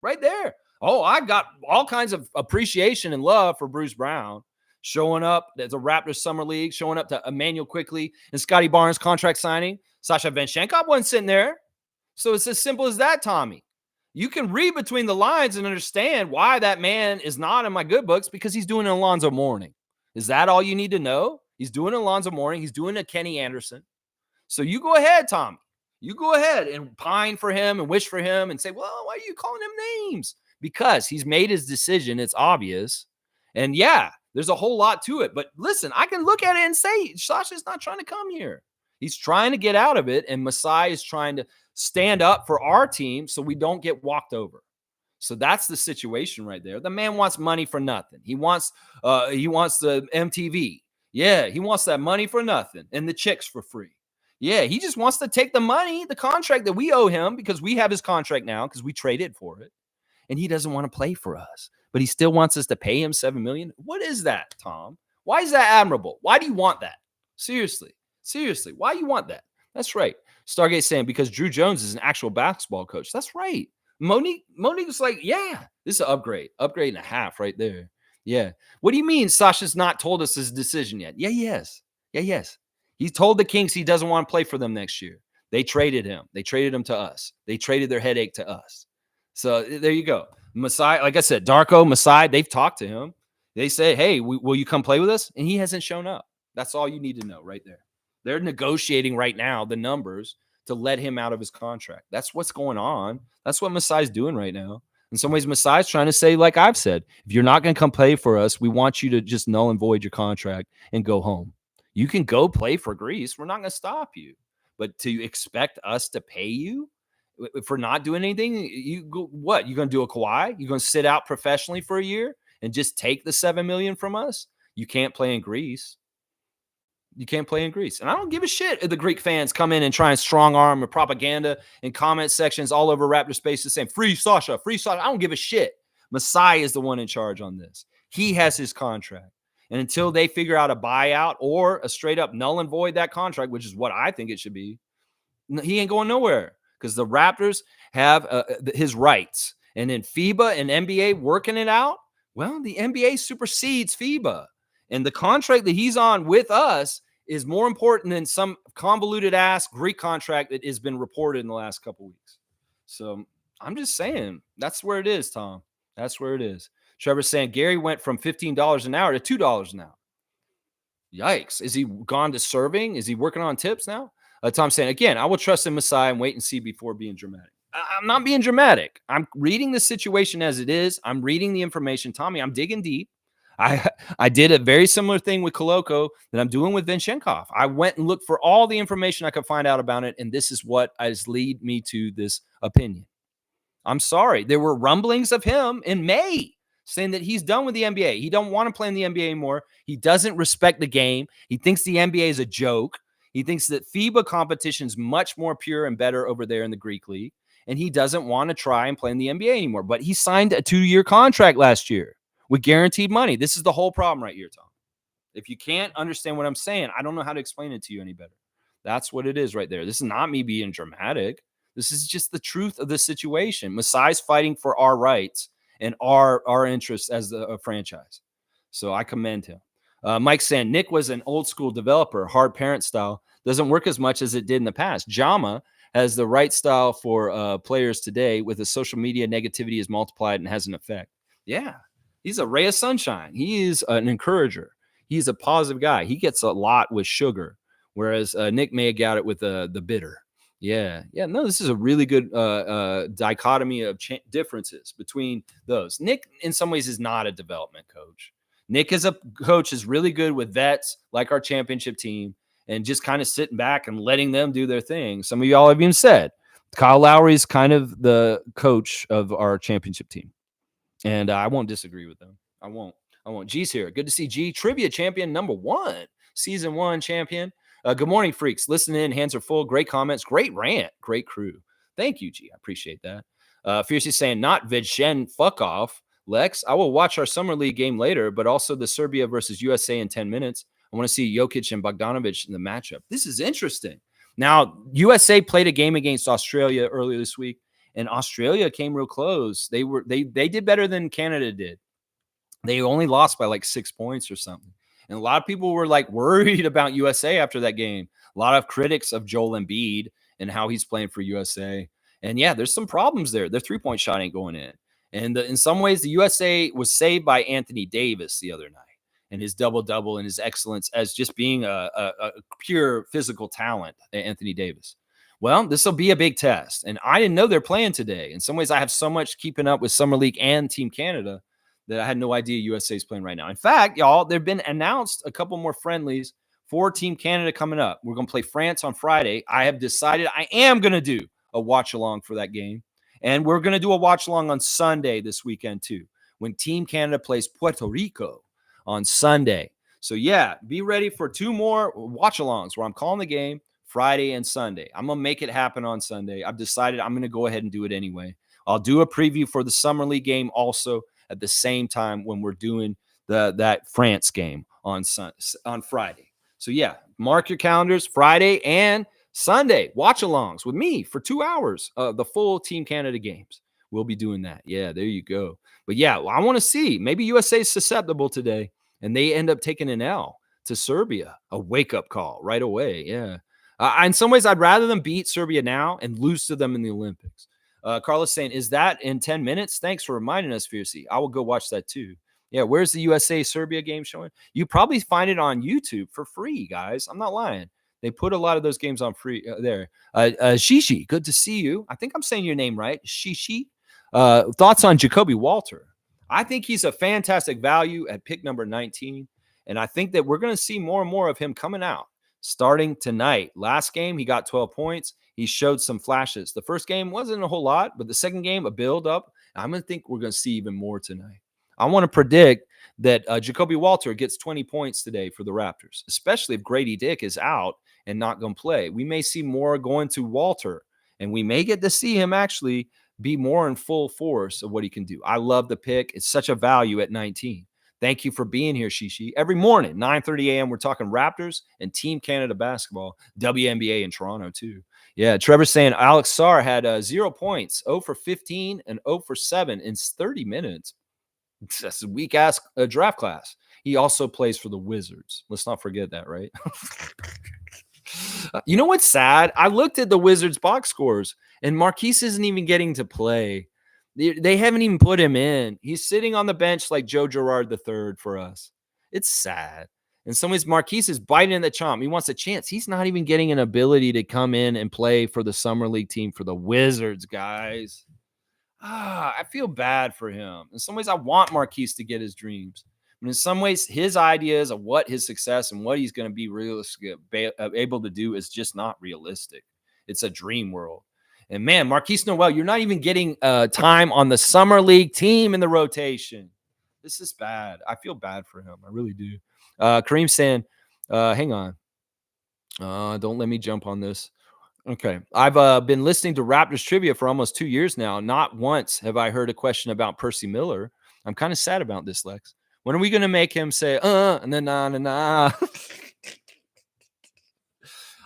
[SPEAKER 1] right there. Oh, I got all kinds of appreciation and love for Bruce Brown showing up at the Raptors Summer League, showing up to Emmanuel Quickly and Scotty Barnes contract signing. Sasha Venchenko wasn't sitting there. So it's as simple as that, Tommy. You can read between the lines and understand why that man is not in my good books because he's doing an Alonzo Mourning. Is that all you need to know? He's doing Alonzo Mourning. He's doing a Kenny Anderson. So you go ahead, Tommy. You go ahead and pine for him and wish for him and say, well, why are you calling him names? Because he's made his decision. It's obvious. And yeah, there's a whole lot to it. But listen, I can look at it and say, Sasha's not trying to come here. He's trying to get out of it. And Masai is trying to stand up for our team so we don't get walked over. So that's the situation right there. The man wants money for nothing. He wants the MTV. Yeah, he wants that money for nothing and the chicks for free. Yeah, he just wants to take the money, the contract that we owe him because we have his contract now because we traded for it. And he doesn't want to play for us, but he still wants us to pay him $7 million. What is that, Tom? Why is that admirable? Why do you want that? Seriously, why do you want that? That's right. Stargate saying because Drew Jones is an actual basketball coach. That's right. Monique's like, yeah, this is an upgrade and a half right there. Yeah. What do you mean Sasha's not told us his decision yet? Yeah, yes. He told the Kings he doesn't want to play for them next year. They traded him. They traded him to us. They traded their headache to us. So there you go. Masai, like I said, Darko, Masai, they've talked to him. They say, hey, will you come play with us? And he hasn't shown up. That's all you need to know right there. They're negotiating right now the numbers to let him out of his contract. That's what's going on. That's what Masai's doing right now. In some ways, Masai's trying to say, like I've said, if you're not going to come play for us, we want you to just null and void your contract and go home. You can go play for Greece. We're not going to stop you. But to expect us to pay you for not doing anything, you go, what? You're going to do a Kawhi? You're going to sit out professionally for a year and just take the $7 million from us? You can't play in Greece. You can't play in Greece. And I don't give a shit if the Greek fans come in and try and strong arm or propaganda in comment sections all over Raptor Spaces saying, free Sasha. I don't give a shit. Masai is the one in charge on this. He has his contract. And until they figure out a buyout or a straight up null and void that contract, which is what I think it should be, he ain't going nowhere because the Raptors have his rights. And then FIBA and NBA working it out, well, the NBA supersedes FIBA. And the contract that he's on with us is more important than some convoluted ass Greek contract that has been reported in the last couple of weeks. So I'm just saying that's where it is, Tom. That's where it is. Trevor's saying Gary went from $15 an hour to $2 an hour. Yikes. Is he gone to serving? Is he working on tips now? Tom's saying, again, I will trust in Messiah and wait and see before being dramatic. I'm not being dramatic. I'm reading the situation as it is. I'm reading the information. Tommy, I'm digging deep. I did a very similar thing with Koloko that I'm doing with Vinchenkov. I went and looked for all the information I could find out about it, and this is what has led me to this opinion. I'm sorry. There were rumblings of him in May saying that he's done with the NBA. He don't want to play in the NBA anymore. He doesn't respect the game. He thinks the NBA is a joke. He thinks that FIBA competition is much more pure and better over there in the Greek league, and he doesn't want to try and play in the NBA anymore. But he signed a 2-year contract last year with guaranteed money. This is the whole problem right here, Tom. If you can't understand what I'm saying, I don't know how to explain it to you any better. That's what it is right there. This is not me being dramatic. This is just the truth of the situation. Masai's fighting for our rights and our interests as a franchise. So I commend him. Mike saying, Nick was an old school developer, hard parent style. Doesn't work as much as it did in the past. Jama has the right style for players today with the social media negativity is multiplied and has an effect. Yeah. He's a ray of sunshine. He is an encourager. He's a positive guy. He gets a lot with sugar, whereas Nick may have got it with the bitter. Yeah. Yeah. No, this is a really good dichotomy of differences between those. Nick, in some ways, is not a development coach. Nick, as a coach, is really good with vets like our championship team and just kind of sitting back and letting them do their thing. Some of y'all have even said Kyle Lowry is kind of the coach of our championship team. And I won't disagree with them. I won't. G's here. Good to see G. Trivia champion number 1. Season 1 champion. Good morning, freaks. Listening in. Hands are full. Great comments. Great rant. Great crew. Thank you, G. I appreciate that. Fiercely saying, not Vidshen. Fuck off. Lex, I will watch our Summer League game later, but also the Serbia versus USA in 10 minutes. I want to see Jokic and Bogdanovic in the matchup. This is interesting. Now, USA played a game against Australia earlier this week, and Australia came real close. They did better than Canada did. They only lost by like 6 points or something. And a lot of people were like worried about USA after that game. A lot of critics of Joel Embiid and how he's playing for USA. And yeah, there's some problems there. Their 3-point shot ain't going in. And in some ways, the USA was saved by Anthony Davis the other night and his double-double and his excellence as just being a pure physical talent, Anthony Davis. Well, this will be a big test. And I didn't know they're playing today. In some ways, I have so much keeping up with Summer League and Team Canada that I had no idea USA is playing right now. In fact, y'all, there have been announced a couple more friendlies for Team Canada coming up. We're going to play France on Friday. I have decided I am going to do a watch-along for that game. And we're going to do a watch-along on Sunday this weekend, too, when Team Canada plays Puerto Rico on Sunday. So, yeah, be ready for 2 more watch-alongs where I'm calling the game Friday and Sunday. I'm going to make it happen on Sunday. I've decided I'm going to go ahead and do it anyway. I'll do a preview for the Summer League game also at the same time when we're doing that France game on Friday. So, yeah, mark your calendars, Friday and Sunday, watch-alongs with me for 2 hours, the full Team Canada games. We'll be doing that. Yeah, there you go. But, yeah, I want to see. Maybe USA is susceptible today, and they end up taking an L to Serbia, a wake-up call right away. Yeah. In some ways, I'd rather them beat Serbia now and lose to them in the Olympics. Carlos saying, is that in 10 minutes? Thanks for reminding us, Fiercey. I will go watch that too. Yeah, where's the USA-Serbia game showing? You probably find it on YouTube for free, guys. I'm not lying. They put a lot of those games on free there. Shishi, good to see you. I think I'm saying your name right. Shishi. Thoughts on Jacoby Walter? I think he's a fantastic value at pick number 19, and I think that we're going to see more and more of him coming out starting tonight. Last game, he got 12 points. He showed some flashes. The first game wasn't a whole lot, but the second game, a build-up. I'm going to think we're going to see even more tonight. I want to predict that Jacoby Walter gets 20 points today for the Raptors, especially if Grady Dick is out and not going to play. We may see more going to Walter, and we may get to see him actually be more in full force of what he can do. I love the pick. It's such a value at 19. Thank you for being here, Shishi. Every morning, 9:30 a.m., we're talking Raptors and Team Canada basketball, WNBA in Toronto, too. Yeah, Trevor's saying Alex Sarr had 0 points, 0 for 15, and 0 for 7 in 30 minutes. That's a weak-ass draft class. He also plays for the Wizards. Let's not forget that, right? You know what's sad? I looked at the Wizards box scores, and Marquise isn't even getting to play. They haven't even put him in. He's sitting on the bench like Joe Girard III for us. It's sad. In some ways, Marquise is biting in the chomp. He wants a chance. He's not even getting an ability to come in and play for the Summer League team for the Wizards, guys. I feel bad for him. In some ways, I want Marquise to get his dreams. But in some ways, his ideas of what his success and what he's going to be realistic, able to do is just not realistic. It's a dream world. And man, Marquise Noel, you're not even getting time on the Summer League team in the rotation. This is bad. I feel bad for him. I really do. Kareem saying, hang on. Don't let me jump on this. Okay. I've been listening to Raptors trivia for almost 2 years now. Not once have I heard a question about Percy Miller. I'm kind of sad about this, Lex. When are we going to make him say, and then nah.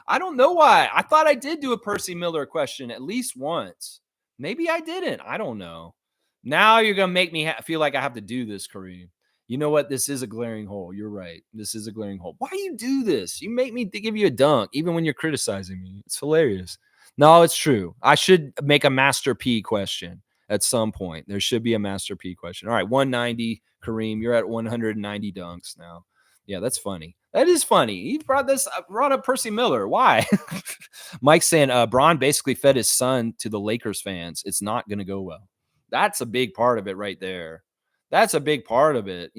[SPEAKER 1] I don't know why. I thought I did do a Percy Miller question at least once. Maybe I didn't. I don't know. Now you're going to make me feel like I have to do this, Kareem. You know what? This is a glaring hole. You're right. This is a glaring hole. Why do you do this? You make me give you a dunk, even when you're criticizing me. It's hilarious. No, it's true. I should make a Master P question at some point. There should be a Master P question. All right, 190, Kareem. You're at 190 dunks now. Yeah, that's funny. That is funny. He brought up Percy Miller. Why? Mike's saying Braun basically fed his son to the Lakers fans. It's not going to go well. That's a big part of it right there. That's a big part of it.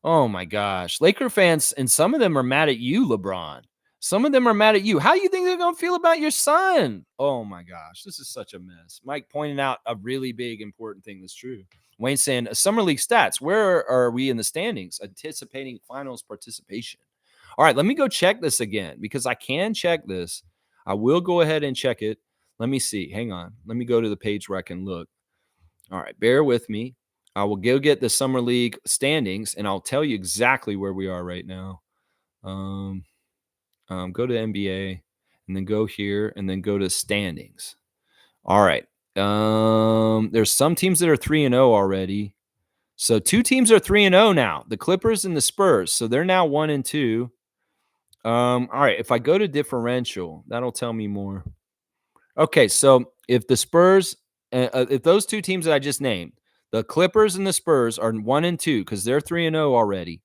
[SPEAKER 1] Oh my gosh. Laker fans, and some of them are mad at you, LeBron. Some of them are mad at you. How do you think they're going to feel about your son? Oh my gosh. This is such a mess. Mike pointing out a really big, important thing that's true. Wayne saying, Summer League stats. Where are we in the standings? Anticipating finals participation. All right, let me go check this again because I can check this. I will go ahead and check it. Let me see. Hang on. Let me go to the page where I can look. All right, bear with me. I will go get the Summer League standings, and I'll tell you exactly where we are right now. Go to NBA, and then go here, and then go to standings. All right. There's some teams that are 3-0 already. So 2 teams are 3-0 now, the Clippers and the Spurs. So they're now 1-2. All right. If I go to differential, that'll tell me more. Okay. So if the Spurs, if those 2 teams that I just named, the Clippers and the Spurs are 1-2 because they're 3-0 already.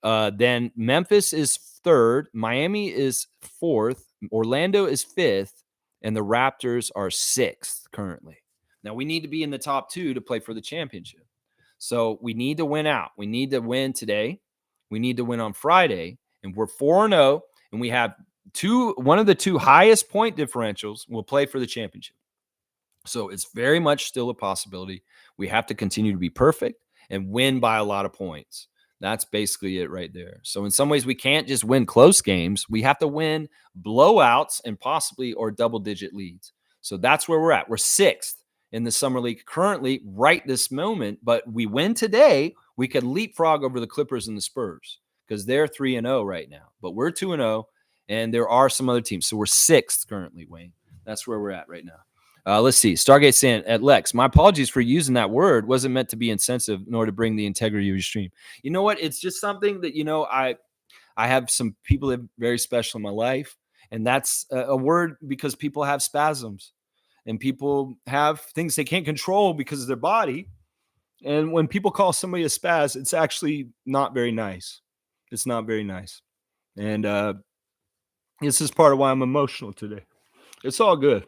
[SPEAKER 1] Then Memphis is 3rd, Miami is 4th, Orlando is 5th, and the Raptors are 6th currently. Now we need to be in the top 2 to play for the championship. So we need to win out. We need to win today. We need to win on Friday, and we're 4-0, and we have one of the 2 highest point differentials will play for the championship. So it's very much still a possibility. We have to continue to be perfect and win by a lot of points. That's basically it right there. So in some ways, we can't just win close games. We have to win blowouts and possibly or double-digit leads. So that's where we're at. We're 6th in the Summer League currently right this moment. But we win today, we could leapfrog over the Clippers and the Spurs because they're 3-0 right now. But we're 2-0, and there are some other teams. So we're 6th currently, Wayne. That's where we're at right now. Let's see. Stargate saying at Lex, my apologies for using that word. Wasn't meant to be insensitive nor to bring the integrity of your stream. You know what? It's just something that, I have some people that are very special in my life. And that's a word because people have spasms and people have things they can't control because of their body. And when people call somebody a spaz, it's actually not very nice. It's not very nice. And this is part of why I'm emotional today. It's all good.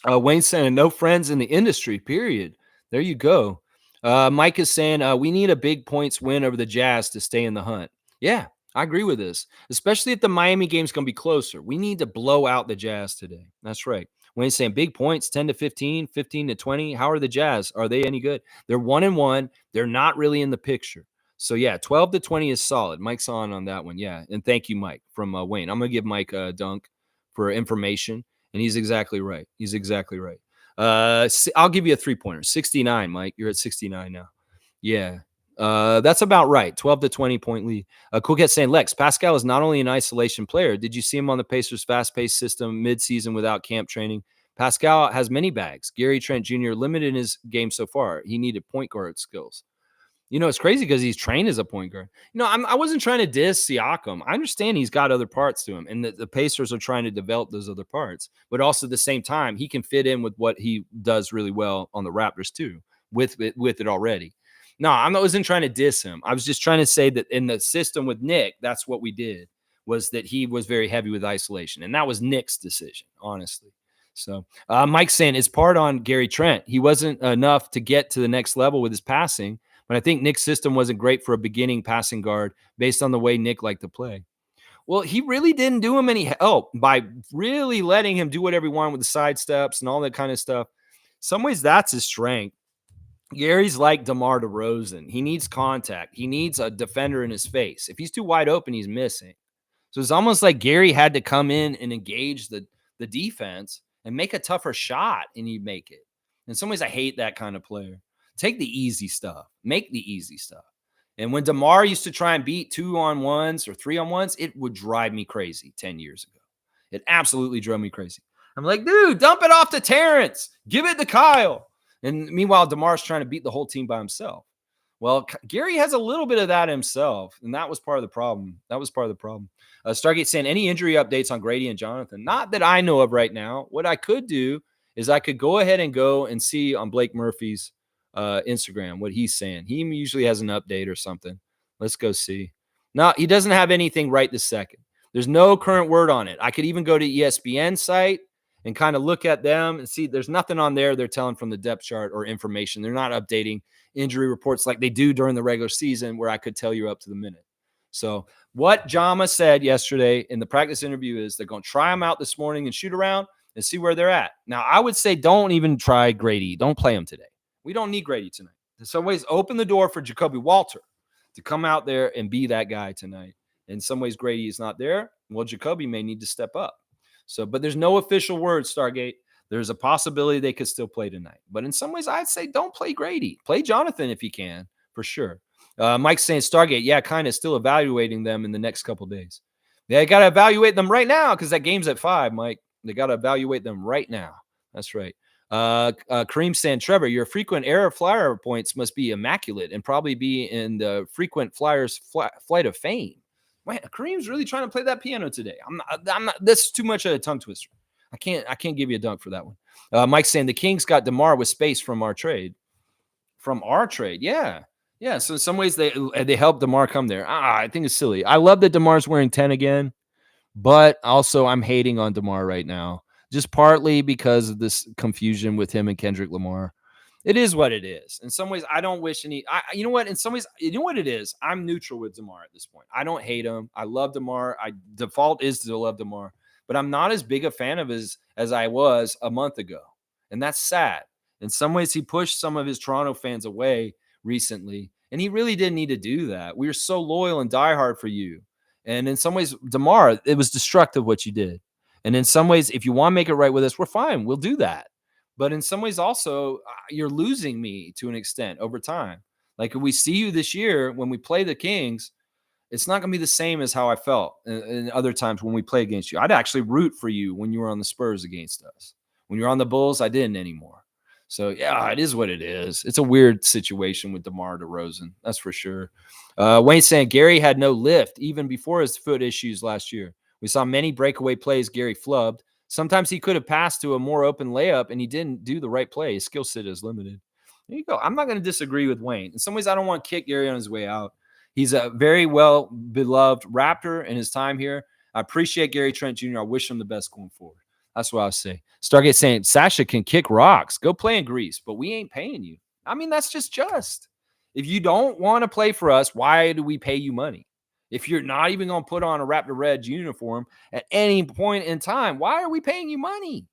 [SPEAKER 1] Wayne saying no friends in the industry, period. There you go. Mike is saying we need a big points win over the Jazz to stay in the hunt. Yeah, I agree with this, especially if the Miami game's going to be closer. We need to blow out the Jazz today. That's right. Wayne's saying big points, 10 to 15, 15 to 20. How are the Jazz? Are they any good? They're 1-1. They're not really in the picture. So, yeah, 12 to 20 is solid. Mike's on that one. Yeah, and thank you, Mike, from Wayne. I'm going to give Mike a dunk for information. And he's exactly right. He's exactly right. I'll give you a 3-pointer. 69, Mike. You're at 69 now. Yeah. That's about right. 12 to 20 point lead. Cool Cat saying, Lex, Pascal is not only an isolation player. Did you see him on the Pacers' fast-paced system mid-season without camp training? Pascal has many bags. Gary Trent Jr. limited in his game so far. He needed point guard skills. It's crazy because he's trained as a point guard. I wasn't trying to diss Siakam. I understand he's got other parts to him, and the Pacers are trying to develop those other parts. But also at the same time, he can fit in with what he does really well on the Raptors too, with it already. No, I wasn't trying to diss him. I was just trying to say that in the system with Nick, that's what we did, was that he was very heavy with isolation. And that was Nick's decision, honestly. So Mike's saying it's part on Gary Trent. He wasn't enough to get to the next level with his passing. But I think Nick's system wasn't great for a beginning passing guard based on the way Nick liked to play. Well, he really didn't do him any help by really letting him do whatever he wanted with the side steps and all that kind of stuff. Some ways that's his strength. Gary's like DeMar DeRozan. He needs contact. He needs a defender in his face. If he's too wide open, he's missing. So it's almost like Gary had to come in and engage the defense and make a tougher shot, and he'd make it. In some ways, I hate that kind of player. Take the easy stuff. Make the easy stuff. And when DeMar used to try and beat 2-on-1s or 3-on-1s, it would drive me crazy 10 years ago. It absolutely drove me crazy. I'm like, dude, dump it off to Terrence. Give it to Kyle. And meanwhile, DeMar's trying to beat the whole team by himself. Well, Gary has a little bit of that himself, and that was part of the problem. Stargate saying, any injury updates on Grady and Jonathan? Not that I know of right now. What I could do is I could go ahead and go and see on Blake Murphy's Instagram what he's saying. He usually has an update or something. Let's go see. No, he doesn't have anything right this second. There's no current word on it. I could even go to ESPN site and kind of look at them and see there's nothing on there they're telling from the depth chart or information. They're not updating injury reports like they do during the regular season where I could tell you up to the minute. So what Jama said yesterday in the practice interview is they're going to try him out this morning and shoot around and see where they're at. Now, I would say don't even try Grady. Don't play him today. We don't need Grady tonight. In some ways, open the door for Jacoby Walter to come out there and be that guy tonight. In some ways, Grady is not there. Well, Jacoby may need to step up. So, but there's no official word, Stargate. There's a possibility they could still play tonight. But in some ways, I'd say don't play Grady. Play Jonathan if you can, for sure. Mike's saying Stargate, yeah, kind of still evaluating them in the next couple days. They got to evaluate them right now because that game's at 5, Mike. They got to evaluate them right now. That's right. Kareem saying, Trevor, your frequent error flyer points must be immaculate and probably be in the frequent flyers flight of fame. Man, Kareem's really trying to play that piano today. I'm not. That's too much of a tongue twister. I can't give you a dunk for that one. Mike's saying the Kings got DeMar with space from our trade. From our trade, yeah. Yeah, so in some ways they helped DeMar come there. I think it's silly. I love that DeMar's wearing 10 again, but also I'm hating on DeMar right now, just partly because of this confusion with him and Kendrick Lamar. It is what it is. In some ways, I don't wish any. You know what? In some ways, you know what it is. I'm neutral with DeMar at this point. I don't hate him. I love DeMar. Default is to love DeMar, but I'm not as big a fan of his as I was a month ago, and that's sad. In some ways, he pushed some of his Toronto fans away recently, and he really didn't need to do that. We were so loyal and diehard for you, and in some ways, DeMar, it was destructive what you did. And in some ways, if you want to make it right with us, we're fine. We'll do that. But in some ways, also, you're losing me to an extent over time. Like if we see you this year when we play the Kings, it's not going to be the same as how I felt in other times when we play against you. I'd actually root for you when you were on the Spurs against us. When you're on the Bulls, I didn't anymore. So, yeah, it is what it is. It's a weird situation with DeMar DeRozan. That's for sure. Wayne saying Gary had no lift even before his foot issues last year. We saw many breakaway plays Gary flubbed. Sometimes he could have passed to a more open layup, and he didn't do the right play. His skill set is limited. There you go. I'm not going to disagree with Wayne. In some ways, I don't want to kick Gary on his way out. He's a very well-beloved Raptor in his time here. I appreciate Gary Trent Jr. I wish him the best going forward. That's what I would say. Stargate saying, Sasha can kick rocks. Go play in Greece, but we ain't paying you. I mean, that's just. If you don't want to play for us, why do we pay you money? If you're not even going to put on a Raptor Red uniform at any point in time, why are we paying you money?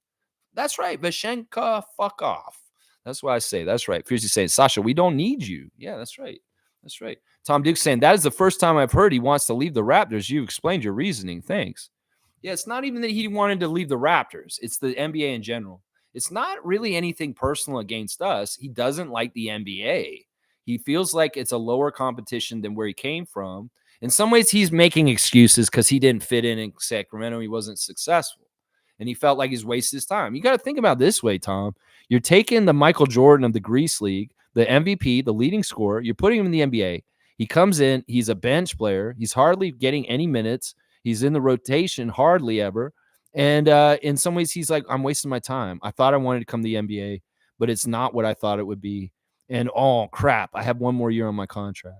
[SPEAKER 1] That's right. Vashenka, fuck off. That's what I say. That's right. Fiercely saying, Sasha, we don't need you. Yeah, that's right. That's right. Tom Duke saying, that is the first time I've heard he wants to leave the Raptors. You explained your reasoning. Thanks. Yeah, it's not even that he wanted to leave the Raptors. It's the NBA in general. It's not really anything personal against us. He doesn't like the NBA. He feels like it's a lower competition than where he came from. In some ways, he's making excuses because he didn't fit in Sacramento. He wasn't successful. And he felt like he's wasted his time. You got to think about it this way, Tom. You're taking the Michael Jordan of the Greece League, the MVP, the leading scorer. You're putting him in the NBA. He comes in. He's a bench player. He's hardly getting any minutes. He's in the rotation hardly ever. And in some ways, he's like, I'm wasting my time. I thought I wanted to come to the NBA, but it's not what I thought it would be. And, oh, crap, I have one more year on my contract.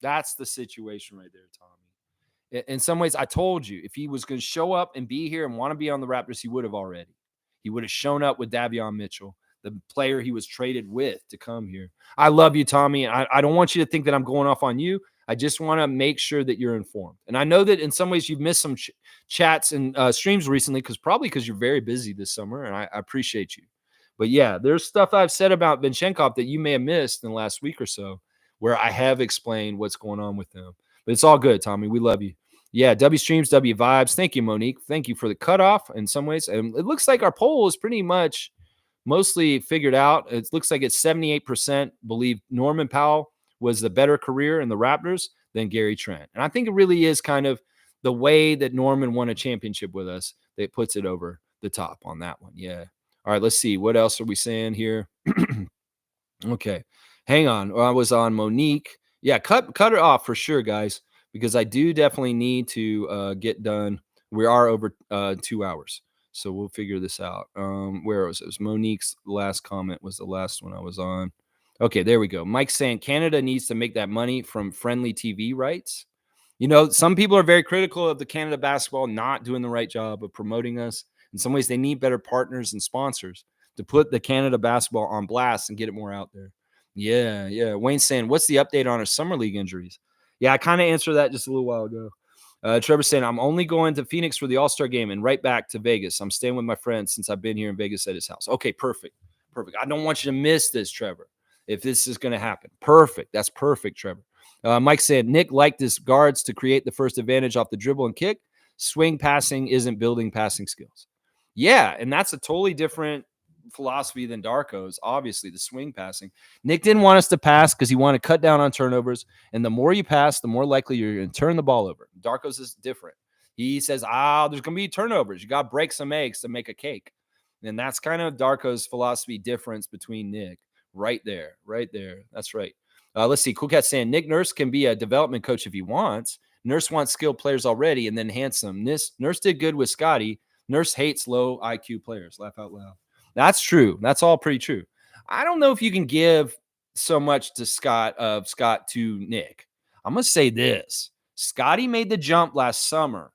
[SPEAKER 1] That's the situation right there, Tommy. In some ways, I told you, if he was going to show up and be here and want to be on the Raptors, he would have already. He would have shown up with Davion Mitchell, the player he was traded with to come here. I love you, Tommy. I don't want you to think that I'm going off on you. I just want to make sure that you're informed. And I know that in some ways you've missed some chats and streams recently because you're very busy this summer, and I appreciate you. But, yeah, there's stuff I've said about Benchenkov that you may have missed in the last week or so where I have explained what's going on with him. But it's all good, Tommy. We love you. Yeah, W streams, W vibes. Thank you, Monique. Thank you for the cutoff in some ways. And it looks like our poll is pretty much mostly figured out. It looks like it's 78% believe Norman Powell was the better career in the Raptors than Gary Trent. And I think it really is kind of the way that Norman won a championship with us that puts it over the top on that one. Yeah. All right, let's see. What else are we saying here? Okay. Hang on. I was on Monique. Yeah, cut it off for sure, guys, because I do definitely need to get done. We are over 2 hours, so we'll figure this out. Where was it? It was Monique's last comment was the last one I was on. Okay, there we go. Mike's saying Canada needs to make that money from friendly TV rights. Some people are very critical of the Canada basketball not doing the right job of promoting us. In some ways, they need better partners and sponsors to put the Canada basketball on blast and get it more out there. Yeah. Wayne's saying, what's the update on our summer league injuries? Yeah, I kind of answered that just a little while ago. Trevor's saying, I'm only going to Phoenix for the All-Star game and right back to Vegas. I'm staying with my friend since I've been here in Vegas at his house. Okay, perfect. I don't want you to miss this, Trevor, if this is going to happen. Perfect. That's perfect, Trevor. Mike said, Nick liked his guards to create the first advantage off the dribble and kick. Swing passing isn't building passing skills. Yeah, and that's a totally different philosophy than Darko's, obviously, the swing passing. Nick didn't want us to pass because he wanted to cut down on turnovers, and the more you pass, the more likely you're going to turn the ball over. Darko's is different. He says, there's going to be turnovers. You got to break some eggs to make a cake. And that's kind of Darko's philosophy difference between Nick. Right there. That's right. Let's see. Cool Cat saying Nick Nurse can be a development coach if he wants. Nurse wants skilled players already and then handsome. Nurse did good with Scotty. Nurse hates low IQ players. Laugh out loud. That's true. That's all pretty true. I don't know if you can give so much to Scott to Nick. I'm going to say this. Scotty made the jump last summer,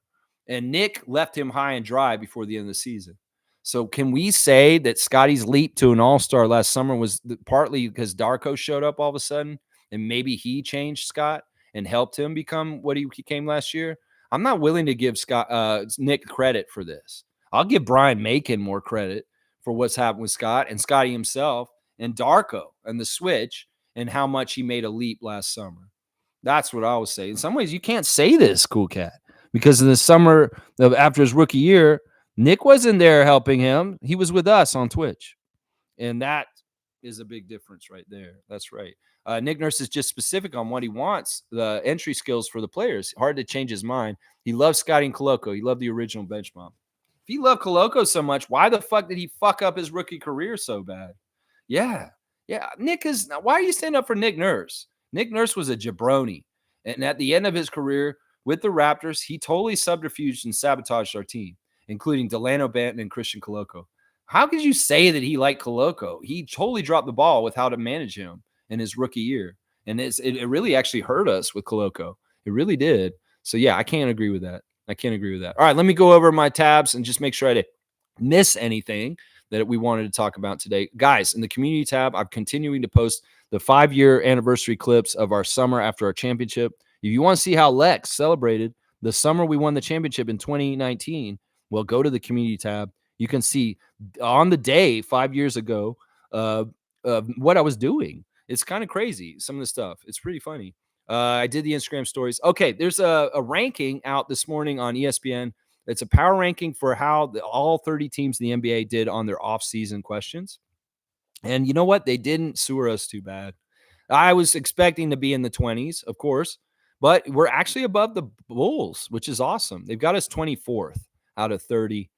[SPEAKER 1] and Nick left him high and dry before the end of the season. So can we say that Scotty's leap to an all-star last summer was partly because Darko showed up all of a sudden, and maybe he changed Scott and helped him become what he became last year? I'm not willing to give Nick credit for this. I'll give Brian Macon more credit for what's happened with Scott and Scotty himself and Darko and the switch and how much he made a leap last summer. That's what I would say. In some ways, you can't say this, Cool Cat, because in the summer after his rookie year, Nick wasn't there helping him. He was with us on Twitch. And that is a big difference right there. That's right. Nick Nurse is just specific on what he wants, the entry skills for the players. Hard to change his mind. He loves Scotty and Koloko. He loved the original bench mob. If he loved Koloko so much, why the fuck did he fuck up his rookie career so bad? Yeah. Why are you standing up for Nick Nurse? Nick Nurse was a jabroni. And at the end of his career with the Raptors, he totally subterfuged and sabotaged our team, including Delano Banton and Christian Koloko. How could you say that he liked Koloko? He totally dropped the ball with how to manage him in his rookie year. And it really actually hurt us with Koloko. It really did. So, yeah, I can't agree with that. All right, let me go over my tabs and just make sure I didn't miss anything that we wanted to talk about today. Guys, in the community tab, I'm continuing to post the 5-year anniversary clips of our summer after our championship. If you want to see how Lex celebrated the summer we won the championship in 2019, well, go to the community tab. You can see on the day 5 years ago what I was doing. It's kind of crazy, some of the stuff. It's pretty funny. I did the Instagram stories. Okay, there's a ranking out this morning on ESPN. It's a power ranking for how all 30 teams in the NBA did on their off-season questions. And you know what? They didn't sewer us too bad. I was expecting to be in the 20s, of course, but we're actually above the Bulls, which is awesome. They've got us 24th out of 30.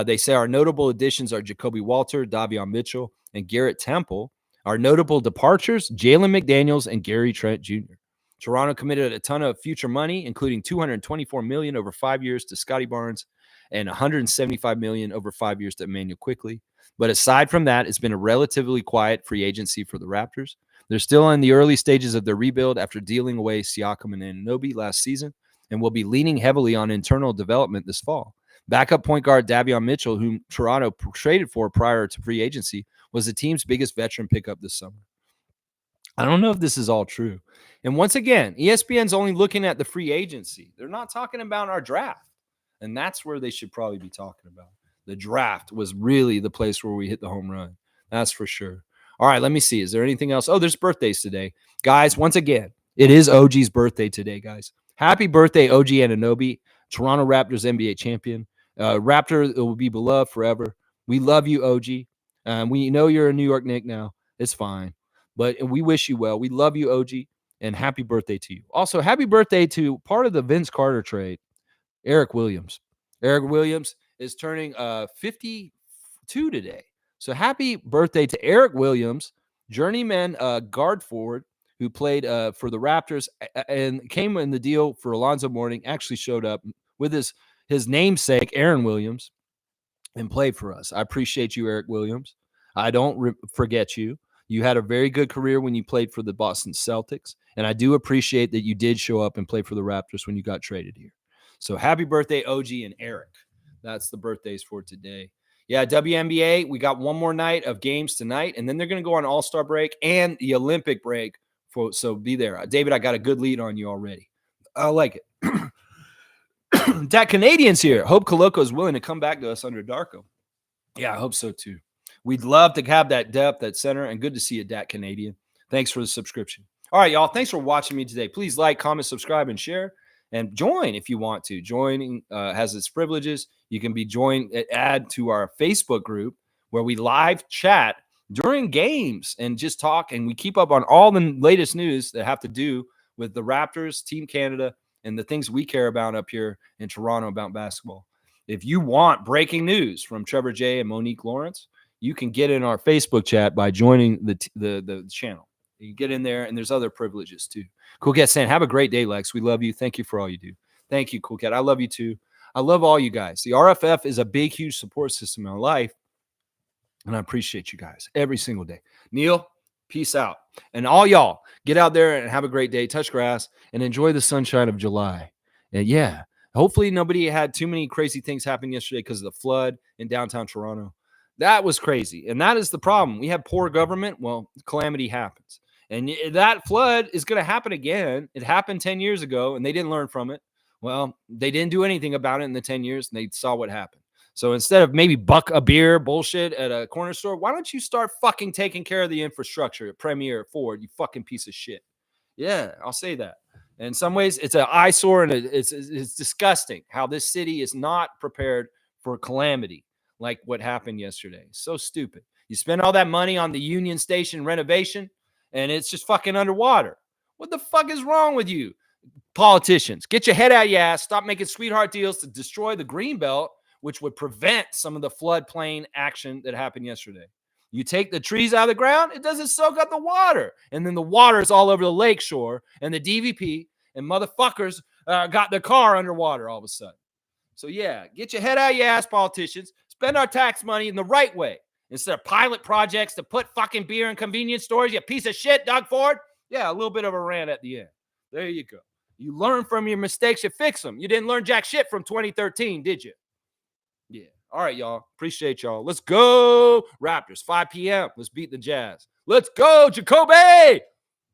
[SPEAKER 1] They say our notable additions are Jacoby Walter, Davion Mitchell, and Garrett Temple. Our notable departures, Jalen McDaniels and Gary Trent Jr. Toronto committed a ton of future money, including $224 million over 5 years to Scotty Barnes and $175 million over 5 years to Emmanuel Quickley. But aside from that, it's been a relatively quiet free agency for the Raptors. They're still in the early stages of their rebuild after dealing away Siakam and Anunoby last season, and will be leaning heavily on internal development this fall. Backup point guard Davion Mitchell, whom Toronto traded for prior to free agency, was the team's biggest veteran pickup this summer. I don't know if this is all true. And once again, ESPN's only looking at the free agency. They're not talking about our draft. And that's where they should probably be talking about. The draft was really the place where we hit the home run. That's for sure. All right, let me see. Is there anything else? Oh, there's birthdays today. Guys, once again, it is OG's birthday today, guys. Happy birthday, OG Anunoby, Toronto Raptors NBA champion. Raptor will be beloved forever. We love you, OG. We know you're a New York Knick now. It's fine. But we wish you well. We love you, OG, and happy birthday to you. Also, happy birthday to part of the Vince Carter trade, Eric Williams. Eric Williams is turning 52 today. So happy birthday to Eric Williams, journeyman guard forward who played for the Raptors and came in the deal for Alonzo Mourning, actually showed up with his namesake, Aaron Williams, and played for us. I appreciate you, Eric Williams. I don't forget you. You had a very good career when you played for the Boston Celtics, and I do appreciate that you did show up and play for the Raptors when you got traded here. So happy birthday, OG and Eric. That's the birthdays for today. Yeah, WNBA, we got one more night of games tonight, and then they're going to go on All-Star break and the Olympic break. So be there. David, I got a good lead on you already. I like it. Dat Canadian's here. Hope Koloko is willing to come back to us under Darko. Yeah, I hope so too. We'd love to have that depth at center, and good to see you, Dat Canadian. Thanks for the subscription. All right, y'all. Thanks for watching me today. Please like, comment, subscribe, and share. And join if you want to. Joining has its privileges. You can add to our Facebook group where we live chat during games and just talk. And we keep up on all the latest news that have to do with the Raptors, Team Canada, and the things we care about up here in Toronto about basketball. If you want breaking news from Trevor J and Monique Lawrence, you can get in our Facebook chat by joining the channel. You get in there, and there's other privileges too. Cool Cat saying, have a great day, Lex. We love you. Thank you for all you do. Thank you, Cool Cat. I love you too. I love all you guys. The RFF is a big, huge support system in my life, and I appreciate you guys every single day. Neil, peace out. And all y'all, get out there and have a great day. Touch grass and enjoy the sunshine of July. And yeah, hopefully nobody had too many crazy things happen yesterday because of the flood in downtown Toronto. That was crazy. And that is the problem. We have poor government. Well, calamity happens. And that flood is going to happen again. It happened 10 years ago, and they didn't learn from it. Well, they didn't do anything about it in the 10 years, and they saw what happened. So instead of maybe buck a beer bullshit at a corner store, why don't you start fucking taking care of the infrastructure at Premier, at Ford, you fucking piece of shit. Yeah, I'll say that. In some ways, it's an eyesore, and it's disgusting how this city is not prepared for calamity like what happened yesterday. So stupid. You spend all that money on the Union Station renovation, and it's just fucking underwater. What the fuck is wrong with you? Politicians, get your head out of your ass. Stop making sweetheart deals to destroy the Greenbelt, which would prevent some of the floodplain action that happened yesterday. You take the trees out of the ground, it doesn't soak up the water. And then the water is all over the lake shore, and the DVP and motherfuckers got their car underwater all of a sudden. So yeah, get your head out of your ass, politicians. Spend our tax money in the right way. Instead of pilot projects to put fucking beer in convenience stores, you piece of shit, Doug Ford. Yeah, a little bit of a rant at the end. There you go. You learn from your mistakes, you fix them. You didn't learn jack shit from 2013, did you? Yeah. All right, y'all. Appreciate y'all. Let's go, Raptors. 5 p.m. Let's beat the Jazz. Let's go, Jacoby.